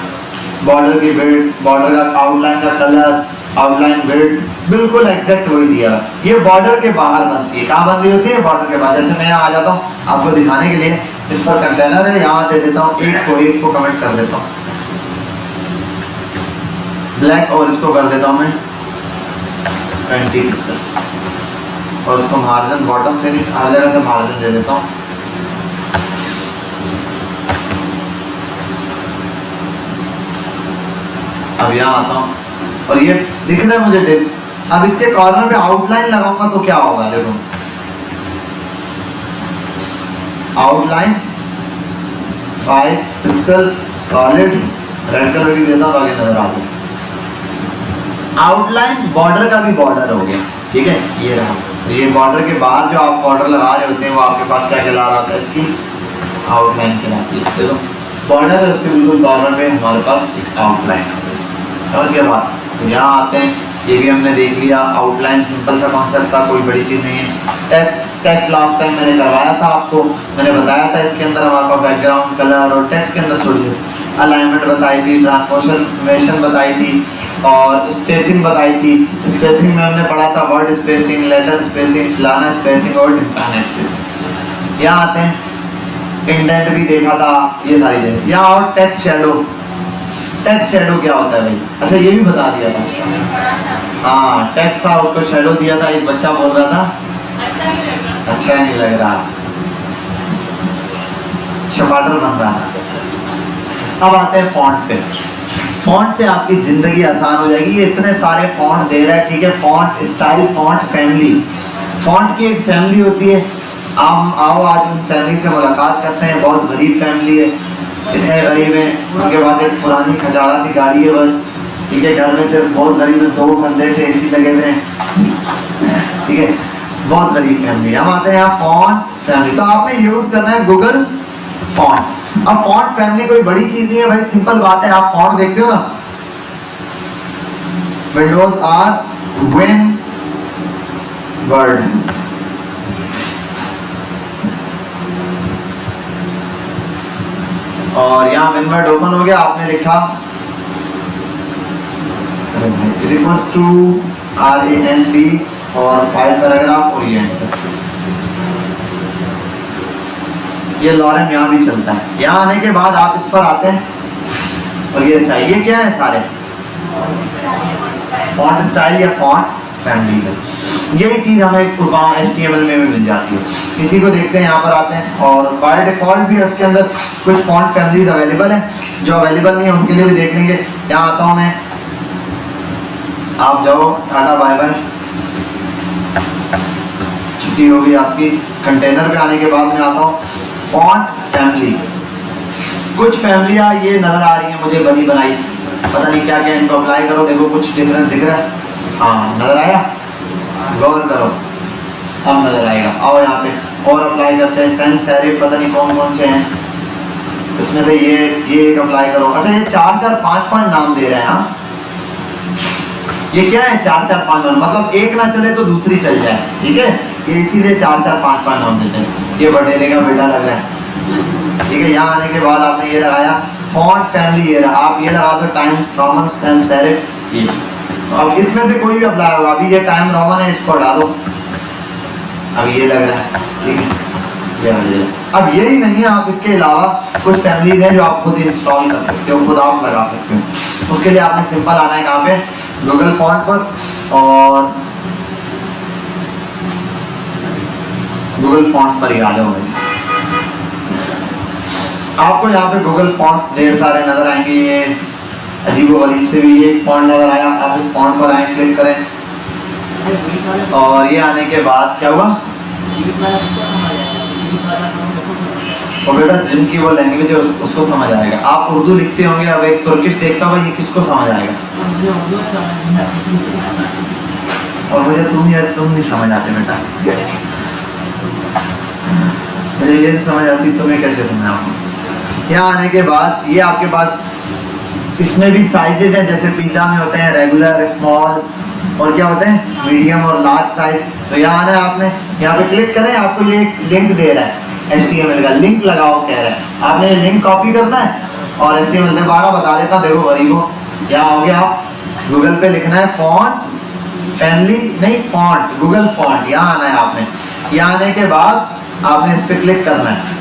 बॉर्डर की विड्थ, बॉर्डर का आउटलाइन का कलर, आउटलाइन विड्थ बिल्कुल एग्जैक्ट वही दिया है। ये बॉर्डर के बाहर बनती है, कहाँ बन रही होती है, बॉर्डर के बाहर। जैसे मैं यहाँ आ जाता हूँ आपको दिखाने के लिए, इस पर कंटेनर है, यहाँ दे देता हूँ एक को कमेंट कर देता हूँ ब्लैक, और इसको कर देता हूँ मैं 20 पिक्सल, और उसको मार्जिन बॉटम से नहीं हर जगह से मार्जिन दे देता हूँ। अब यहाँ आता हूँ और ये दिख रहा है मुझे डिप, अब इसके कॉर्नर पे आउटलाइन लगाऊंगा तो क्या होगा, देखो outline 5 pixel solid, red colour की देता हूँ आगे नजर आ जाए। आउटलाइन बॉर्डर का भी बॉर्डर हो गया, ठीक है, ये रहा। ये बॉर्डर के बाहर जो आप बॉर्डर लगा रहे होते हैं वो आपके पास क्या कहला रहा होता है, इसकी आउटलाइन कहलाती है। देखो बॉर्डर है उसके बिल्कुल कॉर्नर में हमारे पास एक आउटलाइन, समझ गया बात। तो यहाँ आते हैं, ये भी हमने देख लिया, आउटलाइन सिंपल सा कॉन्सेप्ट था, कोई बड़ी चीज़ नहीं है। टेक्स्ट लास्ट टाइम मैंने करवाया था आपको, मैंने बताया था इसके अंदर हमारे पास बैकग्राउंड कलर और टेक्स्ट के अंदर थोड़ी अलाइनमेंट बताई थी, ट्रांसफॉर्मेशन बताई थी और स्पेसिंग बताई थी। स्पेसिंग में हमने पढ़ा था वर्ड स्पेसिंग, लेटर स्पेसिंग, फलाना स्पेसिंग और ढिमकाना स्पेसिंग। यहाँ आते हैं, इंडेंट भी देखा था, ये सारी चीजें। यहाँ और टेक्स्ट शेडो, टेक्स्ट शेडो क्या होता है भाई, अच्छा ये भी बता दिया था, हाँ टेक्स्ट था उसको शेडो दिया था। एक बच्चा बोल रहा था अच्छा नहीं लग रहा, चपाटर बन रहा था। अब आते हैं फॉन्ट पे। फॉन्ट से आपकी जिंदगी आसान हो जाएगी। ये इतने सारे फॉन्ट दे रहा है, ठीक है। Font style, font family, font की एक फैमिली होती है। आप आओ आज उन फैमिली से मुलाकात करते हैं। बहुत गरीब फैमिली है, इतने गरीब हैं, उनके पास एक पुरानी खजाना सी गाड़ी है बस, ठीक है। घर में सिर्फ बहुत गरीब है, 2 कंधे से एसी लगे हुए हैं, ठीक है। बहुत गरीब फैमिली। हम आते हैं यहाँ फॉन्ट फैमिली, तो आपने यूज करना है गूगल फॉन्ट। अब फॉन्ट फैमिली कोई बड़ी चीज नहीं है भाई, सिंपल बात है। आप फॉन्ट देखते हो ना, विंडोज आर विन वर्ड, और यहाँ विनवर्ड ओपन हो गया। आपने लिखा इक्वल्स टू RAND और 5 पैराग्राफ और ये लॉरेम यहाँ भी चलता है। यहाँ आने के बाद आप इस पर आते हैं और ये स्टाइल, ये क्या है सारे फॉन्ट स्टाइल या फॉन्ट फैमिली है। यही चीज हमें HTML में भी मिल जाती है। इसी को देखते हैं, यहाँ पर आते हैं और बाय डिफॉल्ट भी उसके अंदर कुछ फॉन्ट फैमिलीज अवेलेबल है। जो अवेलेबल नहीं है उनके लिए भी देख लेंगे। यहाँ आता हूँ मैं, आप जाओ, टाटा बाय बाय, छुट्टी होगी आपकी। कंटेनर पे आने के बाद मैं आता हूँ फॉन्ट फैमिली। कुछ फैमिलियाँ ये नजर आ रही है मुझे बनी बनाई, पता नहीं क्या क्या, इनको अप्लाई करो, देखो कुछ डिफरेंस दिख रहा है। हाँ, नजर आया, गौर करो, अब नजर आएगा। आओ यहाँ पे और अप्लाई करते हैं। सेंस सेरिफ पता नहीं कौन कौन से हैं, इसमें से ये एक अप्लाई करो। अच्छा, ये 4 4 5 नाम दे रहे हैं। हाँ, ये क्या है 4 4 5 मतलब एक ना चले तो दूसरी चल जाए, ठीक है। ये इसीलिए 4 4 5 नाम देते हैं। ये बटेले का बेटा लग रहा है, ठीक है। यहाँ आने के बाद आपने ये लगाया फॉन्ट फैमिली, ये आप ये लगा दो टाइम्स रोमन सेंस सेरिफ। ये तो अब इसमें से कोई भी अप्लाई होगा। अभी ये टाइम रोमन है, इसको हटा दो। अब ये लग रहा है, ठीक है। अब यही नहीं है, आप इसके अलावा कुछ फैमिलीज हैं जो आप खुद इंस्टॉल कर सकते हो, खुद आप लगा सकते हो। उसके लिए आपने सिंपल आना है कहाँ पे, गूगल फॉन्ट पर, और गूगल फॉन्ट्स पर ही आ जाओ। आपको यहाँ पे गूगल फॉन्ट्स ढेर सारे नजर आएंगे। ये अजीबोगरीब से भी ये फॉन्ट नजर आया, आप इस फॉन्ट पर आए, क्लिक करें और ये आने के बाद क्या हुआ, और बेटा जिनकी वो लैंग्वेज है उसको समझ आएगा। आप उर्दू लिखते होंगे, अब एक तुर्किश देखता हुआ ये किसको समझ आएगा, और मुझे तुम नहीं समझ आते बेटा, मुझे ये नहीं समझ आती, तुम्हें कैसे समझाऊंगा। यहाँ आने के बाद ये आपके पास इसमें भी साइजेज हैं, जैसे पिज्जा में होते हैं रेगुलर, स्मॉल, और क्या होते हैं मीडियम और लार्ज साइज। तो यहाँ आना है आपने, यहाँ पे क्लिक करें, आपको ये एक लिंक दे रहा है HTML का, लिंक लगाओ कह रहा है। आपने ये लिंक कॉपी करना है और HTML से 12 बता देता, देखो गरीबो, यहाँ हो गया। आप गूगल पे लिखना है फॉन्ट फैमिली, नहीं फॉन्ट, गूगल फॉन्ट। यहाँ आना है आपने, यहाँ आने के बाद आपने इस पर क्लिक करना है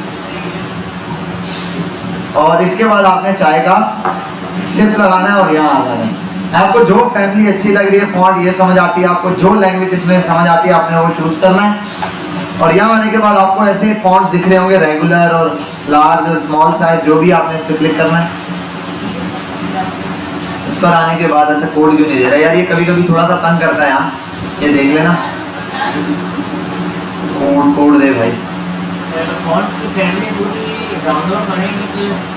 और इसके बाद आपने चाहे का शिफ्ट लगाना है और यहाँ आ जाना है। आपको जो फैमिली अच्छी लग रही है, फॉन्ट ये समझ आती है, आपको जो लैंग्वेज इसमें समझ आती है, आपने वो चूज करना है। और यहाँ आने के बाद आपको ऐसे फॉन्ट दिख रहे होंगे, रेगुलर और लार्ज और स्मॉल साइज, जो भी आपने इस पर क्लिक करना है। इस पर आने के बाद ऐसा कोड क्यों नहीं दे रहा यार, ये कभी कभी थोड़ा सा तंग करता है। यहाँ ये देख लेना, कोड दे भाई।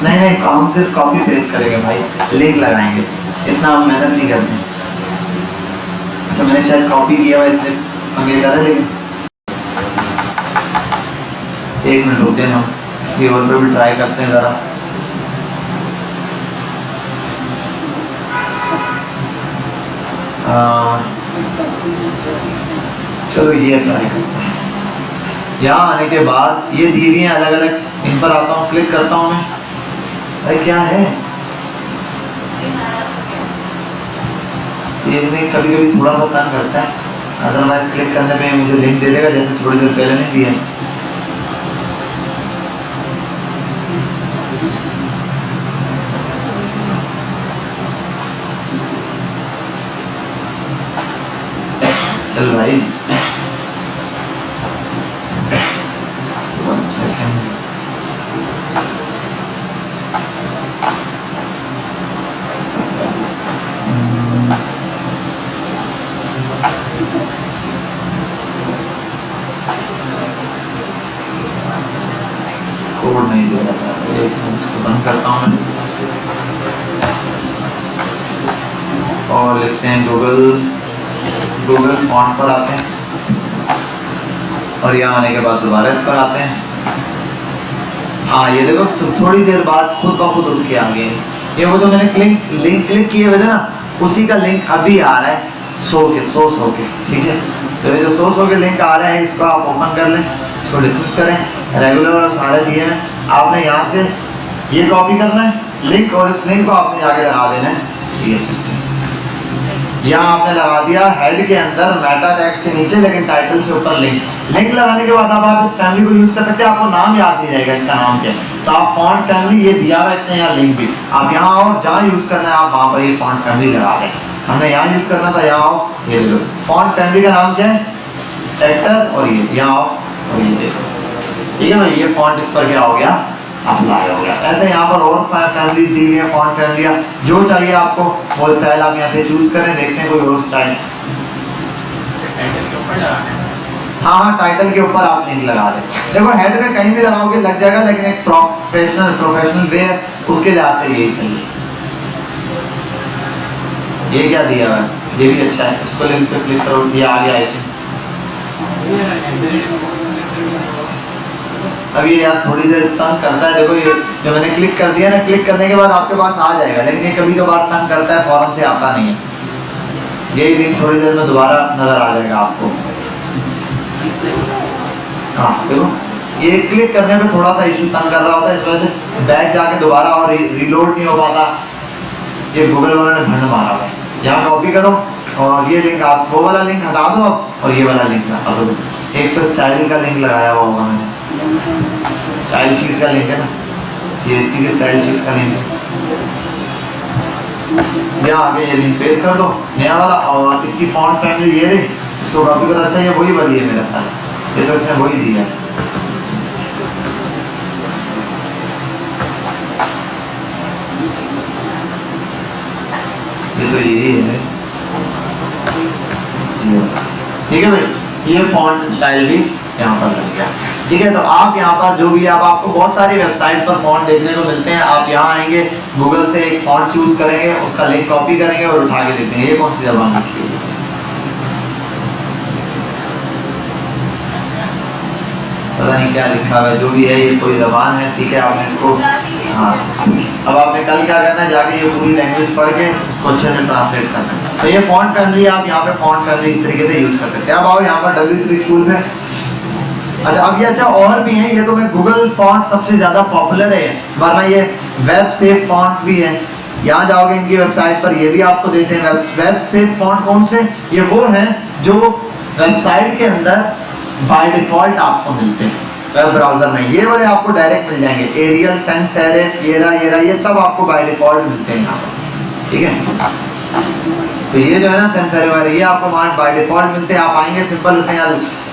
नहीं, हम सिर्फ कॉपी पेस्ट करेंगे भाई, लिंक लगाएंगे, इतना हम मेहनत नहीं करते। अच्छा, मैंने शायद कॉपी किया हुआ, इसलिए पंगे कर रहे, लेकिन 1 मिनट रुकते हैं, हम किसी और पे भी ट्राई करते हैं ज़रा। चलो ये ट्राई करते हैं। यहाँ आने के बाद ये दी हुई हैं अलग अलग, इन पर आता हूँ, क्लिक करता हूँ मैं। अरे क्या है ये, कभी कभी थोड़ा सा तंग करता है, अदरवाइज क्लिक करने पे मुझे लिंक दे देगा, जैसे थोड़ी देर पहले नहीं दिया। चल भाई, 1 सेकेंड। कोड नहीं दे रहा था, एक मिनट इसको बंद करता हूँ मैं और लिखते हैं गूगल फॉन्ट पर आते हैं और यहाँ आने के बाद दोबारा इस पर आते हैं। हाँ ये देखो थोड़ी देर बाद खुद ब खुद उठ के आ गए। ये वो जो मैंने लिंक क्लिक किए हुए थे ना, उसी का लिंक अभी आ रहा है सो के, ठीक है। तो ये जो सो के लिंक आ रहे हैं इसको आप ओपन कर लें, इसको डिस्कस करें, रेगुलर और सारे दिए हैं। आपने यहाँ से ये कॉपी करना है लिंक और इस लिंक को आपने जाके लगा देना है CSS में। यहाँ आपने लगा दिया हेड के अंदर मेटा टैग्स के नीचे, लेकिन टाइटल से ऊपर लिंक लगाने के बाद अब आप इस फैमिली को यूज कर सकते हैं। आपको नाम याद नहीं रहेगा इसका नाम क्या है, तो आप फॉन्ट फैमिली ये दिया हुआ इसने यहाँ लिंक भी, आप यहाँ आओ जहाँ यूज करना है आप वहाँ पर ये फॉन्ट फैमिली लगा दें। हमने यहाँ यूज करना था, यहाँ आओ, ये देखो फॉन्ट फैमिली का नाम क्या है एक्टर, और ये यहाँ आओ और ये देखो, ठीक है भाई। ये फॉन्ट इस पर क्या हो गया, अप्लाई हो गया। ऐसे यहाँ पर और फैमिली दी हुई है, फॉन्ट फैमिलियाँ, जो चाहिए आपको वो स्टाइल आप यहाँ से चूज करें। देखते हैं कोई और स्टाइल। हाँ टाइटल के ऊपर आप लिंक लगा दें। देखो हेड में कहीं भी लगाओगे लग जाएगा, लेकिन एक प्रोफेशनल वे है, उसके लिहाज से यही सही है। ये क्या दिया है, ये भी अच्छा है, इसको लिंक पे क्लिक करो, ये आ गया है। अब ये यार थोड़ी देर तंग करता है। देखो ये जो मैंने क्लिक कर दिया ना, क्लिक करने के बाद आपके पास आ जाएगा, लेकिन ये कभी कभार तंग करता है, फौरन से आता नहीं है। यही लिंक थोड़ी देर में दोबारा नजर आ जाएगा आपको। हाँ देखो ये क्लिक करने में थोड़ा सा इशू तंग कर रहा होता है, इस वजह से बैक जाके दोबारा और रिलोड नहीं हो पाता। ये गूगल वालों ने भंड मारा है। यहाँ कॉपी करो और ये लिंक आप वो वाला लिंक हटा दो और ये वाला लिंक हटा दो। एक तो स्टाइल का लिंक लगाया हुआ होगा मैंने, स्टाइल शीट का लिंक है ना, ये इसी के स्टाइल शीट का लिंक है। यहाँ आगे ये लिंक पेस्ट कर दो नया वाला, और इसकी फॉन्ट फैमिली ये रही, इसको कॉपी करो। अच्छा ये वही वाली है मेरा ख्याल, ये तो इसने वही दिया है। ये तो यही है, ठीक है भाई। ये फॉन्ट स्टाइल भी यहाँ पर लग गया, ठीक है। तो आप यहाँ पर जो भी आप आपको बहुत सारी वेबसाइट पर फॉन्ट देखने को मिलते हैं। आप यहाँ आएंगे, गूगल से एक फॉन्ट चूज करेंगे, उसका लिंक कॉपी करेंगे और उठा के देखते हैं ये कौन सी जबान लिखी हुई है। पता नहीं क्या लिखा हुआ है, जो भी है ये कोई जबान है, ठीक है। आपने इसको हाँ, अब आपने कल क्या करना है, जाके ये पूरी लैंग्वेज पढ़ के इसको अच्छे से ट्रांसलेट करना है। तो ये फॉन्ट फैमिली, आप यहाँ पे फॉन्ट फैमिली इस तरीके से यूज कर सकते हैं। अब आओ यहाँ पर W3 स्कूल में। अच्छा अब ये अच्छा और भी है, ये तो मैं गूगल फॉन्ट सबसे ज्यादा पॉपुलर है, वरना ये वेब सेफ फॉन्ट भी है। यहाँ जाओगे इनकी वेबसाइट पर, ये भी आपको देते हैं। वेब सेफ फॉन्ट कौन से, ये वो हैं जो वेबसाइट के अंदर बाय डिफॉल्ट आपको मिलते हैं वेब ब्राउजर में। ये वाले आपको डायरेक्ट मिल जाएंगे, एरियल, सेंस सेरिफ, ये सब आपको बाय डिफॉल्ट मिलते हैं यहाँ पर, ठीक है। तो ये जो है ना सेंस सेरिफ वाले, ये आपको वहाँ बाय डिफॉल्ट मिलते हैं। आप आएंगे सिंपल, उसने यहाँ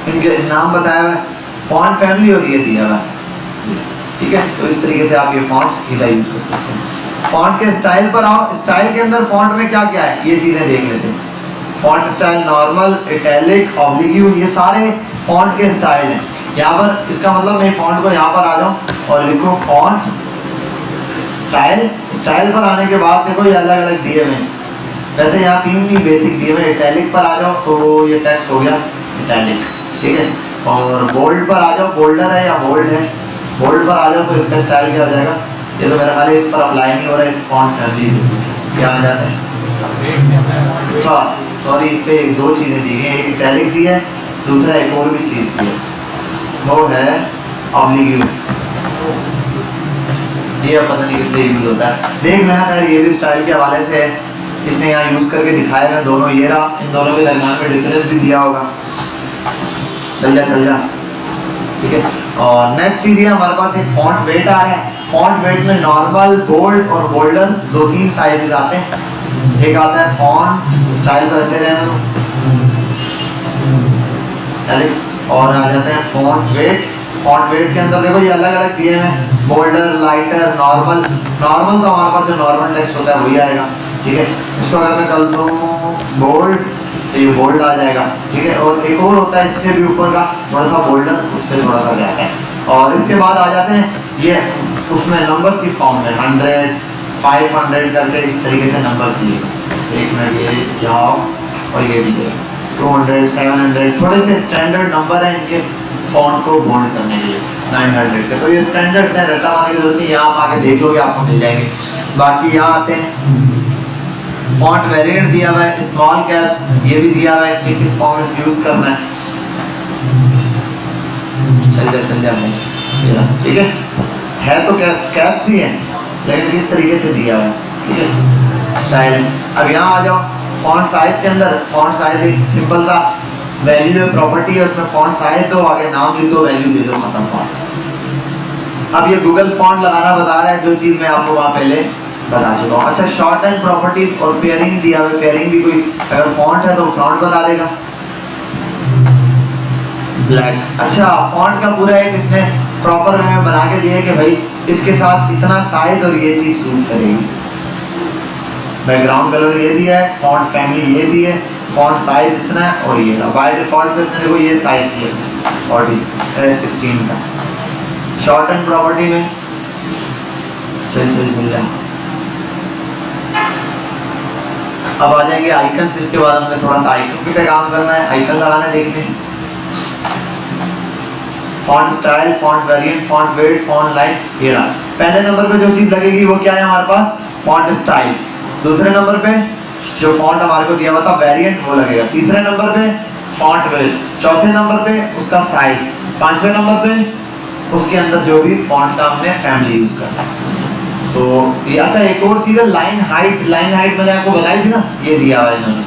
इनके नाम बताया हुआ है, फॉन्ट फैमिली और ये दिया हुआ है, ठीक है। तो इस तरीके से आप ये फॉन्ट सीधा यूज कर सकते हैं। फॉन्ट के स्टाइल पर आओ, स्टाइल के अंदर फॉन्ट में क्या क्या है ये चीजें देख लेते हैं। फॉन्ट स्टाइल नॉर्मल, इटैलिक, ऑब्लिक्यू, ये सारे फॉन्ट के स्टाइल हैं। यहाँ पर इसका मतलब मैं फॉन्ट को यहाँ पर आ जाऊँ और लिखूँ फॉन्ट स्टाइल। स्टाइल पर आने के बाद देखो ये अलग अलग दिए हुए हैं, वैसे यहाँ 3 ही बेसिक दिए हुए। इटैलिक पर आ जाओ तो ये टेक्स्ट हो गया इटैलिक, ठीक है। और बोल्ड पर आ जाओ, बोल्डर है या बोल्ड है, बोल्ड पर आ जाओ तो इसका स्टाइल क्या हो जाएगा। ये तो मेरा ख्याल है इस पर अप्लाई नहीं हो रहा है, इस फॉन्ट फैमिली क्या आ जाता है। सॉरी इस पे 2 चीज़ें दी गई हैं, एक इटैलिक दी है, दूसरा एक और भी चीज़ दी है, वो है ऑब्लिक्यू। ये पता नहीं किससे यूज होता है, देख लेना। खैर ये भी स्टाइल के हवाले से है, इसने यहाँ यूज करके दिखाया है दोनों। ये रहा, इन दोनों के दरमियान में डिफरेंस भी दिया होगा। चल जा, ठीक है। और नेक्स्ट चीज़ ये हमारे पास एक फॉन्ट वेट आ रहा है। फॉन्ट वेट में नॉर्मल, बोल्ड और बोल्डर 2-3 साइजेस आते हैं। एक आता है फॉन्ट स्टाइल, तो ऐसे रहना, और आ जाते हैं फॉन्ट वेट। फॉन्ट वेट के अंदर देखो ये अलग अलग दिए हैं, बोल्डर, लाइटर, नॉर्मल। नॉर्मल तो हमारे पास जो नॉर्मल टेक्स्ट होता है वही आएगा, ठीक है। इसको अगर मैं कर दूँ बोल्ड तो ये बोल्ड आ जाएगा, ठीक है। और एक और होता है इससे भी ऊपर का थोड़ा सा बोल्डर, उससे थोड़ा सा जाता है। और इसके बाद आ जाते हैं ये उसमें नंबर्स की फॉर्म में 100, 500 करके इस तरीके से नंबर दिए। एक मिनट, ये जाओ और ये दिए 200, 700, थोड़े से स्टैंडर्ड नंबर हैं इनके फॉन्ट को बोल्ड करने के लिए 900 के। तो ये स्टैंडर्ड है, रटा मारने की जरूरत नहीं, यहाँ आप आके देख लोगे आपको मिल जाएंगे। बाकी यहाँ आते हैं फॉन्ट वेरिएंट दिया हुआ है, स्मॉल कैप्स ये भी दिया हुआ है कि किस फॉन्ट यूज करना है। चल जा ठीक है तो कैप्स ही है लेकिन किस तरीके से दिया हुआ है, ठीक है स्टाइल। अब यहाँ आ जाओ फॉन्ट साइज के अंदर। फॉन्ट साइज एक सिंपल सा वैल्यू है, प्रॉपर्टी है, उसमें फॉन्ट साइज दो, आगे नाम लिख दो, वैल्यू दे दो, खत्म बात। अब ये गूगल फॉन्ट लगाना बता रहा है, जो चीज़ मैं आपको वहाँ पहले बता चुका हूँ। अच्छा, शॉर्ट एंड प्रॉपर्टी और पेयरिंग दिया हुआ है। पेयरिंग भी कोई अगर फॉन्ट है तो फॉन्ट बता देगा ब्लैक। अच्छा, फॉन्ट का पूरा एक इसने प्रॉपर वे में बना के दिया है कि भाई इसके साथ इतना साइज और ये चीज़ सूट करेगी। बैकग्राउंड कलर ये दिया है, फॉन्ट फैमिली ये दी है, फॉन्ट साइज इतना है और ये बाय डिफॉल्ट पे इसने देखो ये साइज दिया 16 का। शॉर्ट एंड प्रॉपर्टी में चल जा। अब आ जाएंगे आइकन्स। इसके बाद हमने थोड़ा सा आइकन पे काम करना है, आइकन लगाना देखते हैं। Font style, font variant, font weight, font line, ये रहा। पहले नंबर पे जो चीज लगेगी वो क्या है हमारे पास, फॉन्ट स्टाइल। दूसरे नंबर पे जो फॉन्ट हमारे को दिया हुआ था वेरिएंट वो लगेगा। तीसरे नंबर पे फॉन्ट वेट, चौथे नंबर पे उसका साइज, पांचवें नंबर पे उसके अंदर जो भी फॉन्ट का हमने फैमिली यूज करना है। तो ये अच्छा एक और चीज है लाइन हाइट। लाइन हाइट मैंने आपको बताई थी ना, ये दिया हुआ है इन्होंने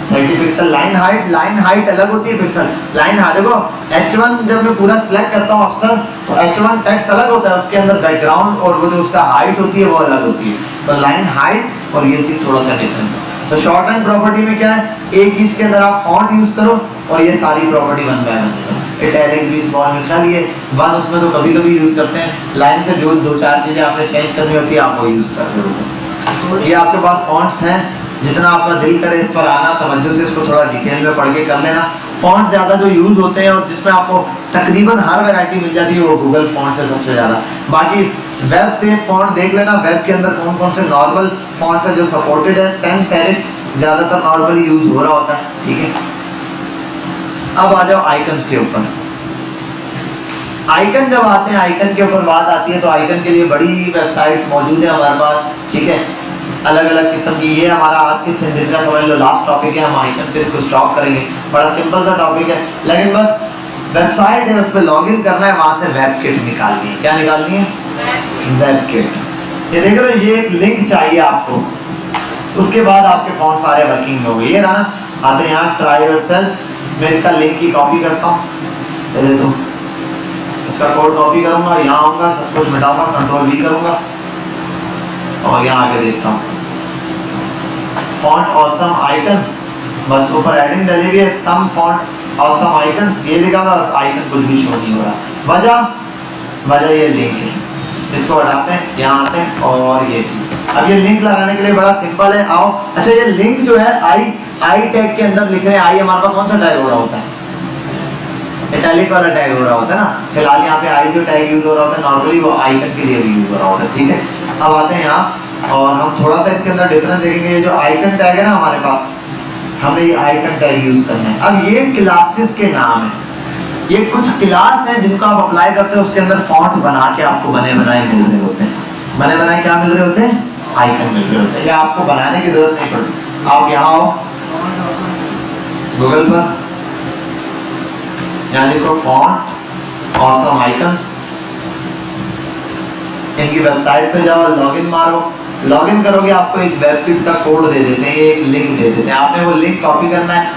30 पिक्सल लाइन हाइट अलग होती है पिक्सल। लाइन हाइट देखो H1 जब मैं पूरा सिलेक्ट करता हूँ अक्सर तो H1 टेक्स्ट अलग होता है, उसके अंदर बैकग्राउंड और वो जो उसका हाइट होती है वो अलग होती है। तो लाइन हाइट और ये चीज थोड़ा सा डिफरेंस है। तो शॉर्ट एंड प्रॉपर्टी में क्या है, एक ही इसके अंदर आप फॉन्ट यूज करो और ये सारी प्रॉपर्टी बन जाएगा। इटैलिक भी स्मॉल में चल ये वन उसमें तो कभी कभी यूज करते हैं। लाइन से जो दो चार चीजें आपने चेंज करनी होती है आप वो यूज करते हो। ये आपके पास फॉन्ट्स हैं, जितना आपका दिल करे इस पर आना, तवज्जो से इसको थोड़ा डिटेल में पढ़ के कर लेना। फॉन्ट ज़्यादा जो यूज़ होते हैं और जिसमें आपको तकरीबन हर वैरायटी मिल जाती है वो गूगल फॉन्ट है सबसे ज़्यादा। बाकी वेब से फॉन्ट देख लेना, वेब के अंदर कौन कौन से नॉर्मल फॉन्ट्स है जो सपोर्टेड है। सैंस सेरिफ ज़्यादातर नॉर्मली यूज़ हो रहा होता है, ठीक है। अब आ जाओ आइकन्स के ऊपर। आइकन जब आते हैं, आइकन के ऊपर बात आती है तो आइकन के लिए बड़ी वेबसाइट्स मौजूद है हमारे पास, ठीक है, अलग अलग किस्म की। ये हमारा आज के दिन का समझ लो लास्ट टॉपिक है, हम आइकन पे इसको स्टॉप करेंगे। बड़ा सिंपल सा टॉपिक है लेकिन बस वेबसाइट है, उस पर लॉग इन करना है, वहां से वेब किट निकालनी है। क्या निकालनी है, वेब किट। ये देख रहे हो, ये एक लिंक चाहिए आपको, उसके बाद आपके फॉन्ट सारे वर्किंग में हो गए। ये ना आते हैं यहाँ ट्राई योरसेल्फ, मैं इसका लिंक की कॉपी करता हूँ, पहले तो इसका कोड कॉपी करूंगा, यहाँ आऊँगा, सब कुछ मिटाऊंगा, कंट्रोल भी करूंगा और यहाँ आके देखता हूँ फॉन्ट ऑसम आइकन, बस ऊपर एडिंग डली हुई है, सम फॉन्ट ऑसम आइकन्स, ये लिखा हुआ है, आइकन कुछ भी शो नहीं हो रहा। वजह ये लिंक है, इसको हटाते हैं, यहाँ आते हैं और ये चीज। अब ये लिंक लगाने के लिए बड़ा सिंपल है, आओ। अच्छा, ये लिंक जो है आई टैग के अंदर लिख रहे हैं। आई हमारे पास कौन सा टैग हो रहा होता है, इटैलिक वाला टैग हो रहा होता है ना। फिलहाल यहाँ पे आई जो टैग यूज हो रहा होता है नॉर्मली वो आइकन के लिए भी यूज हो रहा होता है, ठीक है। अब आते हैं यहाँ और हम थोड़ा सा इसके अंदर डिफरेंस देखेंगे। ये जो आइकन टैग है ना हमारे पास, हमने ये आइकन टैग यूज करना है। अब ये क्लासेस के नाम है, ये कुछ क्लास है जिनको आप अप्लाई करते हो, उसके अंदर फॉन्ट बना के आपको बने बनाए मिल रहे होते हैं। बने बनाए क्या मिल रहे होते हैं, आइकन मिल रहे होते हैं। या आपको बनाने की जरूरत नहीं पड़ती, आप यहाँ आओ गूगल पर, यहाँ लिखो फॉन्ट ऑसम आइकन्स, इनकी वेबसाइट पे जाओ, लॉगिन मारो। लॉगिन करोगे आपको एक वेब किट का कोड दे देते हैं, एक लिंक दे देते हैं, आपने वो लिंक कॉपी करना है।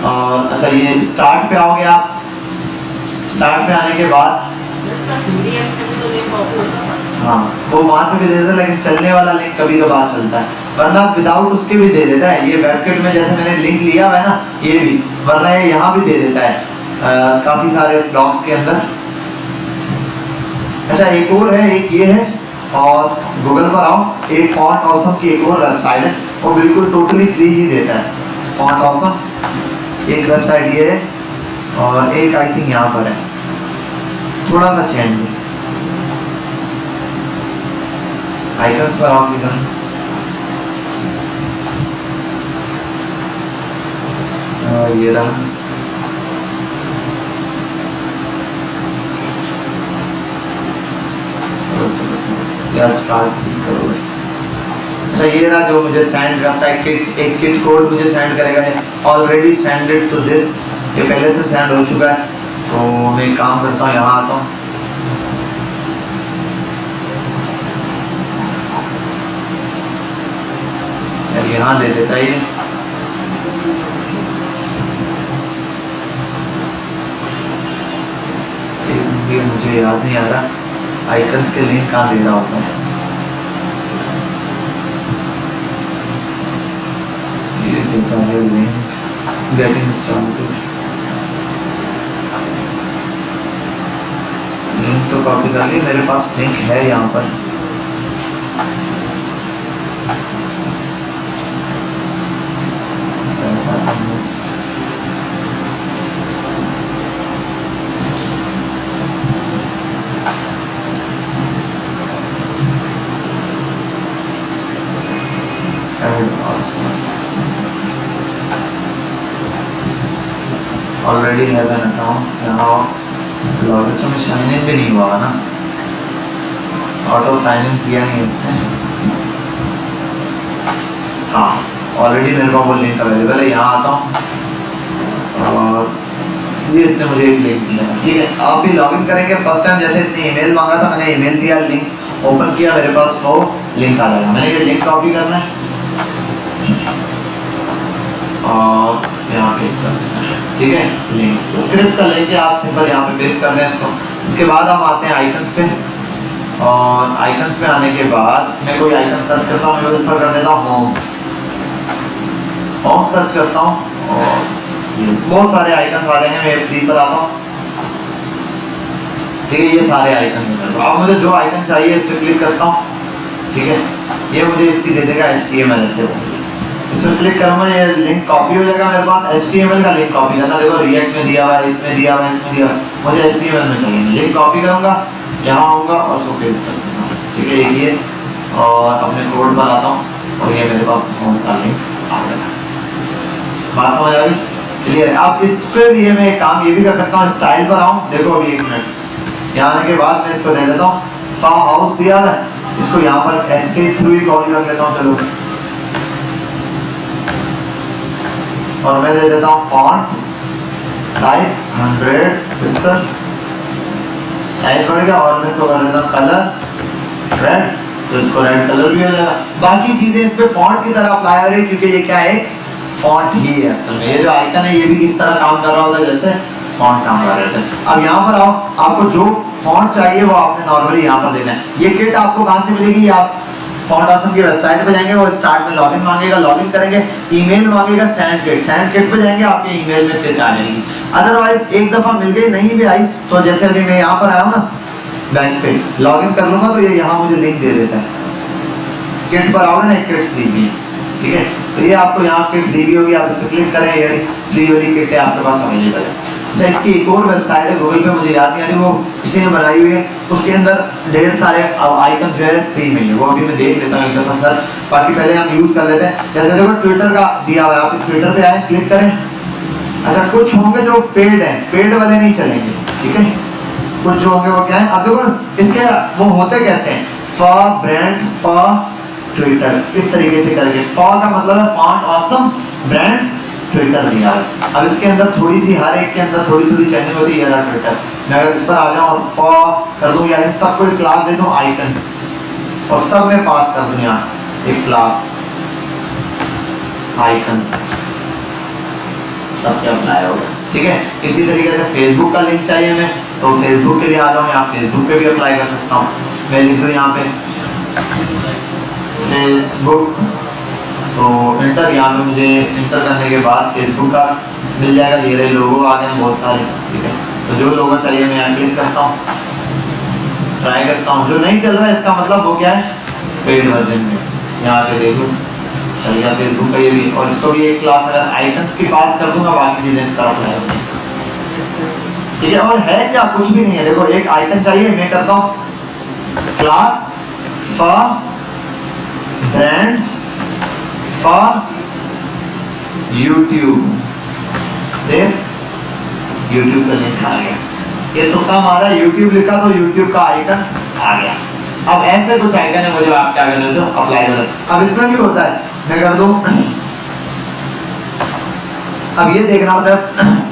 और अच्छा, ये स्टार्ट पे आओगे आप, स्टार्ट पे आने के बाद हाँ वो वहाँ से भी दे देता है, लेकिन चलने वाला लिंक कभी कभार चलता है, वरना विदाउट उसके भी दे देता है। ये वेब किट में जैसे मैंने लिंक लिया हुआ है ना, ये भी, वरना ये यहाँ भी दे देता है काफी सारे ब्लॉग्स के अंदर। अच्छा, एक और है, एक ये है, और गूगल पर आओ, एक फॉन्ट ऑसम की एक और वेबसाइट है, वो बिल्कुल टोटली फ्री ही देता है, फॉन्ट ऑसम। एक वेबसाइट ये है और एक आई थिंक यहाँ पर है, थोड़ा सा चेंज है। आइकन्स पर आओ सीधा, ये रहा। या स्टार्ट करो। अच्छा ये रहा जो मुझे सेंड करता है किट, एक किट कोड मुझे सेंड करेगा, already send it to this, ये पहले से सेंड हो चुका है। तो मैं एक काम करता हूँ, यहाँ आता हूँ, यहाँ दे देता है ये मुझे याद नहीं आ रहा आइकन्स के लिंक कहाँ दे रहा होता है। ये देता है लिंक गेटिंग स्टार्टेड, लिंक तो कॉपी कर ली, मेरे पास लिंक है यहाँ पर। ऑलरेडी हैव एन अकाउंट, यहाँ लॉगिन से साइन इन भी नहीं हुआ ना, ऑटो साइन इन किया नहीं इसने। हाँ ऑलरेडी मेरे पास वो लिंक अवेलेबल है, यहाँ आता हूँ और ये इसने मुझे एक लिंक दिया। ठीक है, आप भी लॉगिन करेंगे फर्स्ट टाइम, जैसे इसने ईमेल मांगा था, मैंने ईमेल दिया, लिंक ओपन किया, मेरे पास वो लिंक आ जाएगा। मैंने ये लिंक कॉपी करना है और यहाँ पेस्ट कर देना है। ठीक है, लिंक स्क्रिप्ट का लिंक है, आप सिंपल यहाँ पे पेस्ट कर दें इसको। इसके बाद हम आते हैं आइकन्स पे, और आइकन्स पे आने के बाद मैं कोई आइकन सर्च करता हूँ, मैं ऊपर कर देता हूँ होम, होम सर्च करता हूँ और बहुत सारे आइकन्स आ जाएंगे। मैं फ्री पर आता हूँ। ठीक है, ये सारे आइकन हैं। अब मुझे जो आइकन चाहिए इस पर क्लिक करता हूँ। ठीक है, ये मुझे इसकी दे देगा HTML से, इसमें क्लिक करूँगा, ये लिंक कॉपी हो जाएगा मेरे पास। HTML का लिंक कॉपी करना, देखो रिएक्ट में दिया हुआ है, इसमें दिया हुआ है, इसमें दिया हुआ है, मुझे HTML में चाहिए। लिंक कॉपी करूँगा, यहाँ आऊँगा और उसको पेस्ट कर दूँगा। ठीक है, ये और अपने कोड पर आता हूँ और ये मेरे पास होम का लिंक आ गया। बात समझ आ गई? क्लियर? अब इस पर ये मैं एक काम ये भी कर सकता हूँ, स्टाइल पर आऊँ, देखो अभी एक मिनट, यहाँ आने के बाद मैं इसको दे देता हूँ फार्म हाउस दिया है, इसको यहाँ पर एस के थ्रू ही कॉल कर लेता हूँ। चलो, और मैं दे देता हूँ फॉन्ट साइज 100 पिक्सल, साइज बढ़ गया, और मैं इसको कर देता हूँ कलर रेड, तो इसको रेड कलर भी हो जाएगा। बाकी चीजें इस पे फॉन्ट की तरह अप्लाई हो रही है, क्योंकि ये क्या है, फॉन्ट ही है असल में। ये जो आइकन है ये भी इस तरह काम कर रहा होता है जैसे फॉन्ट काम कर रहे थे। अब यहाँ पर आओ, आपको जो फॉन्ट चाहिए वो आपने नॉर्मली यहाँ पर देना है। ये किट आपको कहाँ से मिलेगी? आप फॉन्ट ऑप्शन की वेबसाइट पे जाएंगे, वो स्टार्ट में लॉगिन मांगेगा, लॉगिन करेंगे, ईमेल मांगेगा सेंड किट पे जाएंगे, आपके ईमेल में किट आ जाएगी। अदरवाइज एक दफा मिल गई, नहीं भी आई तो जैसे अभी मैं यहाँ पर आया हूँ ना, बैंक पे लॉगिन कर लूंगा तो ये यहाँ मुझे लिंक दे देता है। किट पर आओगे ना, किट्स दी हुई है। ठीक है, तो ये आपको यहाँ किट दी हुई होगी, आप इस पर क्लिक करें, ये फ्री वाली किट है आपके पास अवेलेबल है। अच्छा, इसकी एक और वेबसाइट है गूगल पे, मुझे याद नहीं आ रही, वो किसी ने बनाई हुई है, उसके अंदर ढेर सारे आइकन जो है फ्री में है, वो अभी मैं देख लेता हूँ एक दफा सर, बाकी पहले हम यूज कर लेते हैं। जैसे देखो ट्विटर का दिया हुआ है, आप इस ट्विटर पे आए, क्लिक करें। अच्छा, कुछ होंगे जो पेड है, पेड वाले नहीं चलेंगे। ठीक है, कुछ जो होंगे वो क्या है, अब देखो इसके वो होते कैसे हैं, फॉर ब्रांड्स फॉर ट्विटर्स, इस तरीके से करके। फॉर का मतलब है फॉन्ट ऑसम ब्रांड्स ट्विटर दिया है। अब इसके अंदर थोड़ी सी, हर एक के अंदर थोड़ी थोड़ी चेंजिंग होती है। ट्विटर मैं अगर इस पर आ जाऊँ और फॉर कर दूँ, यानी सबको एक क्लास दे दूँ आइकन्स, और सब में पास कर दूँ यहाँ एक क्लास आइकन्स, सब क्या अप्लाई होगा। ठीक है, इसी तरीके से फेसबुक का लिंक चाहिए हमें, तो फेसबुक के लिए आ जाऊँ, यहाँ फेसबुक पे भी अप्लाई कर सकता हूँ। मैं लिख दूँ यहाँ पे फेसबुक, तो इंटर, यहाँ पे मुझे इंटर करने के बाद फेसबुक का मिल जाएगा। ये रहे लोगो आ गए हैं बहुत सारे। ठीक है, तो जो लोगो चाहिए मैं यहाँ क्लिक करता हूँ, ट्राई करता हूँ, जो नहीं चल रहा है इसका मतलब वो क्या है, पेड वर्जन में, यहाँ पे देखो। चल गया फेसबुक का ये भी, और इसको भी एक क्लास अगर आइकन्स की पास कर दूंगा, बाकी चीजें इस तरफ रहेंगी। ठीक है, और है क्या, कुछ भी नहीं है। देखो एक आइकन चाहिए, मैं करता हूँ class for brands for YouTube, सिर्फ यूट्यूब का लिंक आ गया। ये तो काम आ रहा है, यूट्यूब लिखा तो यूट्यूब का आइकन आ गया। अब ऐसे कुछ आइकन है, मुझे आप क्या कर रहे हो, अप्लाई कर रहे हो। अब इसमें भी होता है, मैं कर दूं, अब ये देखना होता है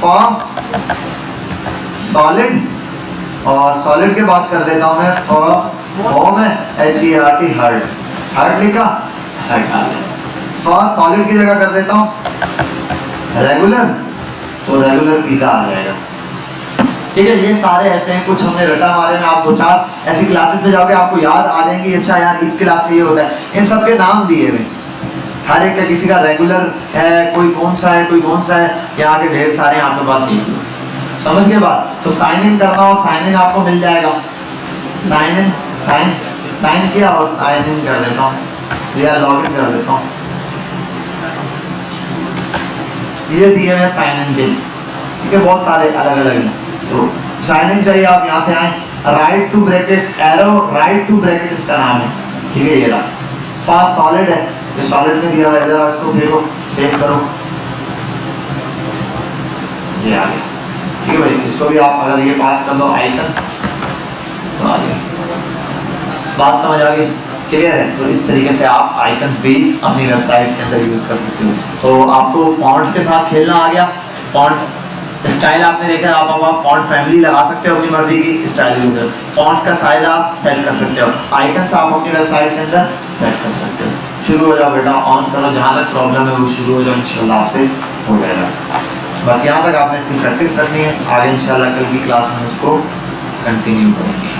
फॉर सॉलिड, और सॉलिड के बाद कर देता हूं मैं फॉर होम है HERT हर्ट, हर्ट लिखा हर्ट आ गया। फॉर सॉलिड की जगह कर देता हूं रेगुलर, तो रेगुलर पिज्जा आ जाएगा। ठीक है, ये सारे ऐसे हैं, कुछ हमने रटा हमारे में। आप 2-4 ऐसी क्लासेस में जाओगे, आपको याद आ जाएंगी, अच्छा यार इस क्लास से ये होता है। इन सब के नाम दिए हुए, हर एक का, किसी का रेगुलर है, कोई कौन सा है, कोई कौन सा है, यहाँ के ढेर सारे आपके पास देख लो। समझ के बाद तो साइन इन करना हो, साइन इन आपको मिल जाएगा। साइन इन, साइन किया और साइन इन कर देता हूँ या लॉग इन कर देता हूँ। ये दिए हैं साइन इन के, ठीक है, बहुत सारे अलग अलग हैं। तो साइन इन चाहिए, आप यहाँ से आए, right to bracket arrow, right to bracket इसका नाम है। ठीक है, ये रहा। फास्ट सॉलिड है, ये सॉलिड में दिया हुआ है, जरा इसको देखो, सेव करो, ये आ गया। ठीक है भाई, इसको भी आप अगर ये पास कर दो आइकन्स तो आ गया। बात समझ आ गई, क्लियर है। तो इस तरीके से आप आइकन्स भी अपनी वेबसाइट के अंदर यूज कर सकते हो। तो आपको फॉन्ट्स के साथ खेलना आ गया। फॉन्ट स्टाइल आपने देखा, आप फॉन्ट फैमिली लगा सकते हो अपनी मर्जी की स्टाइल यूजर। फॉन्ट्स का साइज आप सेट कर सकते हो, आइकन्स आप अपनी वेबसाइट के अंदर सेट कर सकते हो। शुरू हो जाओ बेटा, ऑन करो, जहाँ तक प्रॉब्लम है वो शुरू हो जाओ, इंशाल्लाह आपसे हो जाएगा। बस यहाँ तक आपने इसकी प्रैक्टिस करनी है, आगे इंशाल्लाह कल की क्लास में उसको कंटिन्यू करेंगे।